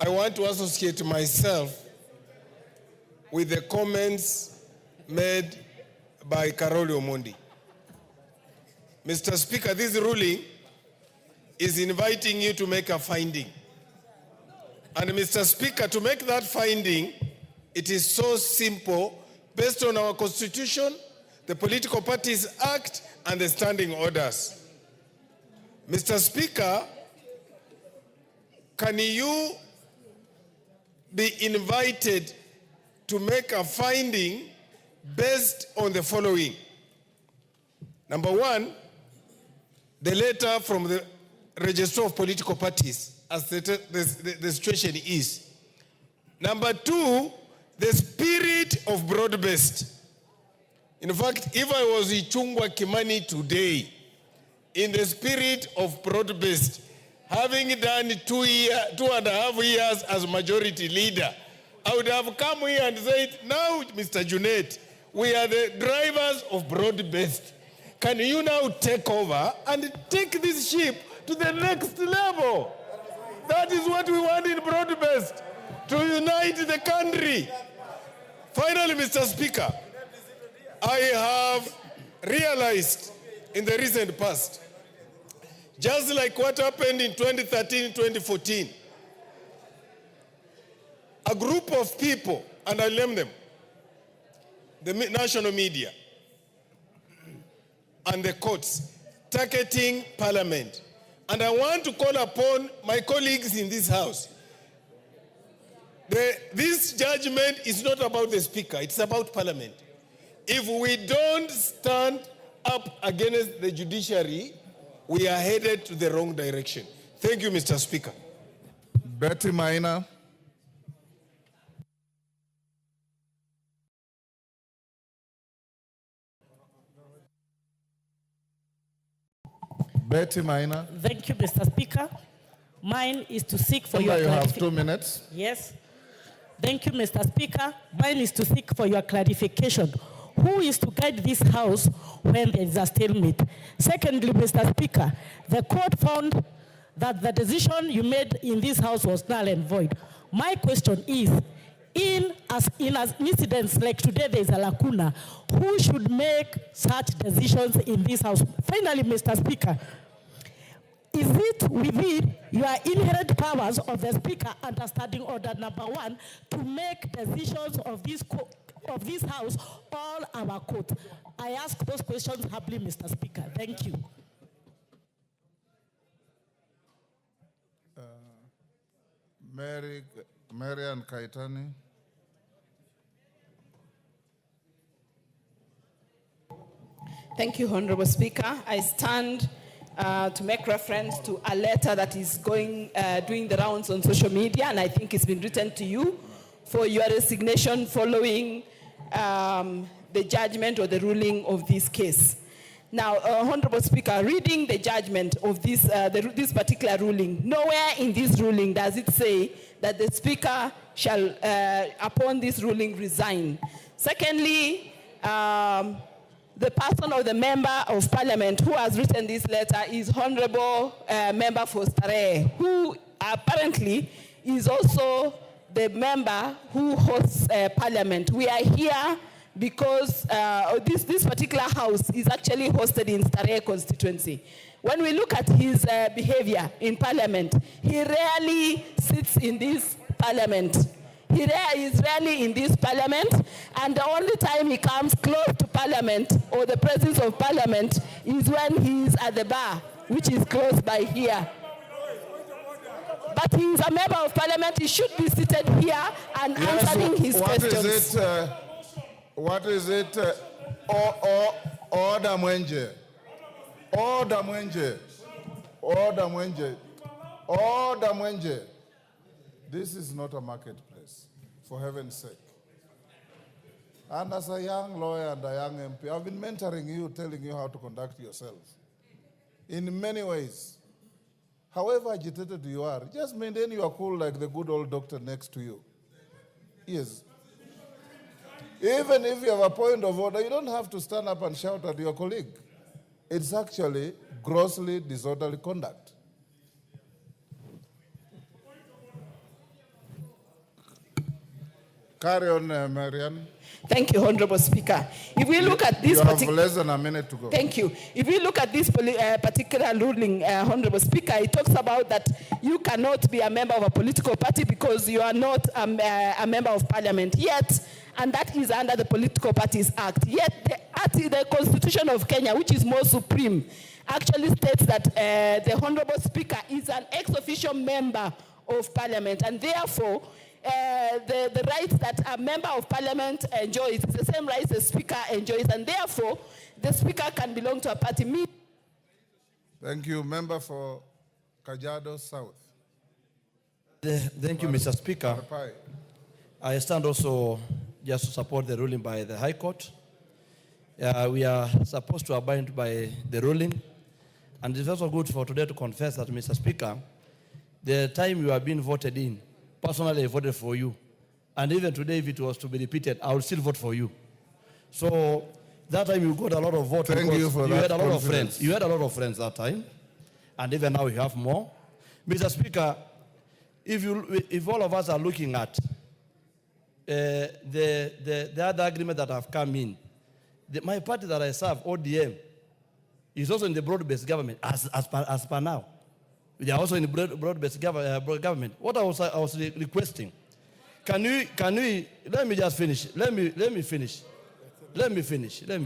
I want to associate myself with the comments made by Karoli Omondi. Mr. Speaker, this ruling is inviting you to make a finding. And Mr. Speaker, to make that finding, it is so simple, based on our Constitution, the Political Parties Act, and the standing orders. Mr. Speaker, can you be invited to make a finding based on the following? Number one, the letter from the Register of Political Parties, as the situation is. Number two, the spirit of broad-based. In fact, if I was Ichungwa Kimani today, in the spirit of broad-based, having done 2.5 years as majority leader, I would have come here and said, now, Mr. Junet, we are the drivers of broad-based. Can you now take over and take this ship to the next level? That is what we want in broad-based, to unite the country. Finally, Mr. Speaker, I have realized in the recent past, just like what happened in 2013, 2014, a group of people, and I name them, the national media and the courts, targeting Parliament. And I want to call upon my colleagues in this House. This judgment is not about the Speaker, it's about Parliament. If we don't stand up against the judiciary, we are headed to the wrong direction. Thank you, Mr. Speaker. Betty Maina. Betty Maina. Thank you, Mr. Speaker. Mine is to seek for your You have 2 clarification. minutes. Yes. Thank you, Mr. Speaker. Mine is to seek for your clarification who is to guide this House when there is a stalemate? Secondly, Mr. Speaker, the court found that the decision you made in this House was null and void. My question is, in incidents like today, there is a lacuna. Who should make such decisions in this House? Finally, Mr. Speaker, is it within your inherent powers of the Speaker under Standing Order number 1 to make decisions of this House all our court? I ask those questions humbly, Mr. Speaker. Thank you. Marian Kaitani. Thank you, Honorable Speaker. I stand to make reference to a letter that is doing the rounds on social media, and I think it's been written to you for your resignation following the judgment or the ruling of this case. Now, Honorable Speaker, reading the judgment of this particular ruling, nowhere in this ruling does it say that the Speaker shall, upon this ruling, resign. Secondly, the person or the member of parliament who has written this letter is Honorable Member for Starehe, who apparently is also the member who hosts parliament. We are here because this particular house is actually hosted in Starehe constituency. When we look at his behavior in parliament, he rarely sits in this parliament. He is rarely in this parliament, and the only time he comes close to parliament or the presence of parliament is when he is at the bar, which is close by here. But he is a member of parliament. He should be seated here and answering his questions. What is it? Order Mwenje. Order Mwenje. Order Mwenje. Order Mwenje. This is not a marketplace, for heaven's sake. And as a young lawyer and a young MP, I've been mentoring you, telling you how to conduct yourself. In many ways. However agitated you are, just maintain you are cool like the good old doctor next to you. Yes. Even if you have a point of order, you don't have to stand up and shout at your colleague. It's actually grossly disorderly conduct. Carry on, Marian. Thank you, Honorable Speaker. If we look at this, you have less than a minute to go. Thank you. If we look at this particular ruling, Honorable Speaker, it talks about that you cannot be a member of a political party because you are not a member of parliament yet, and that is under the Political Parties Act. Yet the Constitution of Kenya, which is more supreme, actually states that the Honorable Speaker is an ex-officio member of parliament, and therefore the rights that a member of parliament enjoys is the same rights the speaker enjoys, and therefore the speaker can belong to a party. Thank you. Member for Kajiado South. Thank you, Mr. Speaker. I stand also just to support the ruling by the High Court. We are supposed to abide by the ruling, and it's also good for today to confess that, Mr. Speaker, the time you are being voted in, personally, I voted for you. And even today, if it was to be repeated, I would still vote for you. So that time you got a lot of votes. Thank you for that. You had a lot confidence. of friends. You had a lot of friends that time. And even now you have more. Mr. Speaker, if all of us are looking at the other agreement that have come in, my party that I serve, ODM, is also in the broad-based government as per now. They are also in the broad-based government. What I was requesting, can we, let me just finish. Let me finish.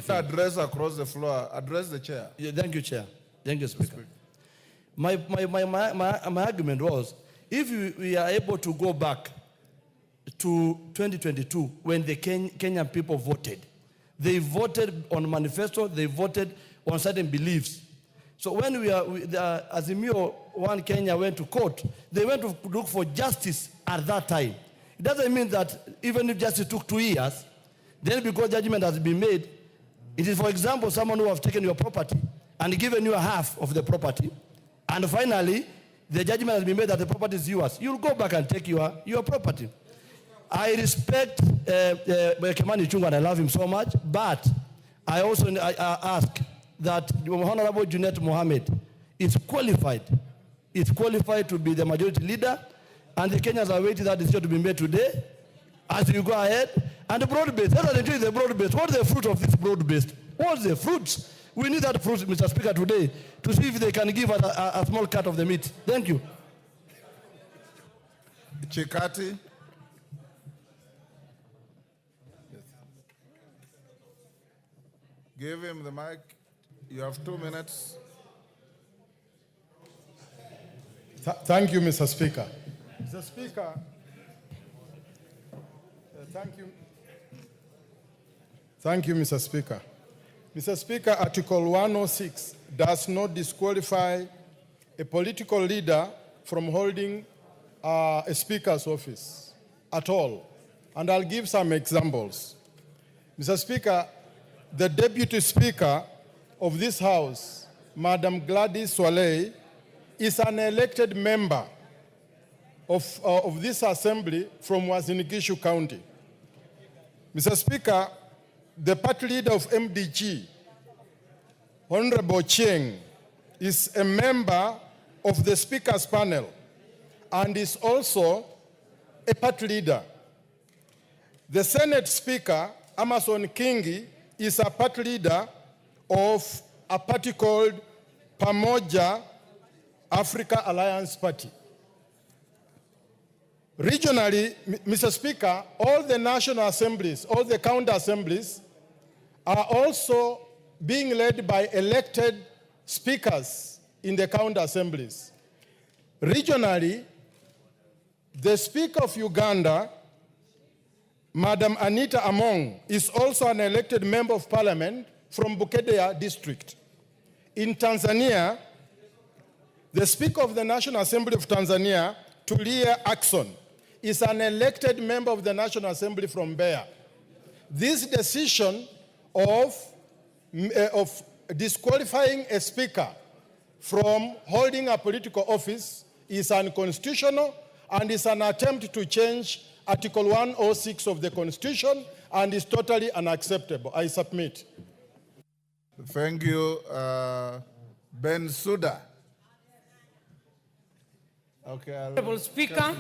Address across the floor. Address the chair. Yeah, thank you, Chair. Thank you, Speaker. My argument was, if we are able to go back to 2022, when the Kenyan people voted, they voted on manifesto, they voted on certain beliefs. So when Azimio One Kenya went to court, they went to look for justice at that time. It doesn't mean that even if justice took 2 years, then because judgment has been made, it is, for example, someone who has taken your property and given you a half of the property, and finally, the judgment has been made that the property is yours. You'll go back and take your property. I respect Kimani Ichung'wah and I love him so much, but I also ask that Honorable Junet Mohammed is qualified to be the majority leader, and the Kenyans are waiting that decision to be made today. As you go ahead, and the broad-based, let us enjoy the broad-based. What is the fruit of this broad-based? What's the fruits? We need that fruit, Mr. Speaker, today to see if they can give us a small cut of the meat. Thank you. Chikati. Give him the mic. You have 2 minutes. Thank you, Mr. Speaker. Mr. Speaker, Thank you, Mr. Speaker. Mr. Speaker, Article 106 does not disqualify a political leader from holding a speaker's office at all. And I'll give some examples. Mr. Speaker, the Deputy Speaker of this House, Madam Gladys Swaley, is an elected member of this Assembly from Uasin Gishu County. Mr. Speaker, the party leader of MDG, Honorable Cheng, is a member of the Speaker's panel and is also a party leader. The Senate Speaker, Amason Kingi, is a party leader of a party called Pamoja Africa Alliance Party. Regionally, Mr. Speaker, all the national assemblies, all the county assemblies are also being led by elected speakers in the county assemblies. Regionally, the Speaker of Uganda, Madam Anita Among, is also an elected member of parliament from Bukedea district. In Tanzania, the Speaker of the National Assembly of Tanzania, Tulia Ackson, is an elected member of the National Assembly from Baya. This decision of disqualifying a speaker from holding a political office is unconstitutional and is an attempt to change Article 106 of the Constitution and is totally unacceptable. I submit. Thank you. Ben Suda. Okay. Honorable Speaker,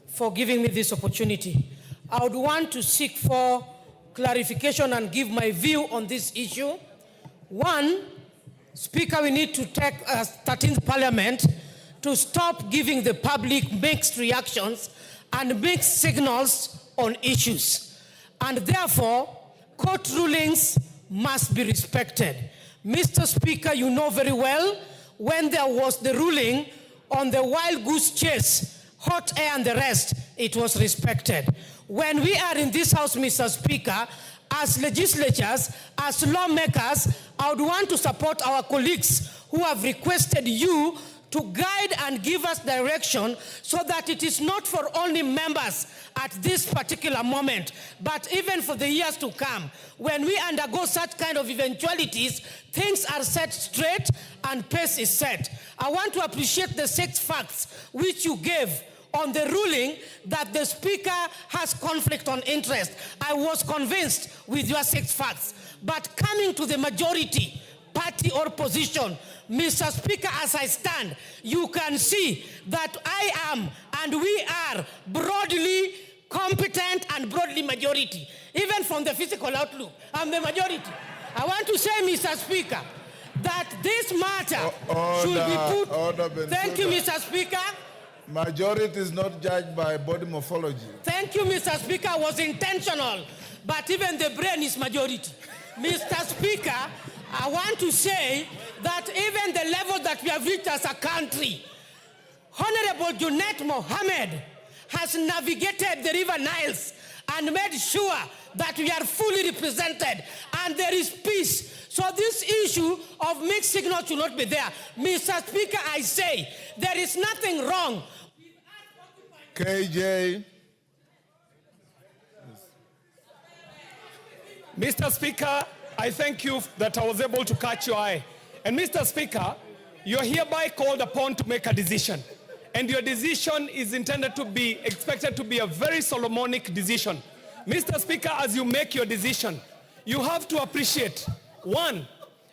for giving me this opportunity. I would want to seek for clarification and give my view on this issue. One, Speaker, we need to take a 13th Parliament to stop giving the public mixed reactions and mixed signals on issues. And therefore, court rulings must be respected. Mr. Speaker, you know very well when there was the ruling on the wild goose chase, hot air and the rest, it was respected. When we are in this House, Mr. Speaker, as legislators, as lawmakers, I would want to support our colleagues who have requested you to guide and give us direction so that it is not for only members at this particular moment, but even for the years to come. When we undergo such kind of eventualities, things are set straight and pace is set. I want to appreciate the 6 facts which you gave on the ruling that the Speaker has conflict on interest. I was convinced with your 6 facts. But coming to the majority, party or position, Mr. Speaker, as I stand, you can see that I am and we are broadly competent and broadly majority. Even from the physical outlook, I'm the majority. I want to say, Mr. Speaker, that this matter should be put... Thank you, Mr. Speaker. Majority is not judged by body morphology. Thank you, Mr. Speaker. It was intentional, but even the brain is majority. Mr. Speaker, I want to say that even the level that we have reached as a country, Honorable Junet Mohammed has navigated the River Niles and made sure that we are fully represented and there is peace. So this issue of mixed signals should not be there. Mr. Speaker, I say there is nothing wrong. KJ. Mr. Speaker, I thank you that I was able to catch your eye. And Mr. Speaker, you're hereby called upon to make a decision. and your decision is expected to be a very Solomonic decision. Mr. Speaker, as you make your decision, you have to appreciate, one,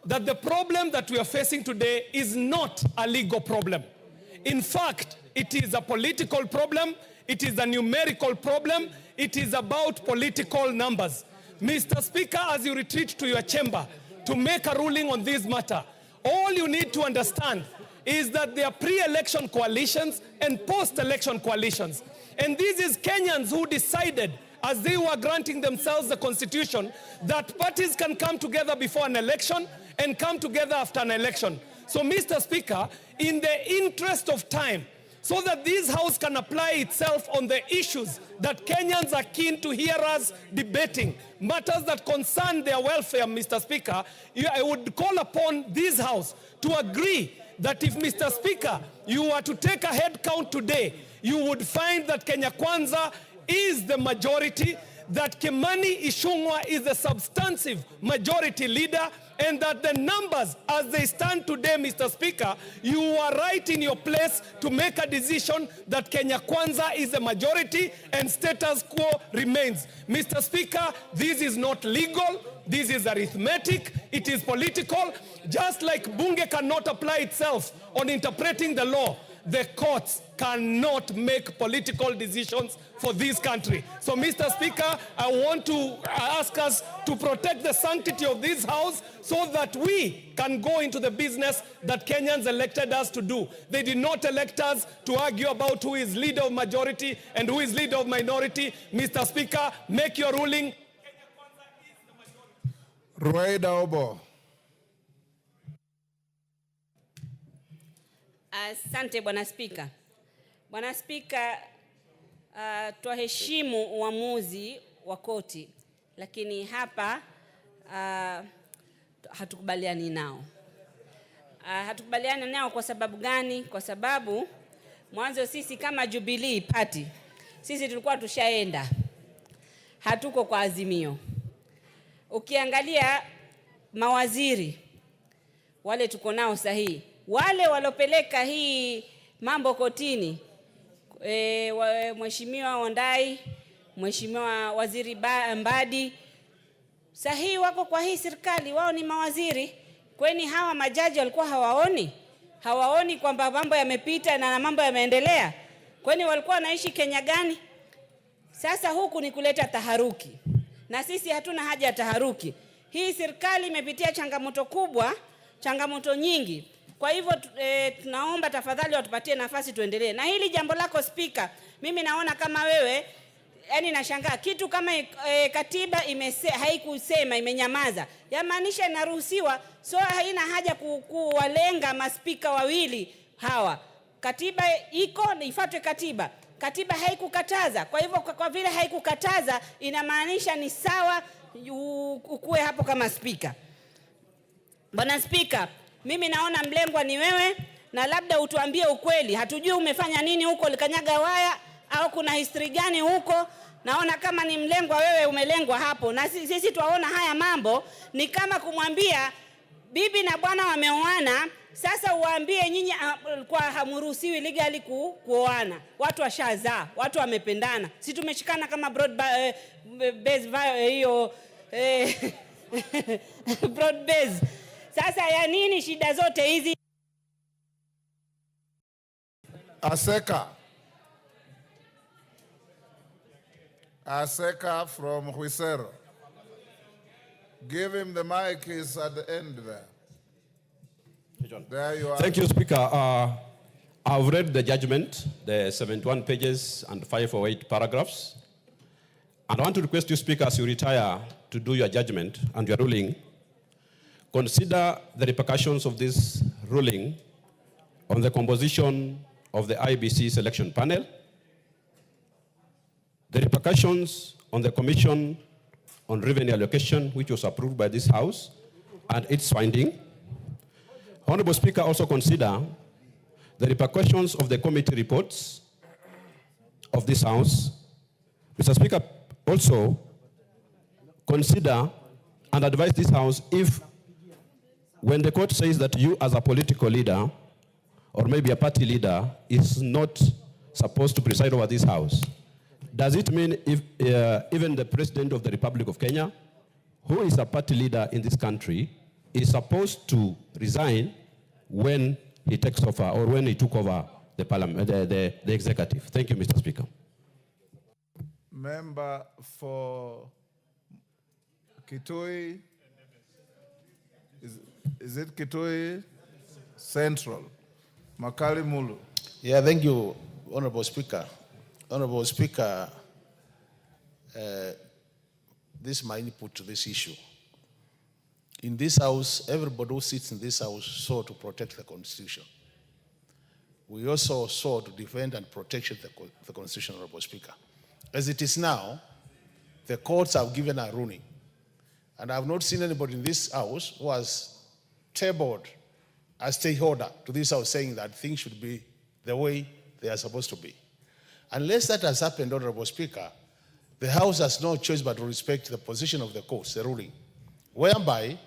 that the problem that we are facing today is not a legal problem. In fact, it is a political problem, it is a numerical problem, it is about political numbers. Mr. Speaker, as you retreat to your chamber to make a ruling on this matter, all you need to understand is that there are pre-election coalitions and post-election coalitions. And this is Kenyans who decided, as they were granting themselves the Constitution, that parties can come together before an election and come together after an election. So, Mr. Speaker, in the interest of time, so that this House can apply itself on the issues that Kenyans are keen to hear us debating, matters that concern their welfare, Mr. Speaker, I would call upon this House to agree that if, Mr. Speaker, you were to take a head count today, you would find that Kenya Kwanza is the majority, that Kimani Ichung'wah is the substantive majority leader, and that the numbers as they stand today, Mr. Speaker, you are right in your place to make a decision that Kenya Kwanza is the majority and status quo remains. Mr. Speaker, this is not legal, this is arithmetic, it is political. Just like Bunge cannot apply itself on interpreting the law, the courts cannot make political decisions for this country. So, Mr. Speaker, I want to ask us to protect the sanctity of this House so that we can go into the business that Kenyans elected us to do. They did not elect us to argue about who is leader of majority and who is leader of minority. Mr. Speaker, make your ruling. Rueda Obo. Asante Bwana Spika. Bwana Spika, twaheshimu uamuzi wa koti, lakini hapa hatukubaliani nao. Hatukubaliani nao kwa sababu gani? Kwa sababu mwanzo sisi kama Jubilee Party, sisi tulikuwa tushaenda, hatuko kwa Azimio. Ukiangalia mawaziri wale tuko nao sahihi, wale walopeleka hii mambo kotini, Mheshimiwa Ondai, Mheshimiwa Waziri Mbadi, sahihi wako kwa hii serikali, wao ni mawaziri. Kweni hawa majaji walikuwa hawaoni kwamba mambo yamepita na mambo yameendelea? Kweni walikuwa wanaishi Kenya gani? Sasa huku ni kuleta taharuki, na sisi hatuna haja ya taharuki. Hii serikali imepitia changamoto kubwa, changamoto nyingi. Kwa hivyo tunaomba tafadhali watupatie nafasi tuendelee. Na hili jambo lako Spika, mimi naona kama wewe, yani nashangaa kitu kama katiba haikusema, imenyamaza. Yamaanisha inaruhusiwa, so haina haja kuwalenga maspika wawili hawa. Katiba iko, ifuatwe katiba. Katiba haikukataza. Kwa hivyo kwa vile haikukataza, inamaanisha ni sawa ukue hapo kama spika. Bwana Spika, mimi naona mlengwa ni wewe, na labda utuambie ukweli. Hatujui umefanya nini huko, likanyaga waya au kuna history gani huko. Naona kama ni mlengwa wewe, umelengwa hapo. Na sisi tuwaona haya mambo ni kama kumwambia bibi na bwana wameoana, sasa uwaambie nyinyi kwa hamuruhusiwi legally kuoana. Watu washazaa, watu wamependana. Sisi tumeshikana kama broad base hiyo broad base. Sasa ya nini shida zote hizi? Aseka from Huisero. Give him the mic, he's at the end there. There you are. Thank you, Speaker. I've read the judgment, the 71 pages and 508 paragraphs. And I want to request you, Speaker, as you retire to do your judgment and your ruling, consider the repercussions of this ruling on the composition of the IBC selection panel, the repercussions on the Commission on Revenue Allocation, which was approved by this House, and its finding. Honorable Speaker, also consider the repercussions of the committee reports of this House. Mr. Speaker, also consider and advise this House if, when the court says that you as a political leader or maybe a party leader is not supposed to preside over this house, does it mean if even the President of the Republic of Kenya, who is a party leader in this country, is supposed to resign when he takes over or when he took over the parliament, the executive? Thank you, Mr. Speaker. Member for Kitui, is it Kitui Central? Makali Mulu. Yeah, thank you, Honorable Speaker. Honorable Speaker, this is my input to this issue. In this house, everybody who sits in this house sought to protect the Constitution. We also sought to defend and protect the Constitution, Honorable Speaker. As it is now, the courts have given a ruling. And I have not seen anybody in this house who has tabled a stay order to this house saying that things should be the way they are supposed to be. Unless that has happened, Honorable Speaker, the House has no choice but to respect the position of the courts, the ruling. Whereby,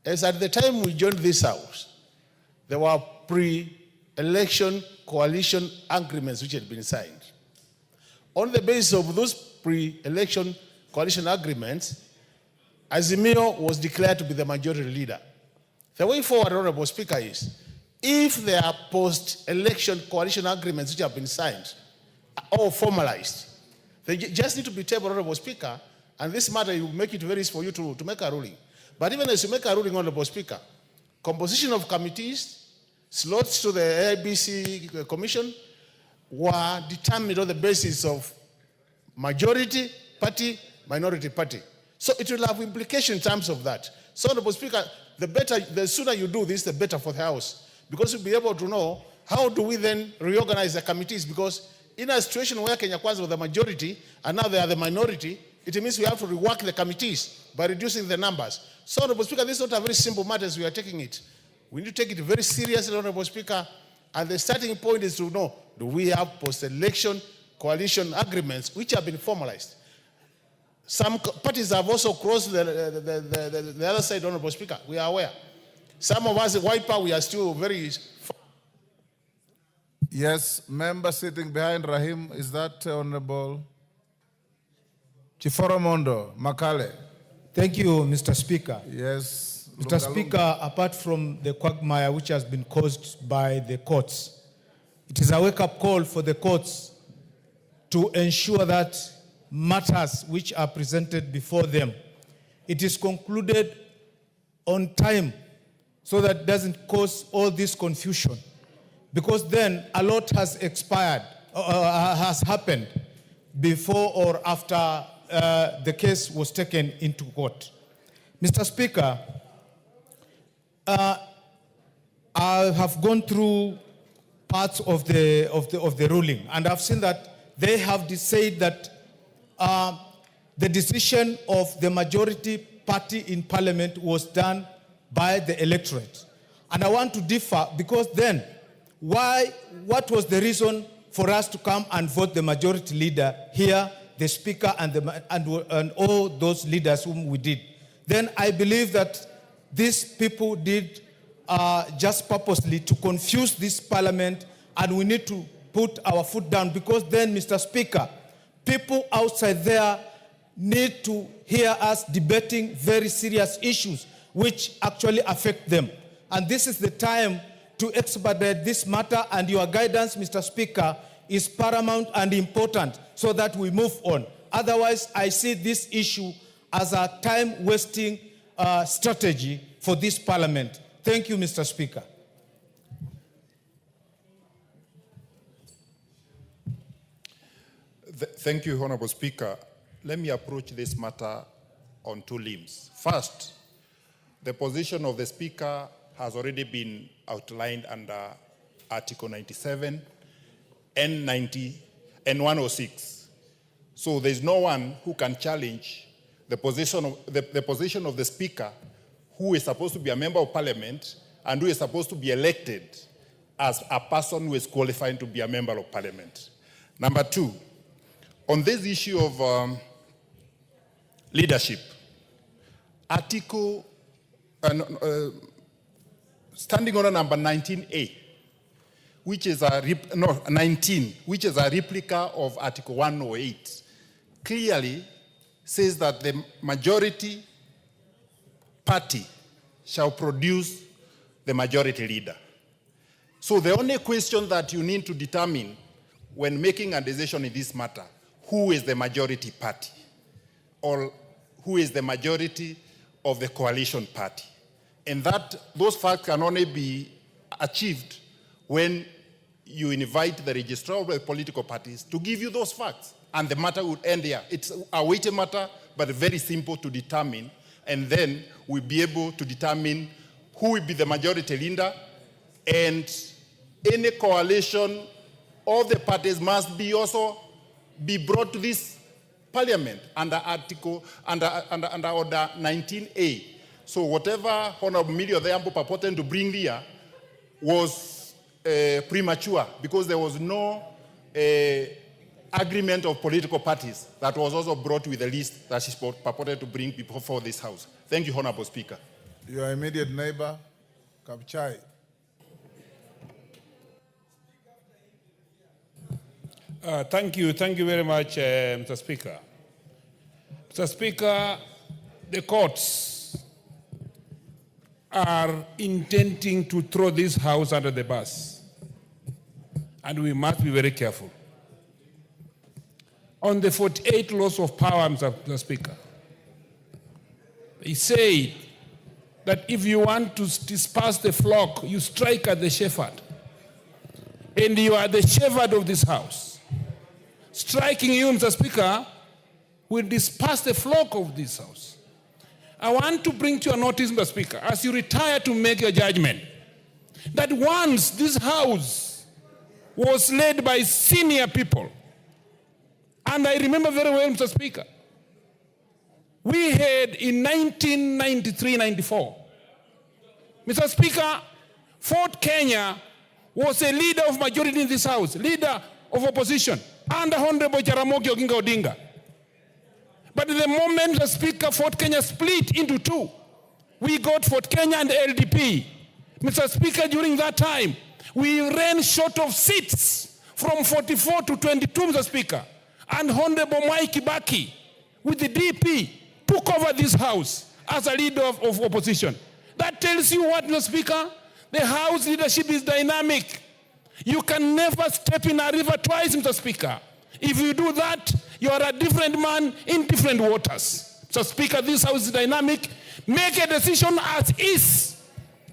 as at the time we joined this House, there were pre-election coalition agreements which had been signed. On the basis of those pre-election coalition agreements, Azimio was declared to be the majority leader. The way forward, Honorable Speaker, is if there are post-election coalition agreements which have been signed or formalized, they just need to be tabled, Honorable Speaker, and this matter will make it very easy for you to make a ruling. But even as you make a ruling, Honorable Speaker, composition of committees, slots to the ABC Commission were determined on the basis of majority party, minority party. So it will have implications in terms of that. So, Honorable Speaker, the sooner you do this, the better for the House. Because we'll be able to know how do we then reorganize the committees. Because in a situation where Kenya Kwanza were the majority and now they are the minority, it means we have to rework the committees by reducing the numbers. So, Honorable Speaker, this is not a very simple matter as we are taking it. We need to take it very seriously, Honorable Speaker. And the starting point is to know, do we have post-election coalition agreements which have been formalized? Some parties have also crossed the other side, Honorable Speaker. We are aware. Some of us, Wiper, we are still very... Yes, member sitting behind Rahim, is that Honorable Chiforomondo Makale? Thank you, Mr. Speaker. Yes. Mr. Speaker, apart from the quagmire which has been caused by the courts, it is a wake-up call for the courts to ensure that matters which are presented before them, it is concluded on time so that it doesn't cause all this confusion. Because then a lot has expired, has happened before or after the case was taken into court. Mr. Speaker, I have gone through parts of the ruling, and I've seen that they have said that the decision of the majority party in parliament was done by the electorate. And I want to differ because then, what was the reason for us to come and vote the majority leader here, the speaker and all those leaders whom we did? Then I believe that these people did just purposely to confuse this parliament, and we need to put our foot down because then, Mr. Speaker, people outside there need to hear us debating very serious issues which actually affect them. And this is the time to expedite this matter, and your guidance, Mr. Speaker, is paramount and important so that we move on. Otherwise, I see this issue as a time-wasting strategy for this parliament. Thank you, Mr. Speaker. Thank you, Honorable Speaker. Let me approach this matter on two limbs. First, the position of the Speaker has already been outlined under Article 97, N90, and 106. So there's no one who can challenge the position of the Speaker, who is supposed to be a member of Parliament and who is supposed to be elected as a person who is qualified to be a member of Parliament. Number two, on this issue of leadership, Standing Order number 19A which is 19, which is a replica of Article 108, clearly says that the majority party shall produce the majority leader. So the only question that you need to determine when making a decision in this matter, who is the majority party or who is the majority of the coalition party. And that those facts can only be achieved when you invite the registrar of the political parties to give you those facts. And the matter would end there. It's a weighty matter, but very simple to determine. And then we'll be able to determine who will be the majority leader, and any coalition of the parties must be also be brought to this parliament under under order 19A. So whatever Honorable Millie Odhiambo purported to bring here was premature, because there was no agreement of political parties that was also brought with the list that she purported to bring before this House. Thank you, Honorable Speaker. Your immediate neighbor, Kapchai. Thank you very much, Mr. Speaker. Mr. Speaker, the courts are intending to throw this House under the bus, and we must be very careful. On the 48 laws of power, Mr. Speaker, he said that if you want to disperse the flock, you strike at the shepherd. And you are the shepherd of this House. Striking you, Mr. Speaker, will disperse the flock of this House. I want to bring to your notice, Mr. Speaker, as you retire to make your judgment, that once this House was led by senior people, and I remember very well, Mr. Speaker, we had in 1993-94, Mr. Speaker, Fort Kenya was a leader of majority in this House, leader of opposition, under Honorable Jaramogi Oginga Odinga. But the moment the Speaker, Fort Kenya split into two, we got Fort Kenya and LDP. Mr. Speaker, during that time, we ran short of seats from 44 to 22, Mr. Speaker. And Honorable Mwai Kibaki, with the DP, took over this House as a leader of opposition. That tells you what, Mr. Speaker? The House leadership is dynamic. You can never step in a river twice, Mr. Speaker. If you do that, you are a different man in different waters. Mr. Speaker, this House is dynamic. Make a decision as is.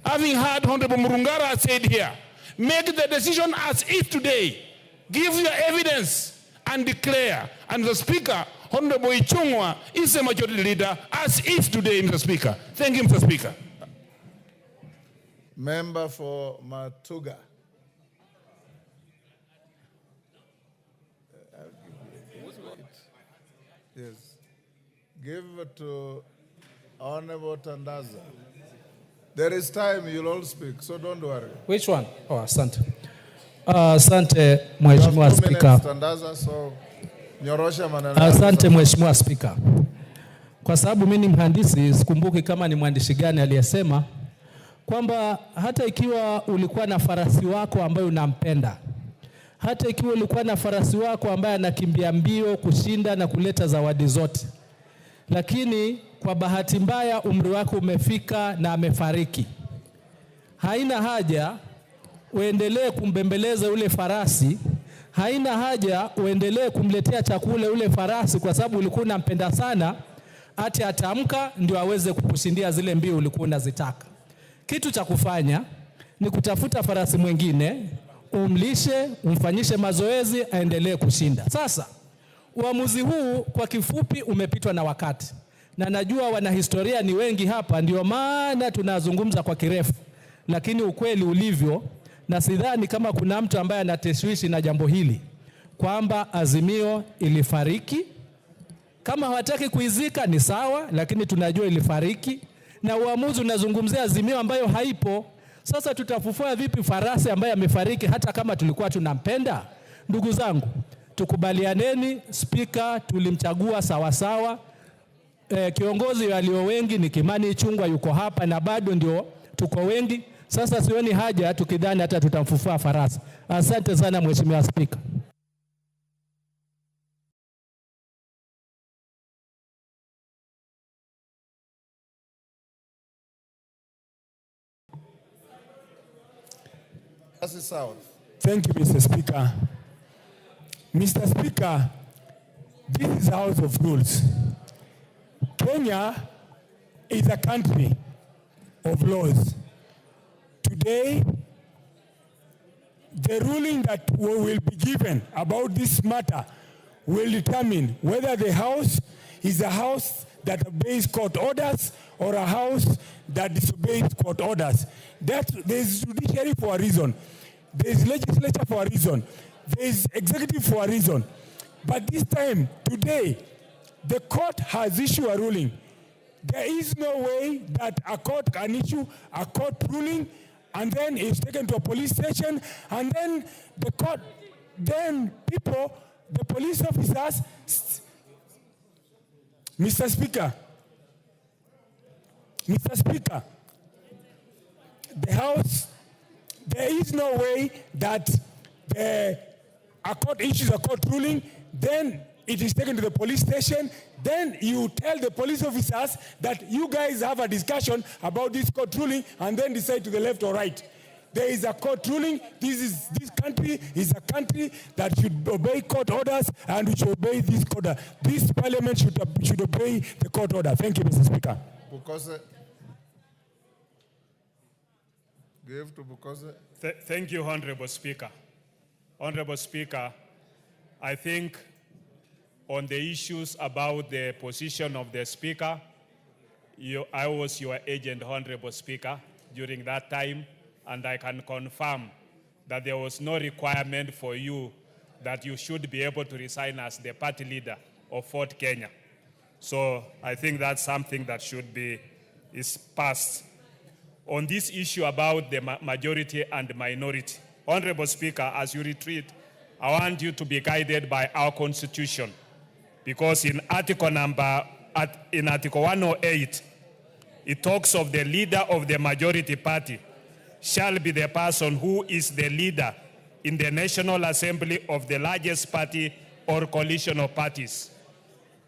Having heard Honorable Murungara said here, make the decision as is today. Give your evidence and declare. And the Speaker, Honorable Ichung'wa, is a majority leader as is today, Mr. Speaker. Thank you, Mr. Speaker. Member for Matuga. Yes. Give it to Honorable Tandaza. There is time, you'll all speak, so don't worry. Which one? Oh, asante. Asante, Mheshimiwa Speaker. Tandaza, so nyorosha maneno. Asante, Mheshimiwa Speaker. Kwa sababu mimi ni mhandisi, sikumbuki kama ni mwandishi gani aliyesema kwamba hata ikiwa ulikuwa na farasi wako ambaye unampenda, hata ikiwa ulikuwa na farasi wako ambaye anakimbia mbio kushinda na kuleta zawadi zote, lakini kwa bahati mbaya umri wako umefika na amefariki, haina haja uendelee kumbembeleza ule farasi, haina haja uendelee kumletea chakula ule farasi kwa sababu ulikuwa unampenda sana, ati atamka ndio aweze kukushindia zile mbio ulikuwa unazitaka. Kitu cha kufanya ni kutafuta farasi mwingine, umlishe, umfanyishe mazoezi, aendelee kushinda. Sasa, uamuzi huu kwa kifupi umepitwa na wakati. Na najua wanahistoria ni wengi hapa, ndio maana tunazungumza kwa kirefu. Lakini ukweli ulivyo, na sidhani kama kuna mtu ambaye anateshwishi na jambo hili, kwamba Azimio ilifariki. Kama hawataki kuizika ni sawa, lakini tunajua ilifariki. Na uamuzi unazungumzia Azimio ambayo haipo. Sasa tutafufua vipi farasi ambaye amefariki hata kama tulikuwa tunampenda? Ndugu zangu, tukubalianeni, Speaker tulimchagua sawa sawa. Kiongozi walio wengi ni Kimani Ichung'wa, yuko hapa na bado ndio tuko wengi. Sasa sioni haja tukidhani hata tutamfufua farasi. Asante sana Mheshimiwa Spika. Thank you, Mr. Speaker. Mr. Speaker, this is a House of Rules. Kenya is a country of laws. Today, the ruling that will be given about this matter will determine whether the House is a House that obeys court orders or a House that disobeys court orders. There is judiciary for a reason. There is legislature for a reason. There is executive for a reason. But this time, today, the court has issued a ruling. There is no way that a court can issue a court ruling and then it's taken to a police station and then the court, then people, the police officers, Mr. Speaker, the House, there is no way that a court issues a court ruling, then it is taken to the police station, then you tell the police officers that you guys have a discussion about this court ruling and then decide to the left or right. There is a court ruling. This country is a country that should obey court orders and we should obey this court order. This parliament should obey the court order. Thank you, Mr. Speaker. Thank you, Honorable Speaker. Honorable Speaker, I think on the issues about the position of the Speaker, I was your agent, Honorable Speaker, during that time, and I can confirm that there was no requirement for you that you should be able to resign as the party leader of Fort Kenya. So I think that's something that is passed. On this issue about the majority and minority, Honorable Speaker, as you retreat, I want you to be guided by our Constitution, because in Article 108, it talks of the leader of the majority party shall be the person who is the leader in the National Assembly of the largest party or coalition of parties.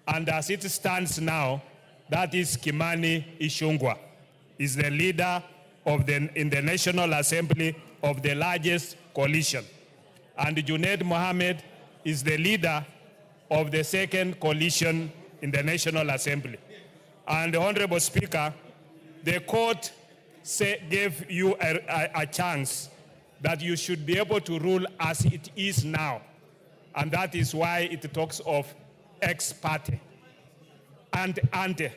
And as it stands now, that is Kimani Ichung'wah, is the leader in the National Assembly of the largest coalition. And Junaid Mohammed is the leader of the second coalition in the National Assembly. And the Honorable Speaker, the court gave you a chance that you should be able to rule as it is now. And that is why it talks of ex parte and ante.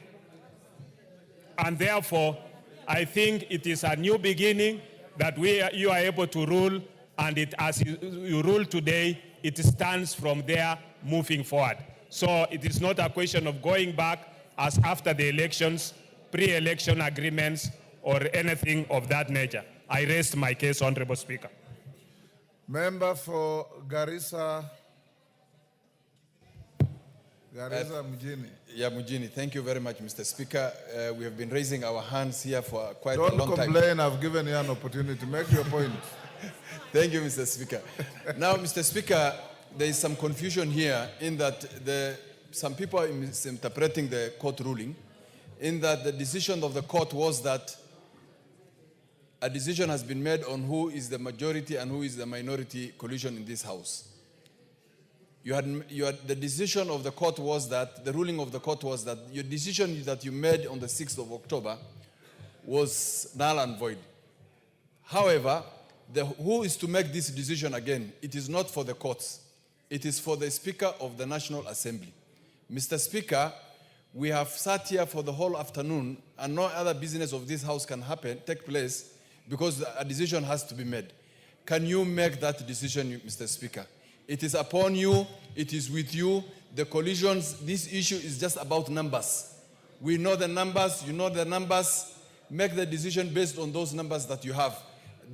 And therefore, I think it is a new beginning that you are able to rule, and as you rule today, it stands from there moving forward. So it is not a question of going back as after the elections, pre-election agreements, or anything of that nature. I rest my case, Honorable Speaker. Member for Garissa Mujini. Yeah, Mujini. Thank you very much, Mr. Speaker. We have been raising our hands here for quite a long time. Don't complain, I've given you an opportunity to make your point. Thank you, Mr. Speaker. Now, Mr. Speaker, there is some confusion here in that some people are misinterpreting the court ruling, in that the decision of the court was that a decision has been made on who is the majority and who is the minority coalition in this House. The decision of the court was that, the ruling of the court was that your decision that you made on the 6th of October was null and void. However, who is to make this decision again? It is not for the courts. It is for the Speaker of the National Assembly. Mr. Speaker, we have sat here for the whole afternoon and no other business of this House can take place because a decision has to be made. Can you make that decision, Mr. Speaker? It is upon you, it is with you. The coalitions, this issue is just about numbers. We know the numbers, you know the numbers. Make the decision based on those numbers that you have.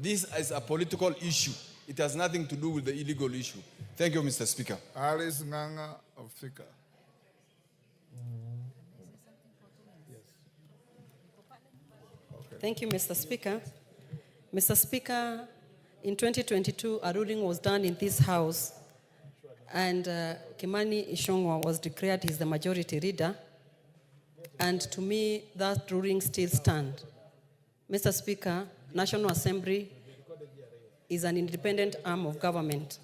This is a political issue. It has nothing to do with the illegal issue. Thank you, Mr. Speaker. Alice Nganga of Thika. Thank you, Mr. Speaker. Mr. Speaker, in 2022, a ruling was done in this House, and Kimani Ichung'wah was declared as the majority leader, and to me, that ruling still stands. Mr. Speaker, National Assembly is an independent arm of government,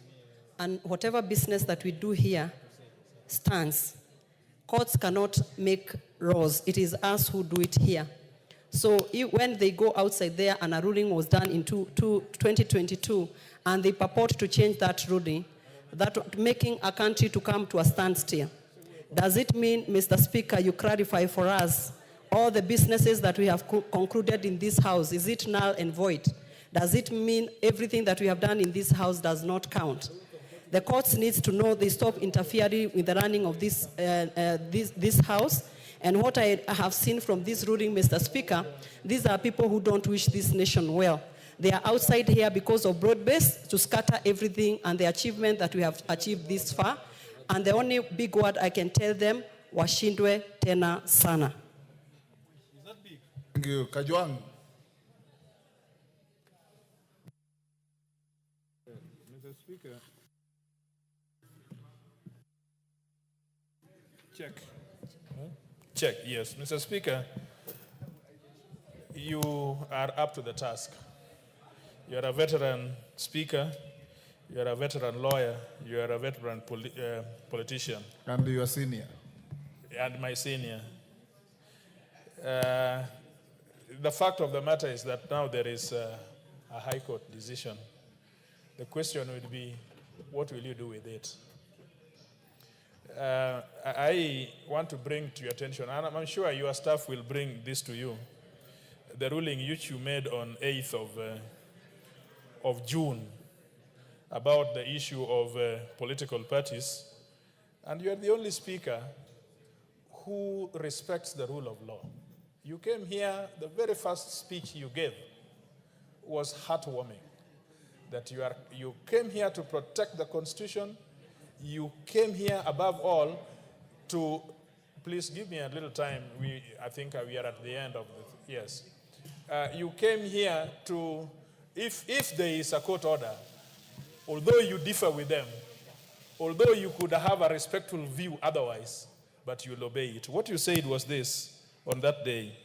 and whatever business that we do here stands. Courts cannot make laws. It is us who do it here. So when they go outside there and a ruling was done in 2022 and they purport to change that ruling, that making a country to come to a standstill, does it mean, Mr. Speaker, you clarify for us all the businesses that we have concluded in this House, is it null and void? Does it mean everything that we have done in this House does not count? The courts needs to know they stop interfering with the running of this House. And what I have seen from this ruling, Mr. Speaker, these are people who don't wish this nation well. They are outside here because of broad base to scatter everything and the achievement that we have achieved this far. And the only big word I can tell them, washindwe tena sana. Thank you. Kajwang. Mr. Speaker. Check. Check, yes. Mr. Speaker, you are up to the task. You are a veteran speaker, you are a veteran lawyer, you are a veteran politician. And you are senior. And my senior. The fact of the matter is that now there is a High Court decision. The question would be, what will you do with it? I want to bring to your attention, and I'm sure your staff will bring this to you, the ruling which you made on 8th of June about the issue of political parties, and you are the only speaker who respects the rule of law. You came here, the very first speech you gave was heartwarming, that you came here to protect the Constitution. You came here above all to, please give me a little time. I think we are at the end of the, yes. You came here to, if there is a court order, although you differ with them, although you could have a respectful view otherwise, but you'll obey it. What you said was this on that day,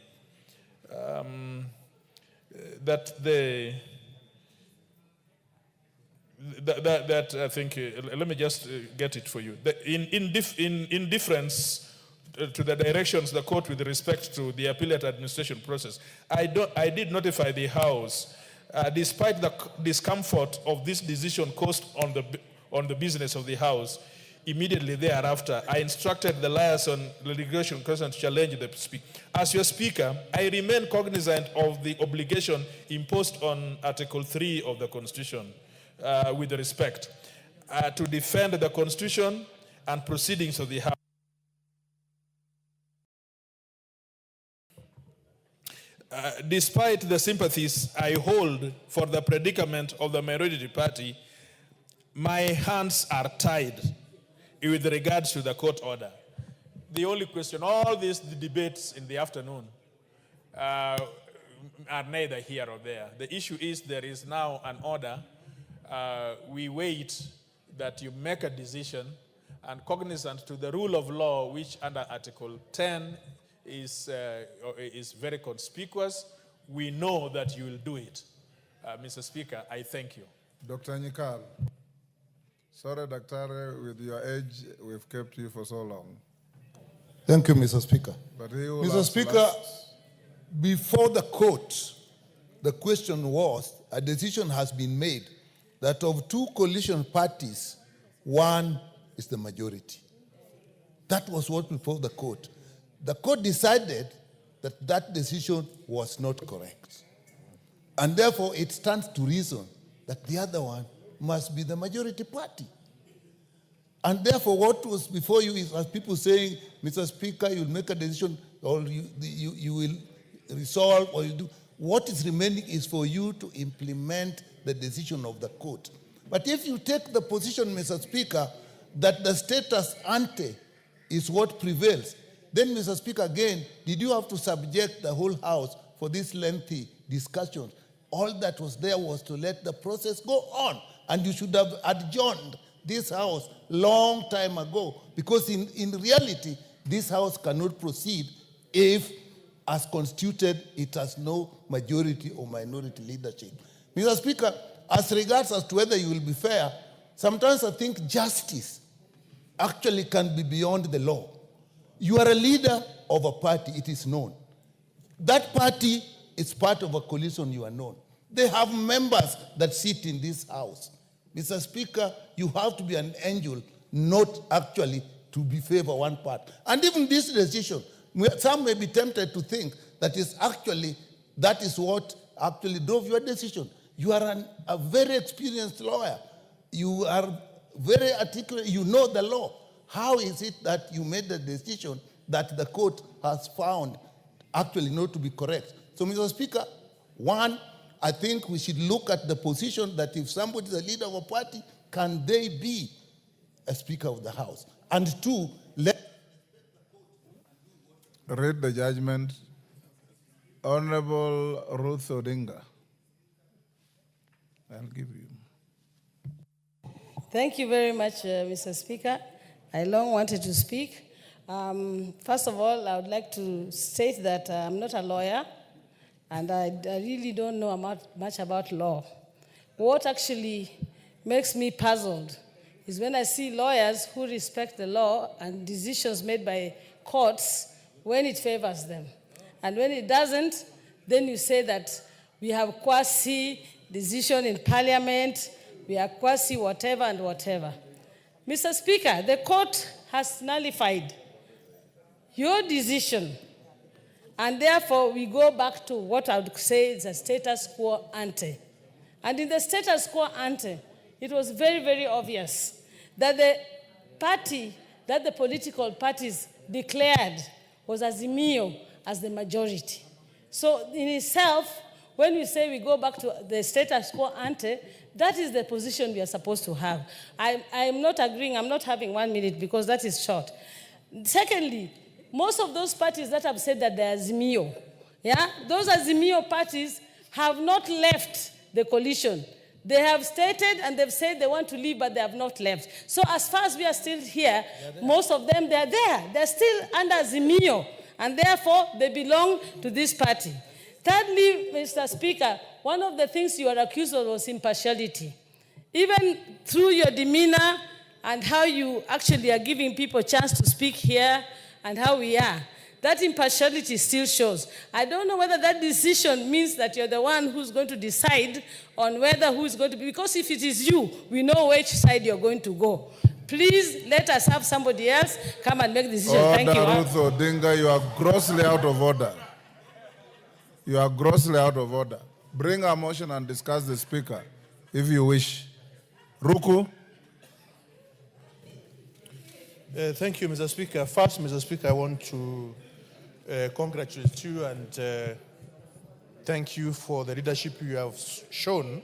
that I think, let me just get it for you. In difference to the directions the court with respect to the appellate administration process, I did notify the House, despite the discomfort of this decision caused on the business of the House. Immediately thereafter, I instructed the liaison litigation counsel to challenge the speaker. As your speaker, I remain cognizant of the obligation imposed on Article 3 of the Constitution, with respect to defend the Constitution and proceedings of the House. Despite the sympathies I hold for the predicament of the minority party, my hands are tied with regards to the court order. The only question, all these debates in the afternoon are neither here or there. The issue is there is now an order. We wait that you make a decision, and cognizant to the rule of law, which under Article 10 is very conspicuous, we know that you will do it. Mr. Speaker, I thank you. Dr. Nyikal. Sorry, Doctor, with your age, we've kept you for so long. Thank you, Mr. Speaker. But he will Mr. Speaker, before the court, the question was, a decision has been made that of two coalition parties, one is the majority. That was what before the court. The court decided that that decision was not correct. And therefore, it stands to reason that the other one must be the majority party. And therefore, what was before you is, as people saying, Mr. Speaker, you'll make a decision, or you will resolve, or you do. What is remaining is for you to implement the decision of the court. But if you take the position, Mr. Speaker, that the status ante is what prevails, then, Mr. Speaker, again, did you have to subject the whole House for this lengthy discussion All that was there was to let the process go on. And you should have adjourned this house long time ago, because in reality, this house cannot proceed if, as constituted, it has no majority or minority leadership. Mr. Speaker, as regards as to whether you will be fair, sometimes I think justice actually can be beyond the law. You are a leader of a party, it is known. That party is part of a coalition, you are known. They have members that sit in this house. Mr. Speaker, you have to be an angel, not actually to be favor one part. And even this decision, some may be tempted to think that that is what actually drove your decision. You are a very experienced lawyer. You are very articulate. You know the law. How is it that you made the decision that the court has found actually not to be correct? So, Mr. Speaker, one, I think we should look at the position that if somebody is a leader of a party, can they be a Speaker of the House? And two, read the judgment. Honorable Ruth Odinga. I'll give you. Thank you very much, Mr. Speaker. I long wanted to speak. First of all, I would like to state that I'm not a lawyer, and I really don't know much about law. What actually makes me puzzled is when I see lawyers who respect the law and decisions made by courts when it favors them. And when it doesn't, then you say that we have quasi-decision in parliament, we are quasi whatever and whatever. Mr. Speaker, the court has nullified your decision, and therefore we go back to what I would say is a status quo ante. And in the status quo ante, it was very, very obvious that the party that the political parties declared was Azimio as the majority. So in itself, when we say we go back to the status quo ante, that is the position we are supposed to have. I'm not agreeing, I'm not having 1 minute because that is short. Secondly, most of those parties that have said that they're Azimio, those Azimio parties have not left the coalition. They have stated and they've said they want to leave, but they have not left. So as far as we are still here, most of them, they're there. They're still under Azimio, and therefore they belong to this party. Thirdly, Mr. Speaker, one of the things you are accused of was impartiality. Even through your demeanor and how you actually are giving people a chance to speak here and how we are, that impartiality still shows. I don't know whether that decision means that you're the one who's going to decide on whether who's going to be, because if it is you, we know which side you're going to go. Please let us have somebody else come and make the decision. Thank you. Ruth Odinga, you are grossly out of order. You are grossly out of order. Bring a motion and discuss the speaker, if you wish. Ruku. Thank you, Mr. Speaker. First, Mr. Speaker, I want to congratulate you and thank you for the leadership you have shown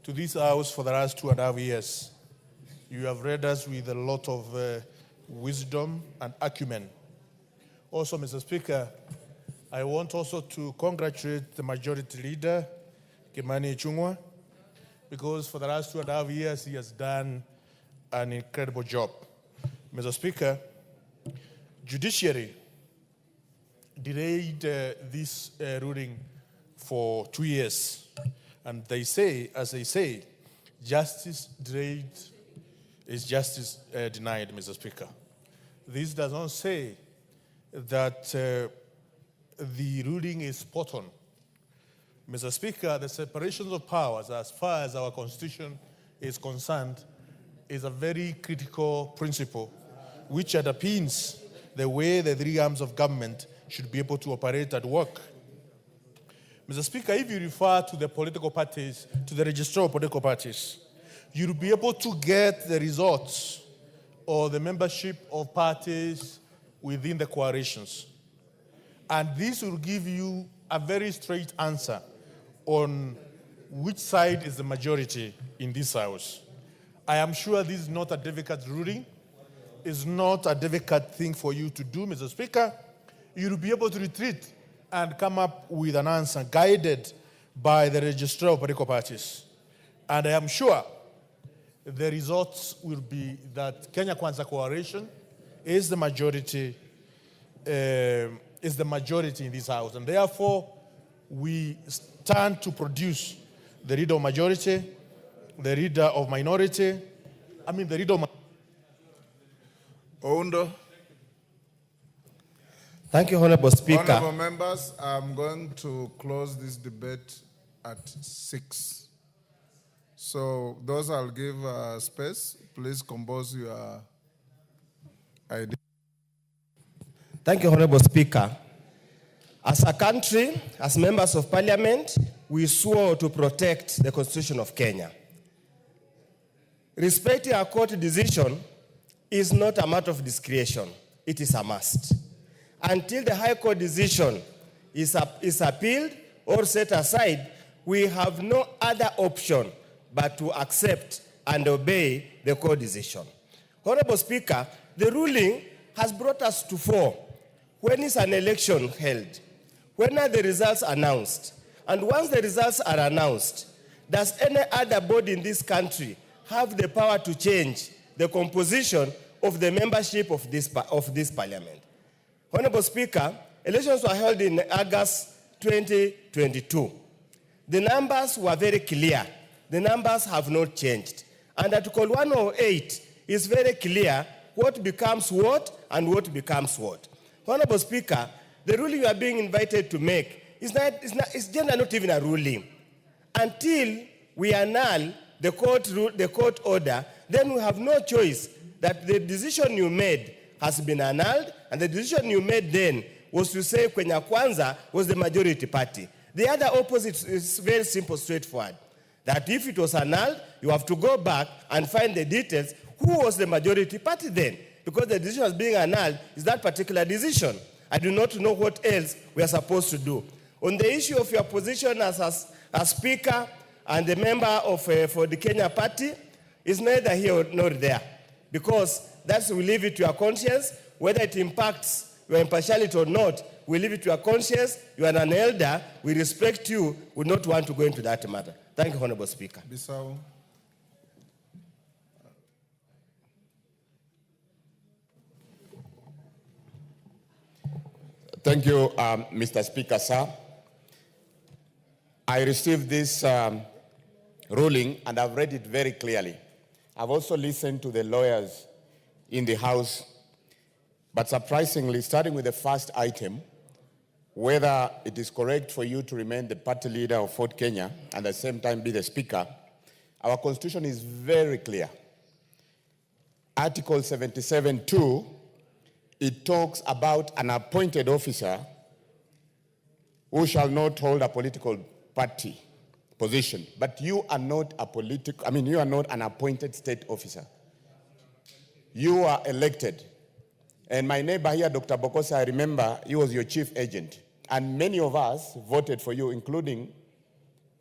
to this House for the last 2.5 years. You have read us with a lot of wisdom and acumen. Also, Mr. Speaker, I want also to congratulate the majority leader, Kimani Ichung'wah, because for the last 2.5 years he has done an incredible job. Mr. Speaker, Judiciary delayed this ruling for 2 years. And they say, as they say, justice delayed is justice denied, Mr. Speaker. This does not say that the ruling is spot on. Mr. Speaker, the separation of powers, as far as our Constitution is concerned, is a very critical principle which underpins the way the three arms of government should be able to operate at work. Mr. Speaker, if you refer to the political parties, to the registrar of political parties, you'll be able to get the results or the membership of parties within the coalitions. And this will give you a very straight answer on which side is the majority in this House. I am sure this is not a difficult ruling. It's not a difficult thing for you to do, Mr. Speaker. You'll be able to retreat and come up with an answer guided by the registrar of political parties. And I am sure the results will be that Kenya Kwanza Coalition is the majority in this House. And therefore, we stand to produce the leader of majority, the leader of minority, the leader of... Oundo. Thank you, Honorable Speaker. Honorable members, I'm going to close this debate at 6. So those I'll give space, please compose your idea. Thank you, Honorable Speaker. As a country, as members of Parliament, we swore to protect the Constitution of Kenya. Respecting a court decision is not a matter of discretion. It is a must. Until the High Court decision is appealed or set aside, we have no other option but to accept and obey the court decision. Honorable Speaker, the ruling has brought us to 4. When is an election held? When are the results announced? And once the results are announced, does any other body in this country have the power to change the composition of the membership of this parliament? Honorable Speaker, elections were held in August 2022. The numbers were very clear. The numbers have not changed. And Article 108 is very clear what becomes what and what becomes what. Honorable Speaker, the ruling you are being invited to make is generally not even a ruling. Until we annul the court order, then we have no choice that the decision you made has been annulled, and the decision you made then was to say Kenya Kwanza was the majority party. The other opposite is very simple, straightforward. That if it was annulled, you have to go back and find the details. Who was the majority party then? Because the decision was being annulled is that particular decision. I do not know what else we are supposed to do. On the issue of your position as Speaker and the member for the Kenya party, is neither here nor there. Because we leave it to your conscience. Whether it impacts your impartiality or not, we leave it to your conscience. You are an elder. We respect you. We do not want to go into that matter. Thank you, Honorable Speaker. Bissau. Thank you, Mr. Speaker, sir. I received this ruling and I've read it very clearly. I've also listened to the lawyers in the House, but surprisingly, starting with the first item, whether it is correct for you to remain the party leader of Fort Kenya and at the same time be the Speaker, our Constitution is very clear. Article 77(2), it talks about an appointed officer who shall not hold a political party position, but you are not you are not an appointed state officer. You are elected. And my neighbor here, Dr. Bokosa, I remember he was your chief agent. And many of us voted for you, including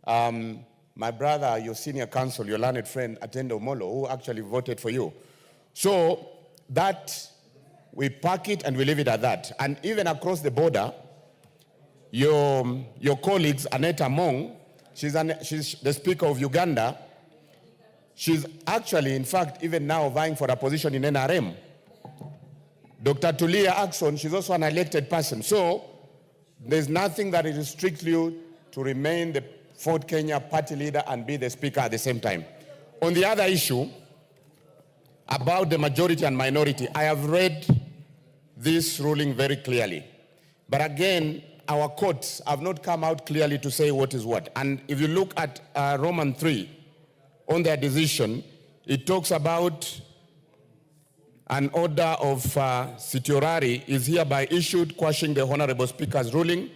my brother, your senior counsel, your learned friend, Atendo Molo, who actually voted for you. So that, we park it and we leave it at that. And even across the border, your colleagues, Annette Among, she's the Speaker of Uganda. She's actually, in fact, even now vying for a position in NRM. Dr. Tulia Axon, she's also an elected person. So there's nothing that restricts you to remain the Fort Kenya party leader and be the Speaker at the same time. On the other issue, about the majority and minority, I have read this ruling very clearly. But again, our courts have not come out clearly to say what is what. And if you look at Roman 3, on their decision, it talks about an order of certiorari is hereby issued quashing the Honorable Speaker's ruling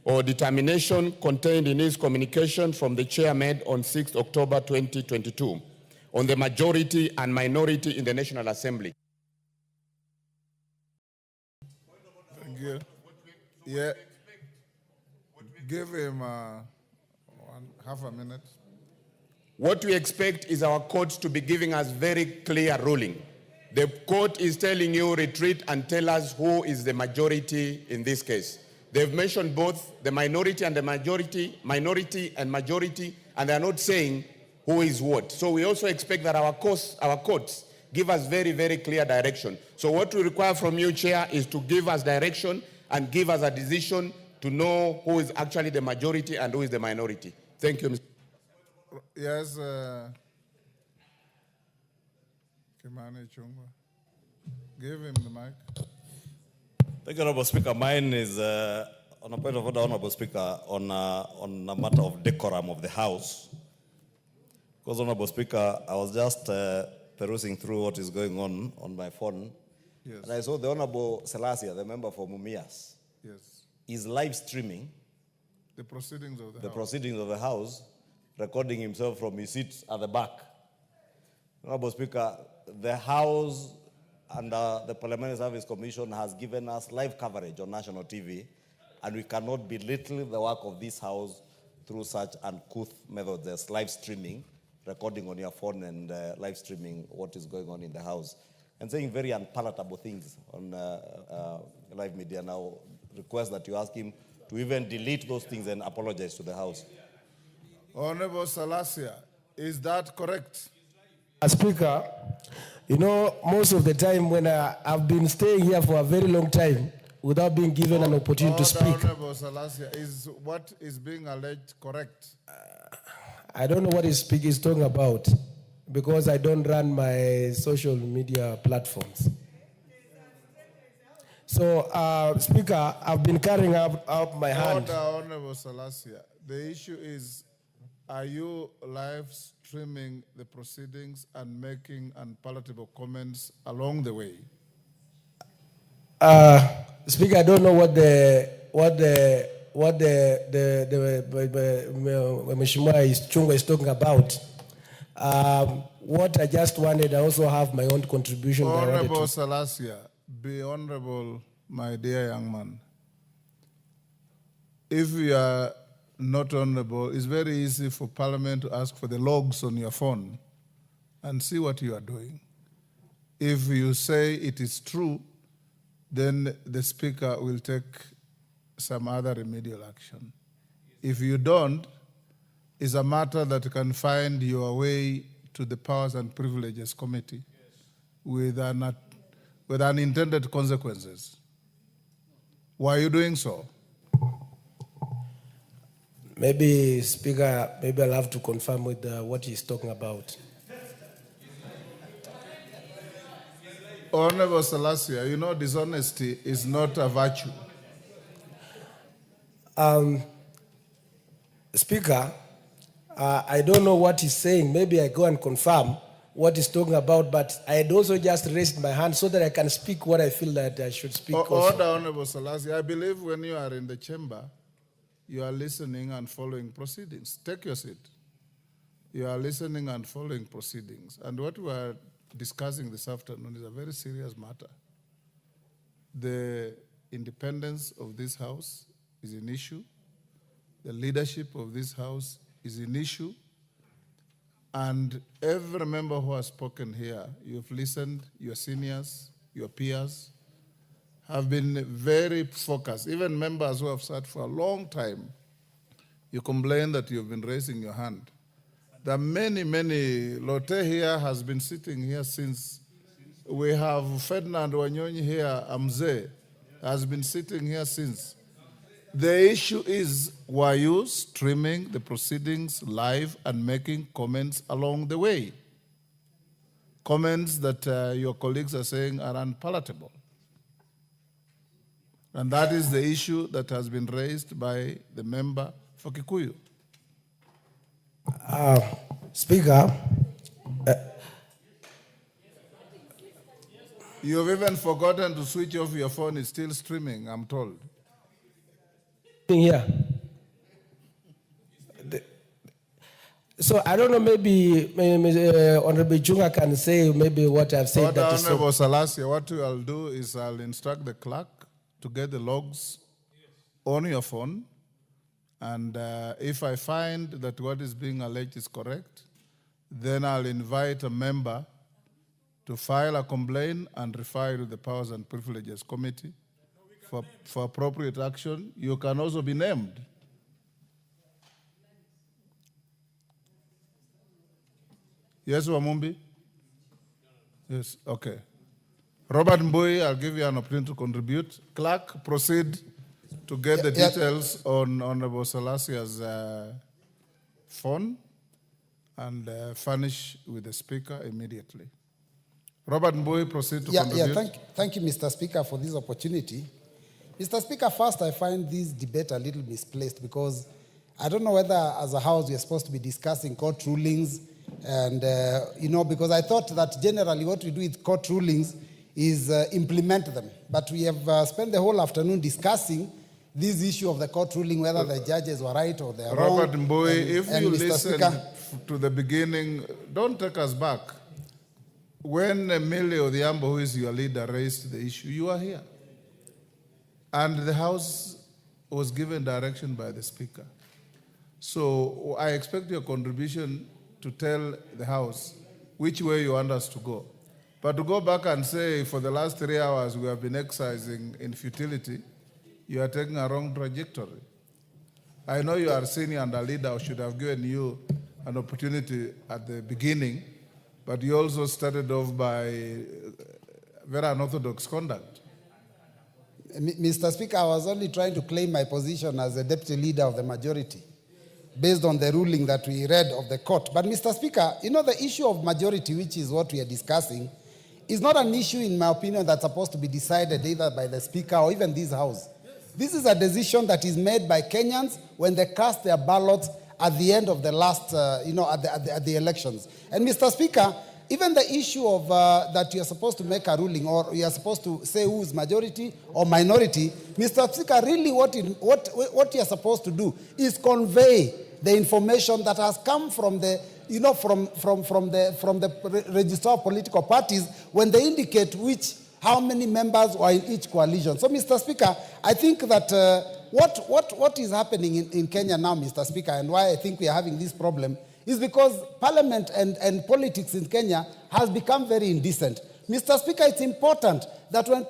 or determination contained in his communication from the chair made on 6th October 2022 on the majority and minority in the National Assembly. Thank you. Yeah. Give him half a minute. What we expect is our courts to be giving us very clear ruling. The court is telling you retreat and tell us who is the majority in this case. They've mentioned both the minority and the majority, and they're not saying who is what. So we also expect that our courts give us very, very clear direction. So what we require from you, Chair, is to give us direction and give us a decision to know who is actually the majority and who is the minority. Thank you, Mr. Yes, Kimani Chungwa. Give him the mic. Thank you, Honorable Speaker. Mine is on a point of order, Honorable Speaker, on a matter of decorum of the House. Because, Honorable Speaker, I was just perusing through what is going on my phone. Yes. And I saw the Honorable Selassie, the member for Mumias, Yes. is live streaming The proceedings of the the House. proceedings of the House, recording himself from his seat at the back. Honorable Speaker, the House under the Parliamentary Service Commission has given us live coverage on national TV, and we cannot belittle the work of this House through such uncouth methods as live streaming, recording on your phone and live streaming what is going on in the House, and saying very unpalatable things on live media. Now, request that you ask him to even delete those things and apologize to the House. Honorable Salasia, is that correct? Speaker, you know, most of the time when I've been staying here for a very long time without being given an opportunity to speak. Honorable Salasia, is what is being alleged correct? I don't know what he's talking about because I don't run my social media platforms. So, Speaker, I've been carrying up my hand. Honorable Salasia, the issue is, are you live streaming the proceedings and making unpalatable comments along the way? Speaker, I don't know what the Mheshimiwa Chungwa is talking about. What I just wanted, I also have my own contribution. Honorable Salasia, be honorable, my dear young man. If you are not honorable, it's very easy for Parliament to ask for the logs on your phone and see what you are doing. If you say it is true, then the Speaker will take some other remedial action. If you don't, it's a matter that can find your way to the Powers and Privileges Committee with unintended consequences. Why are you doing so? Maybe, Speaker, maybe I'll have to confirm with what he's talking about. Honorable Salasia, you know dishonesty is not a virtue. Speaker, I don't know what he's saying. Maybe I go and confirm what he's talking about, but I had also just raised my hand so that I can speak what I feel that I should speak also. Order, Honorable Salasia. I believe when you are in the chamber, you are listening and following proceedings. Take your seat. You are listening and following proceedings. And what we are discussing this afternoon is a very serious matter. The independence of this House is an issue. The leadership of this House is an issue. And every member who has spoken here, you've listened, your seniors, your peers, have been very focused. Even members who have sat for a long time, you complain that you've been raising your hand. There are many, Lotte here has been sitting here since. We have Ferdinand Wanyonyi here, Amze, has been sitting here since. The issue is, were you streaming the proceedings live and making comments along the way? Comments that your colleagues are saying are unpalatable. And that is the issue that has been raised by the member for Kikuyu. Speaker, you've even forgotten to switch off your phone. It's still streaming, I'm told. Here. So I don't know, maybe Honorable Chungwa can say maybe what I've said. Order, Honorable Salasia, what I'll do is I'll instruct the clerk to get the logs on your phone. And if I find that what is being alleged is correct, then I'll invite a member to file a complaint and refer to the Powers and Privileges Committee for appropriate action, you can also be named. Yes, Wamumbi? Yes, okay. Robert Mbui, I'll give you an opportunity to contribute. Clerk, proceed to get the details on Honorable Salasia's phone and furnish with the Speaker immediately. Robert Mbui, proceed to contribute. Thank you, Mr. Speaker, for this opportunity. Mr. Speaker, first I find this debate a little misplaced because I don't know whether as a House we are supposed to be discussing court rulings and, because I thought that generally what we do with court rulings is implement them. But we have spent the whole afternoon discussing this issue of the court ruling, whether the judges were right or they are wrong. Robert Mbui, if you Mr. listen Speaker, to the beginning, don't take us back. When Emilio Odhiambo, who is your leader, raised the issue, you are here. And the House was given direction by the Speaker. So I expect your contribution to tell the House which way you want us to go. But to go back and say for the last 3 hours we have been exercising in futility, you are taking a wrong trajectory. I know you are senior and a leader, I should have given you an opportunity at the beginning, but you also started off by very unorthodox conduct. Mr. Speaker, I was only trying to claim my position as the deputy leader of the majority based on the ruling that we read of the court. But Mr. Speaker, the issue of majority, which is what we are discussing, is not an issue, in my opinion, that's supposed to be decided either by the Speaker or even this House. This is a decision that is made by Kenyans when they cast their ballots at the end of the last, at the elections. And Mr. Speaker, even the issue of that you are supposed to make a ruling or you are supposed to say who is majority or minority, Mr. Speaker, really what you are supposed to do is convey the information that has come from the from the register of political parties when they indicate how many members are in each coalition. So, Mr. Speaker, I think that what is happening in Kenya now, Mr. Speaker, and why I think we are having this problem is because Parliament and politics in Kenya has become very indecent. Mr. Speaker, it's important that when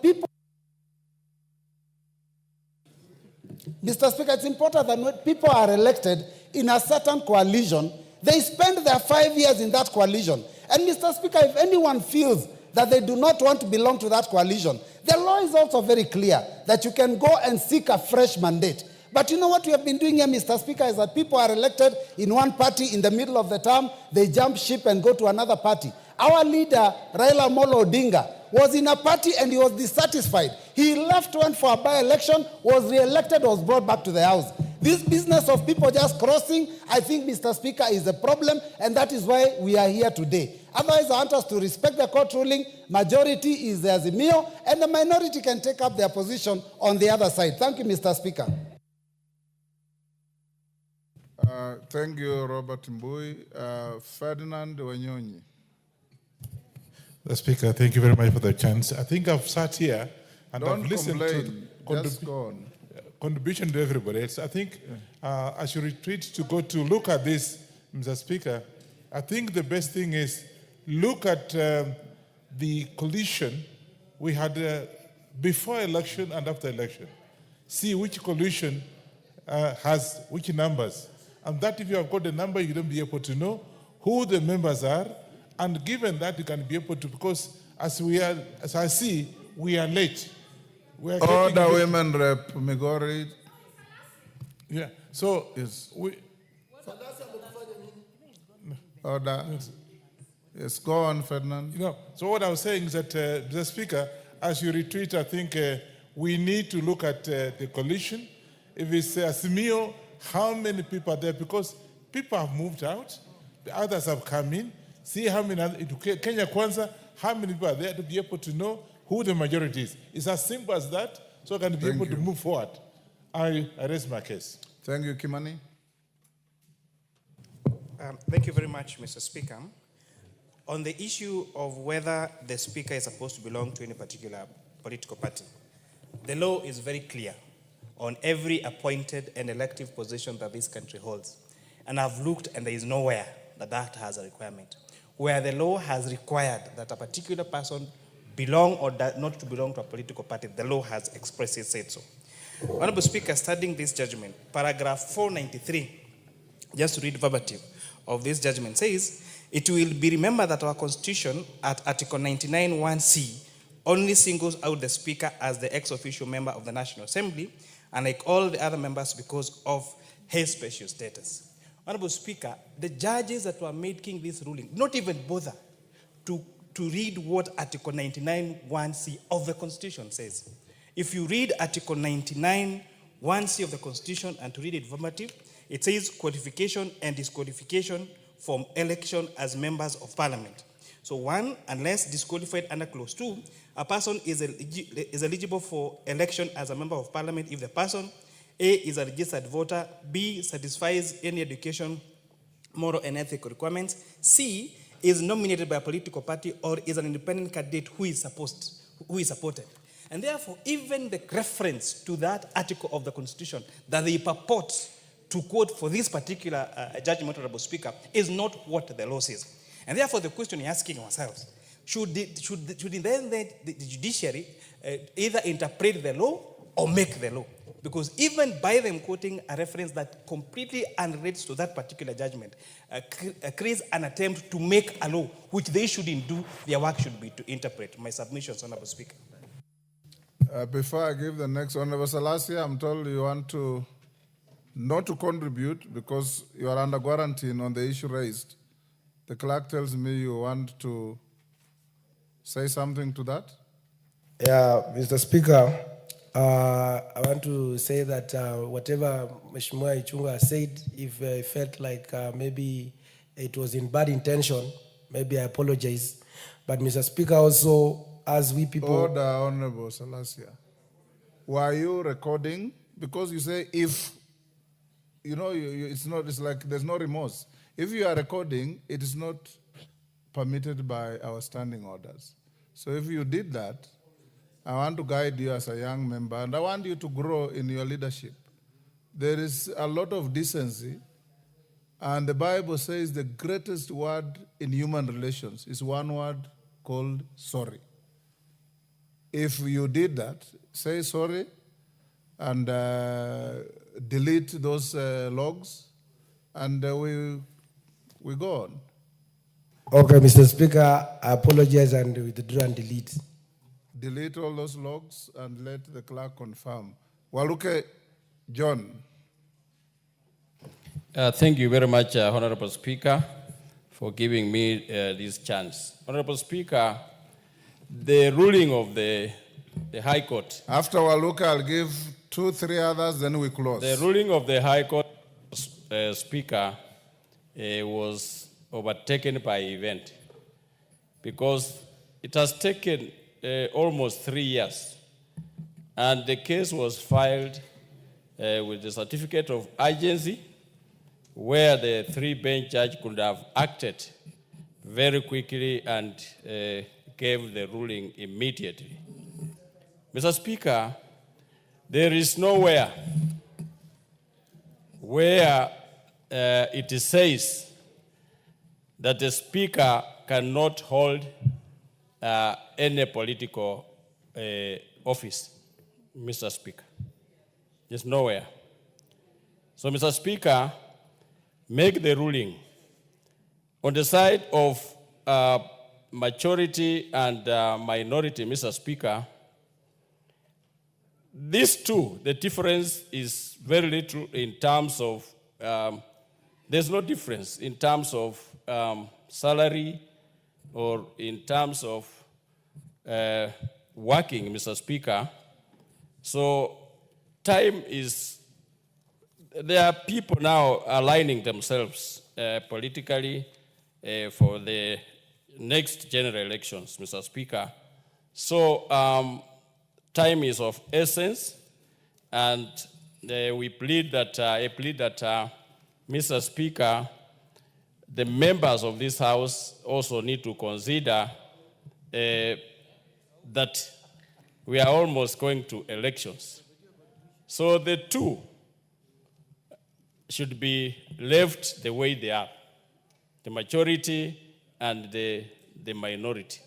people are elected in a certain coalition, they spend their 5 years in that coalition. And Mr. Speaker, if anyone feels that they do not want to belong to that coalition, the law is also very clear that you can go and seek a fresh mandate. But you know what we have been doing here, Mr. Speaker, is that people are elected in one party in the middle of the term, they jump ship and go to another party. Our leader, Raila Amolo Odinga, was in a party and he was dissatisfied. He left, went for a by-election, was re-elected, was brought back to the House. This business of people just crossing, I think, Mr. Speaker, is a problem, and that is why we are here today. Otherwise, I want us to respect the court ruling. Majority is the Azimio, and the minority can take up their position on the other side. Thank you, Mr. Speaker. Thank you, Robert Mbui. Ferdinand Wanyonyi. The Speaker, thank you very much for the chance. I think I've sat here and Don't I've listened complain. to Just go on. contribution to everybody else. I think I should retreat to go to look at this, Mr. Speaker. I think the best thing is look at the coalition we had before election and after election. See which coalition has which numbers. And that if you have got the number, you don't be able to know who the members are. And given that, you can be able to, because as I see, we are late. We are Order, Women Rep Migori. Yeah. So yes. Order. Yes, go on, Ferdinand. So what I was saying is that, Mr. Speaker, as you retreat, I think we need to look at the coalition. If it's Azimio, how many people are there? Because people have moved out, the others have come in. See how many, Kenya Kwanza, how many people are there to be able to know who the majority is. It's as simple as that, so I can be able to move forward. I raise my case. Thank you, Kimani. Thank you very much, Mr. Speaker. On the issue of whether the Speaker is supposed to belong to any particular political party, the law is very clear on every appointed and elective position that this country holds. And I've looked, and there is nowhere that has a requirement. Where the law has required that a particular person belong or not to belong to a political party. The law has expressly said so. Honorable Speaker, studying this judgment, paragraph 493, just to read verbatim of this judgment, says, it will be remembered that our Constitution at Article 99(1)(c) only singles out the Speaker as the ex officio member of the National Assembly, unlike all the other members because of his special status. Honorable Speaker, the judges that were making this ruling not even bother to read what Article 99(1)(c) of the Constitution says. If you read Article 99(1)(c) of the Constitution and to read it verbatim, it says qualification and disqualification from election as members of Parliament. So 1, unless disqualified under Clause 2, a person is eligible for election as a member of Parliament if the person, A, is a registered voter, B, satisfies any education, moral and ethical requirements, C, is nominated by a political party or is an independent candidate who is supported. And therefore, even the reference to that article of the Constitution that they purport to quote for this particular judgment, Honorable Speaker, is not what the law says. And therefore, the question we're asking ourselves, should then the judiciary either interpret the law or make the law? Because even by them quoting a reference that completely unrelates to that particular judgment, creates an attempt to make a law, which they shouldn't do, their work should be to interpret. My submissions, Honorable Speaker. Before I give the next, Honorable Selassie, I'm told you want to not to contribute because you are under quarantine on the issue raised. The clerk tells me you want to say something to that? Yeah, Mr. Speaker, I want to say that whatever Mheshimiwa Ichung'wah said, if I felt like maybe it was in bad intention, maybe I apologize. But Mr. Speaker, also, as we people... Order, Honorable Selassie. Were you recording? Because you say if, it's like there's no remorse. If you are recording, it is not permitted by our standing orders. So if you did that, I want to guide you as a young member, and I want you to grow in your leadership. There is a lot of decency, and the Bible says the greatest word in human relations is one word called sorry. If you did that, say sorry and delete those logs, and we go on. Okay, Mr. Speaker, I apologize and withdraw and delete. Delete all those logs and let the clerk confirm. Waluke John. Thank you very much, Honorable Speaker, for giving me this chance. Honorable Speaker, the ruling of the High Court. After Waluke, I'll give 2-3 others, then we close. The ruling of the High Court, Speaker, was overtaken by event because it has taken almost 3 years, and the case was filed with the certificate of urgency, where the 3-bench judge could have acted very quickly and gave the ruling immediately. Mr. Speaker, there is nowhere where it says that the Speaker cannot hold any political office, Mr. Speaker. There's nowhere. So, Mr. Speaker, make the ruling. On the side of majority and minority, Mr. Speaker, these two, the difference is very little in terms of, there's no difference in terms of salary or in terms of working, Mr. Speaker. So time is, there are people now aligning themselves politically for the next general elections, Mr. Speaker. So time is of essence, and we plead that, I plead that, Mr. Speaker, the members of this House also need to consider that we are almost going to elections. So the two should be left the way they are, the majority and the minority.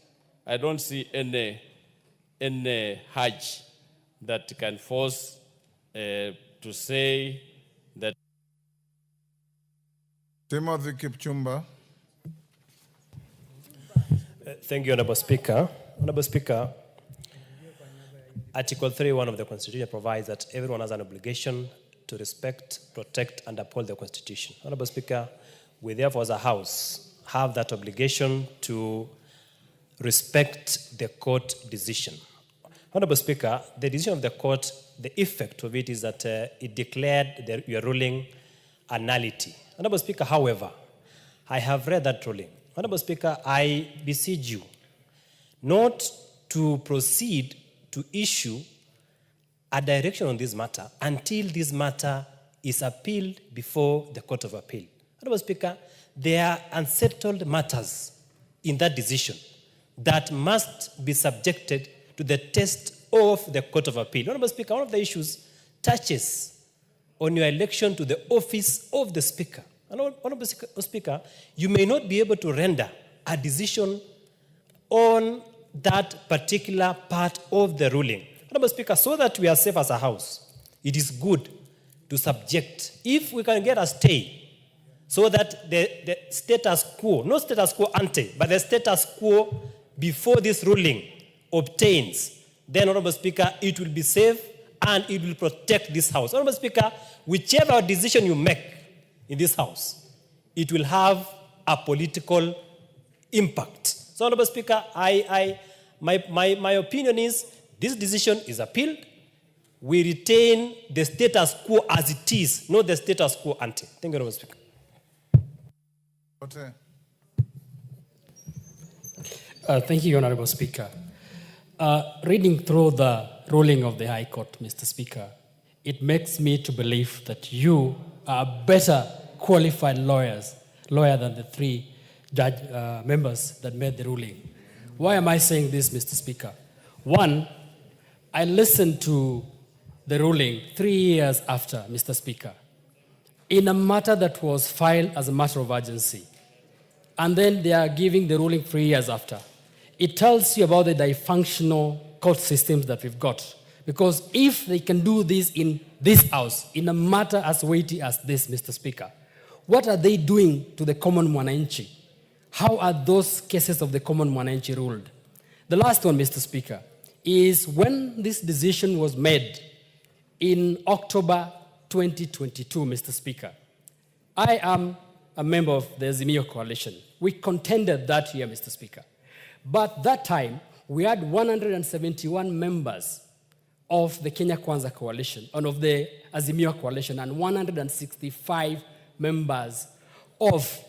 I don't see any hedge that can force to say that. Timothy Kipchumba. Thank you, Honorable Speaker. Honorable Speaker, Article 31 of the Constitution provides that everyone has an obligation to respect, protect, and uphold the Constitution. Honorable Speaker, we therefore as a House have that obligation to respect the court decision. Honorable Speaker, the decision of the court, the effect of it is that it declared your ruling a nullity. Honorable Speaker, however, I have read that ruling. Honorable Speaker, I beseech you not to proceed to issue a direction on this matter until this matter is appealed before the Court of Appeal. Honorable Speaker, there are unsettled matters in that decision that must be subjected to the test of the Court of Appeal. Honorable Speaker, one of the issues touches on your election to the office of the Speaker. Honorable Speaker, you may not be able to render a decision on that particular part of the ruling. Honorable Speaker, so that we are safe as a House, it is good to subject, if we can get a stay, so that the status quo, not status quo ante, but the status quo before this ruling obtains, then, Honorable Speaker, it will be safe and it will protect this House. Honorable Speaker, whichever decision you make in this House, it will have a political impact. So, Honorable Speaker, my opinion is this decision is appealed. We retain the status quo as it is, not the status quo ante. Thank you, Honorable Speaker. Okay. Thank you, Honorable Speaker. Reading through the ruling of the High Court, Mr. Speaker, it makes me to believe that you are a better qualified lawyer than the three members that made the ruling. Why am I saying this, Mr. Speaker? One, I listened to the ruling 3 years after, Mr. Speaker, in a matter that was filed as a matter of urgency. And then they are giving the ruling 3 years after. It tells you about the dysfunctional court systems that we've got. Because if they can do this in this House, in a matter as weighty as this, Mr. Speaker, what are they doing to the common mwananchi? How are those cases of the common mwananchi ruled? The last one, Mr. Speaker, is when this decision was made in October 2022, Mr. Speaker. I am a member of the Azimio Coalition. We contended that year, Mr. Speaker. But that time, we had 171 members of the Kenya Kwanza Coalition, and of the Azimio Coalition, and 165 members of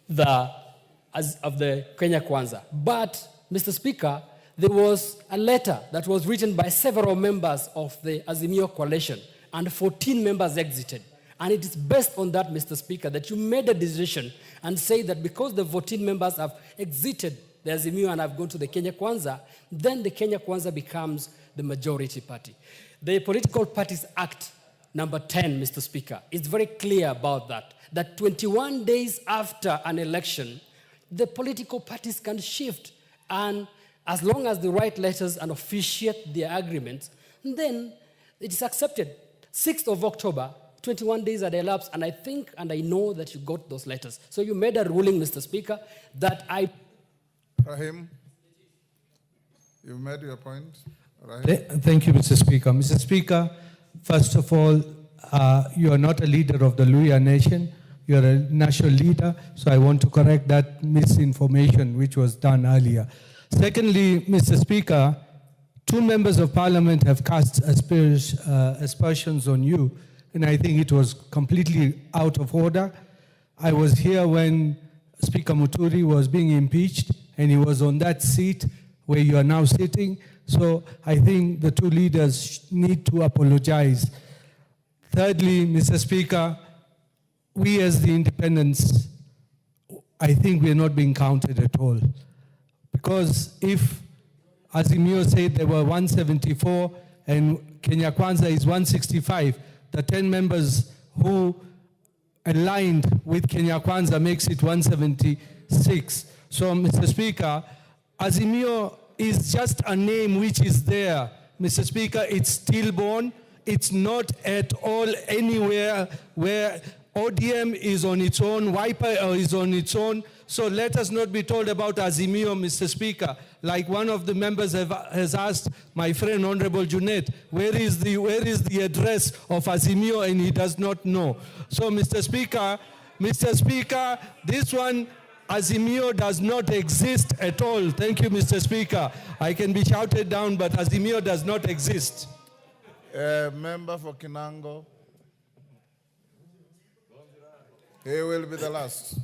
the Kenya Kwanza. But, Mr. Speaker, there was a letter that was written by several members of the Azimio Coalition, and 14 members exited. And it is based on that, Mr. Speaker, that you made a decision and say that because the 14 members have exited the Azimio and have gone to the Kenya Kwanza, then the Kenya Kwanza becomes the majority party. The Political Parties Act number 10, Mr. Speaker, is very clear about that 21 days after an election, the political parties can shift, and as long as they write letters and officiate their agreements, then it is accepted. 6th of October, 21 days had elapsed, and I think and I know that you got those letters. So you made a ruling, Mr. Speaker, that I... Rahim, you've made your point. Rahim. Thank you, Mr. Speaker. Mr. Speaker, first of all, you are not a leader of the Luhya nation. You are a national leader, so I want to correct that misinformation which was done earlier. Secondly, Mr. Speaker, 2 members of parliament have cast aspersions on you, and I think it was completely out of order. I was here when Speaker Muturi was being impeached, and he was on that seat where you are now sitting. So I think the 2 leaders need to apologize. Thirdly, Mr. Speaker, we as the independents, I think we are not being counted at all. Because if Azimio said there were 174 and Kenya Kwanza is 165, the 10 members who aligned with Kenya Kwanza makes it 176. So, Mr. Speaker, Azimio is just a name which is there. Mr. Speaker, it's stillborn. It's not at all anywhere where ODM is on its own, Wiper is on its own. So let us not be told about Azimio, Mr. Speaker. Like one of the members has asked my friend Honorable Junet, where is the address of Azimio, and he does not know. So Mr. Speaker, this one, Azimio does not exist at all. Thank you, Mr. Speaker. I can be shouted down, but Azimio does not exist. Member for Kinango. He will be the last.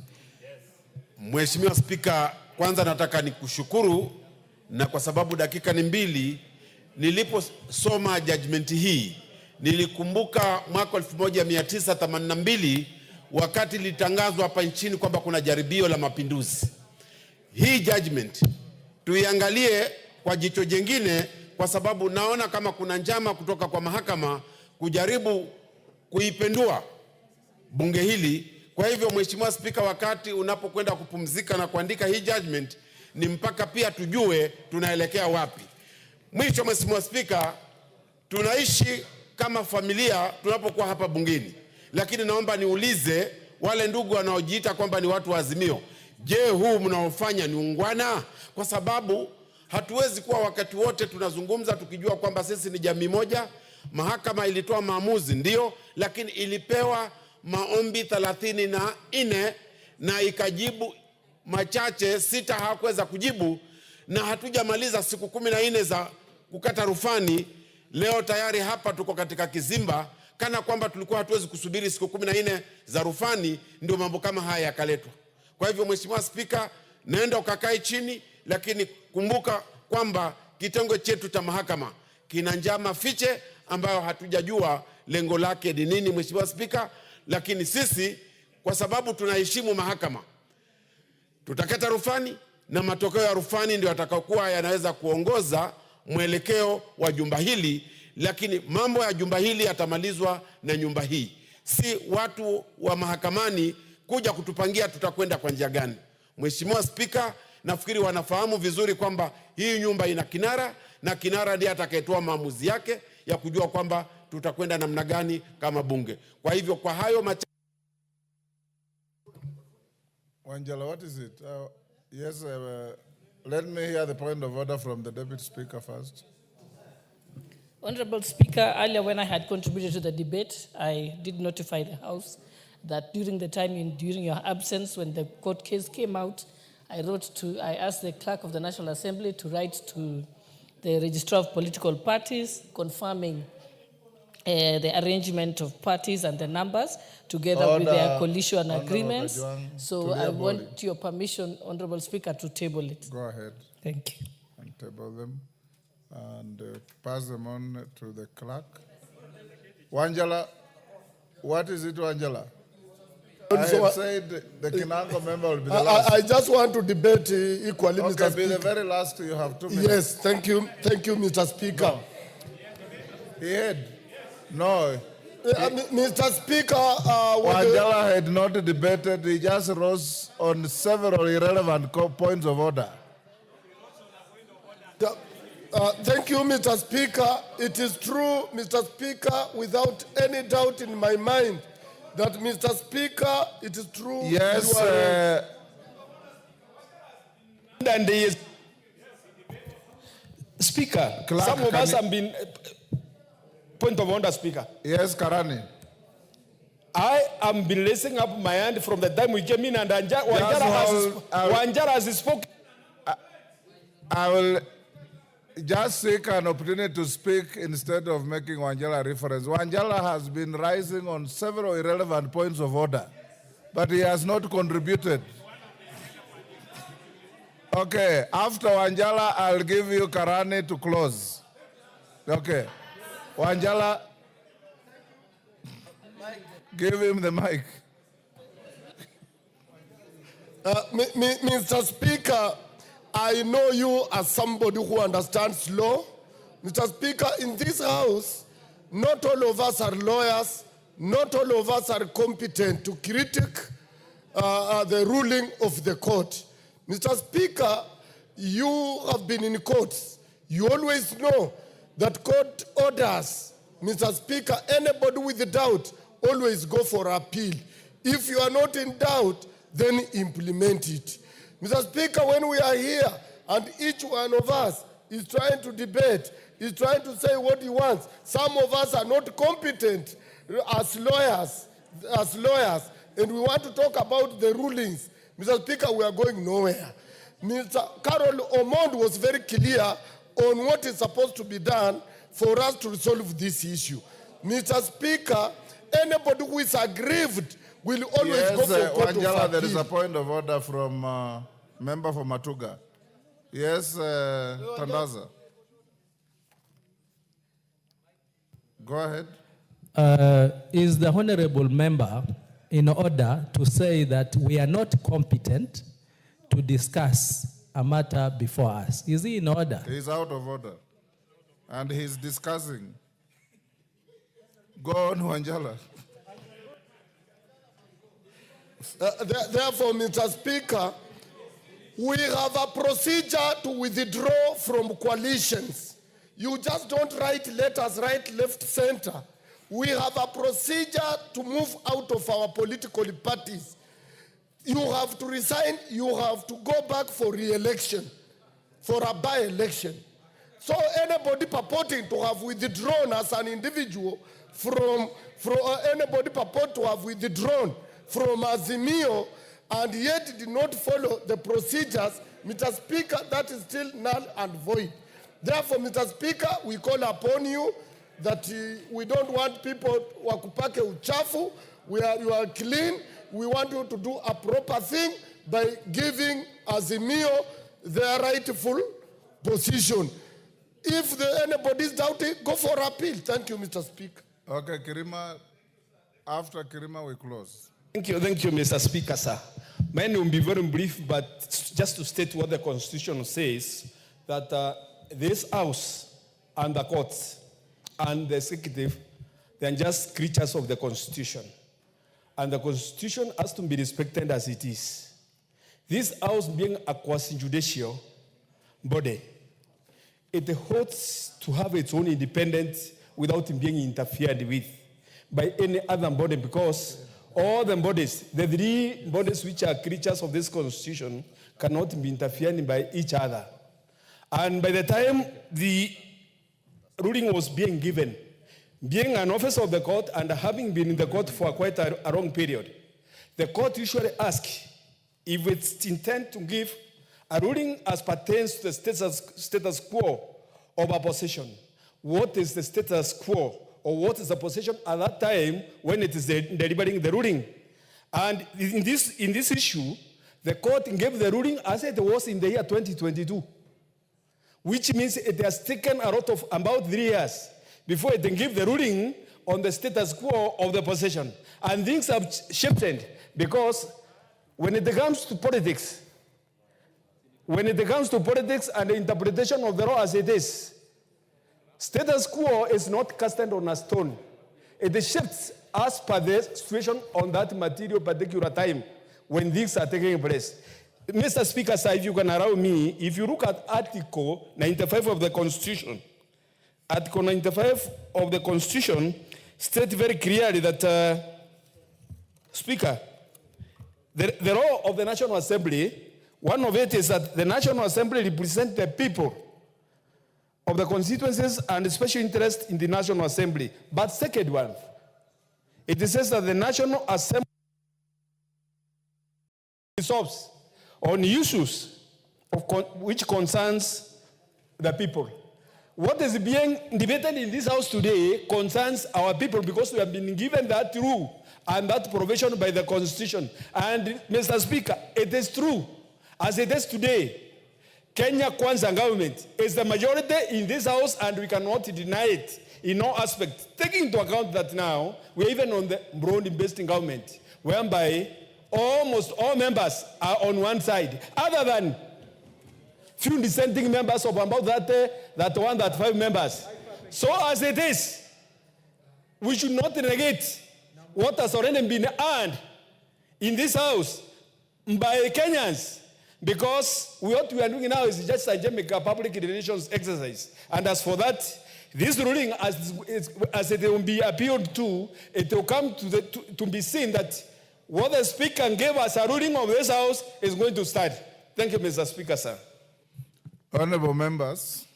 Mheshimiwa Spika, kwanza nataka nikushukuru, na kwa sababu dakika ni mbili, niliposoma judgment hii nilikumbuka mwaka 1982 wakati litangazwa hapa nchini kwamba kuna jaribio la mapinduzi. Hii judgment tuiangalie kwa jicho jingine, kwa sababu naona kama kuna njama kutoka kwa mahakama kujaribu kuipendua bunge hili. Kwa hivyo Mheshimiwa Spika, wakati unapokwenda kupumzika na kuandika hii judgment, ni mpaka pia tujue tunaelekea wapi. Mwisho Mheshimiwa Spika, tunaishi kama familia tunapokuwa hapa bungeni. Lakini naomba niulize wale ndugu wanaojiita kwamba ni watu wa Azimio, je, huu mnaofanya ni ungwana? Kwa sababu hatuwezi kuwa wakati wote tunazungumza tukijua kwamba sisi ni jamii moja. Mahakama ilitoa maamuzi ndio, lakini ilipewa maombi 34 na ikajibu machache, 6 hawakuweza kujibu, na hatujamaliza siku 14 za kukata rufani. Leo tayari hapa tuko katika kizimba, kana kwamba tulikuwa hatuwezi kusubiri siku 14 za rufani ndio mambo kama haya yakaletwa. Kwa hivyo Mheshimiwa Spika, naenda ukakae chini, lakini kumbuka kwamba kitengo chetu cha mahakama kina njama fiche ambayo hatujajua lengo lake ni nini Mheshimiwa Spika. Lakini sisi kwa sababu tunaheshimu mahakama, tutakata rufani, na matokeo ya rufani ndio yatakayokuwa yanaweza kuongoza mwelekeo wa jumba hili. Lakini mambo ya jumba hili yatamalizwa na nyumba hii, si watu wa mahakamani kuja kutupangia tutakwenda kwa njia gani. Mheshimiwa Spika, nafikiri wanafahamu vizuri kwamba hii nyumba ina kinara, na kinara ndiye atakayetoa maamuzi yake ya kujua kwamba tutakwenda namna gani kama bunge. Kwa hivyo kwa hayo Wanjala, what is it? Yes, let me hear the point of order from the Deputy Speaker first. Honorable Speaker, earlier when I had contributed to the debate, I did notify the House that during the time during your absence, when the court case came out, I asked the Clerk of the National Assembly to write to the Registrar of Political Parties confirming the arrangement of parties and the numbers together with their coalition agreements. So I want your permission, Honorable Speaker, to table it. Go ahead. Thank you. And table them and pass them on to the clerk. Wanjala, what is it, Wanjala? I have said the Kinango member will be the last. I just want to debate equally, okay, Mr. Speaker. Be the very last. You have 2 minutes. Yes, thank you, Mr. Speaker. No. He had. No. Mr. Speaker, Wanjala had not debated. He just rose on several irrelevant points of order. Thank you, Mr. Speaker. It is true, Mr. Speaker, without any doubt in my mind, that, Mr. Speaker, it is true. Yes, and the Speaker, Clerk, some of us have been... Point of order, Speaker. Yes, Karani. I am been raising up my hand from the time we came in, and Wanjala has spoken. I will just seek an opportunity to speak instead of making Wanjala reference. Wanjala has been rising on several irrelevant points of order, but he has not contributed. Okay, after Wanjala, I'll give you Karani to close. Okay. Wanjala, give him the mic. Mr. Speaker, I know you as somebody who understands law. Mr. Speaker, in this House, not all of us are lawyers, not all of us are competent to critique the ruling of the court. Mr. Speaker, You have been in courts. You always know that court orders, Mr. Speaker, anybody with a doubt, always go for appeal. If you are not in doubt, then implement it. Mr. Speaker, when we are here and each one of us is trying to debate, is trying to say what he wants, some of us are not competent as lawyers, and we want to talk about the rulings. Mr. Speaker, we are going nowhere. Mr. Carol Omond was very clear on what is supposed to be done for us to resolve this issue. Mr. Speaker, anybody who is aggrieved will always go for court of appeal. There is a point of order from member for Matuga. Yes, Tandaza. Go ahead. Is the honorable member in order to say that we are not competent to discuss a matter before us? Is he in order? He is out of order. And he's discussing. Go on, Wanjala. Therefore, Mr. Speaker, we have a procedure to withdraw from coalitions. You just don't write letters right, left, center. We have a procedure to move out of our political parties. You have to resign, you have to go back for re-election, for a by-election. So anybody purporting to have withdrawn as an individual from anybody purport to have withdrawn from Azimio and yet did not follow the procedures, Mr. Speaker, that is still null and void. Therefore, Mr. Speaker, we call upon you that we don't want people wakupake uchafu. You are clean. We want you to do a proper thing by giving Azimio their rightful position. If anybody is doubting, go for appeal. Thank you, Mr. Speaker. Okay, Kirima. After Kirima, we close. Thank you, Mr. Speaker, sir. Mine will be very brief, but just to state what the Constitution says, that this House and the courts and the executive, they are just creatures of the Constitution. And the Constitution has to be respected as it is. This House being a quasi-judicial body, it ought to have its own independence without being interfered with by any other body, because all the bodies, the three bodies which are creatures of this Constitution, cannot be interfered by each other. And by the time the ruling was being given, being an officer of the court and having been in the court for quite a long period, the court usually asks if it's intent to give a ruling as pertains to the status quo of a position. What is the status quo, or what is the position at that time when it is deliberating the ruling? And in this issue, the court gave the ruling as it was in the year 2022, which means it has taken a lot of about 3 years before it can give the ruling on the status quo of the position. And things have shifted, because when it comes to politics, and the interpretation of the law as it is, status quo is not cast on a stone. It shifts as per the situation on that material particular time when things are taking place. Mr. Speaker, sir, if you can allow me, if you look at Article 95 of the Constitution, Article 95 of the Constitution states very clearly that, Speaker, the law of the National Assembly, one of it is that the National Assembly represents the people of the constituencies and special interest in the National Assembly. But second one, it says that the National Assembly resolves on issues which concerns the people. What is being debated in this House today concerns our people, because we have been given that rule and that provision by the Constitution. And Mr. Speaker, it is true, as it is today, Kenya Kwanza government is the majority in this House, and we cannot deny it in all aspects. Taking into account that now we're even on the broad-based government, whereby almost all members are on one side, other than few dissenting members of about that 5 members. So as it is, we should not negate what has already been earned in this House by Kenyans. Because what we are doing now is just a public relations exercise. And as for that, this ruling, as it will be appealed to, it will come to be seen that what the Speaker gave us a ruling of this House is going to start. Thank you, Mr. Speaker, sir. Honorable members,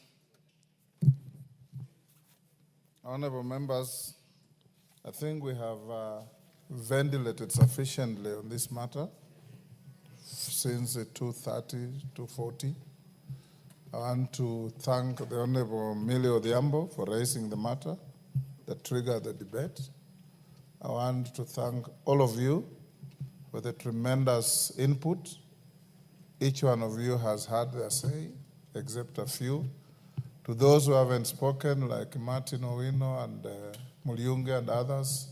I think we have ventilated sufficiently on this matter since 2:30 to 40. I want to thank the Honorable Millie Odhiambo for raising the matter that triggered the debate. I want to thank all of you for the tremendous input. Each one of you has had their say, except a few. To those who haven't spoken, like Martin Owino and Mulyunge and others,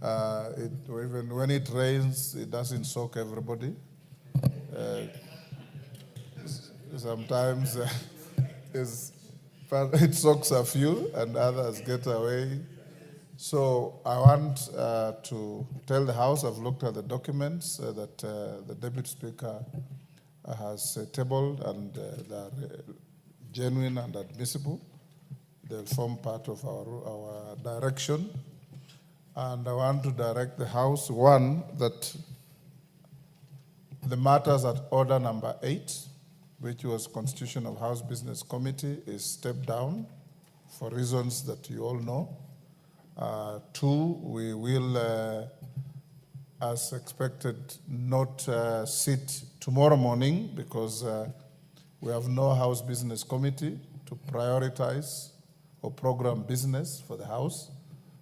even when it rains, it doesn't soak everybody. Sometimes it soaks a few and others get away. So I want to tell the House, I've looked at the documents that the Deputy Speaker has tabled, and they are genuine and admissible. They'll form part of our direction. And I want to direct the House, one, that the matters at order number 8, which was Constitution of House Business Committee, is stepped down for reasons that you all know. 2, we will, as expected, not sit tomorrow morning because we have no House Business Committee to prioritize or program business for the House.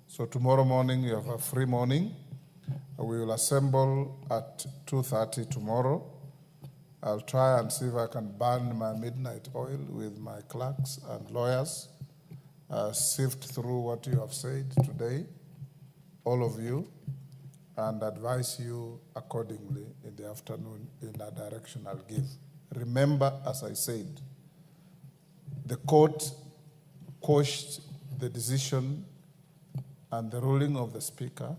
So tomorrow morning you have a free morning. We will assemble at 2:30 tomorrow. I'll try and see if I can burn my midnight oil with my clerks and lawyers, sift through what you have said today, all of you, and advise you accordingly in the afternoon in a direction I'll give. Remember, as I said, the court quashed the decision and the ruling of the Speaker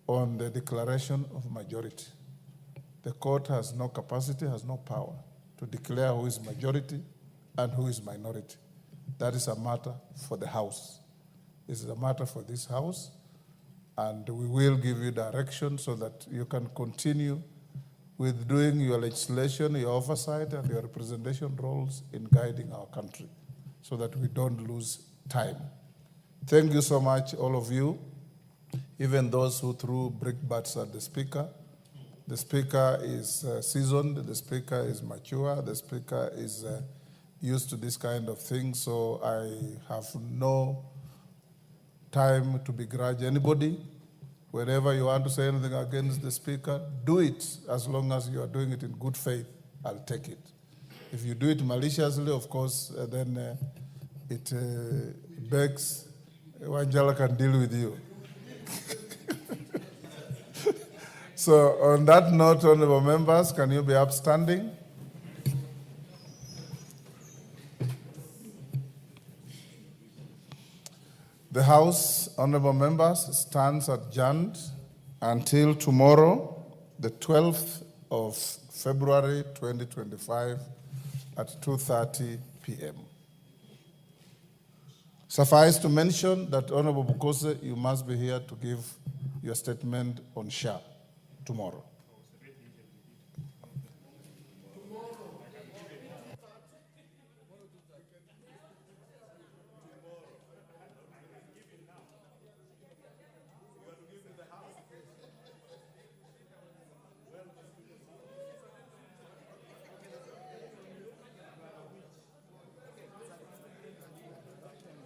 on the declaration of majority. The court has no capacity, has no power to declare who is majority and who is minority. That is a matter for the House. This is a matter for this House, and we will give you direction so that you can continue with doing your legislation, your oversight, and your representation roles in guiding our country so that we don't lose time. Thank you so much, all of you, even those who threw brickbats at the Speaker. The Speaker is seasoned, the Speaker is mature, the Speaker is used to this kind of thing, so I have no time to begrudge anybody. Whenever you want to say anything against the Speaker, do it as long as you are doing it in good faith. I'll take it. If you do it maliciously, of course, then it begs Wanjala can deal with you. So on that note, honorable members, can you be upstanding? The House, honorable members, stands adjourned until tomorrow, the 12th of February 2025 at 2:30 p.m. Suffice to mention that, Honorable Bukose, you must be here to give your statement on SHA tomorrow.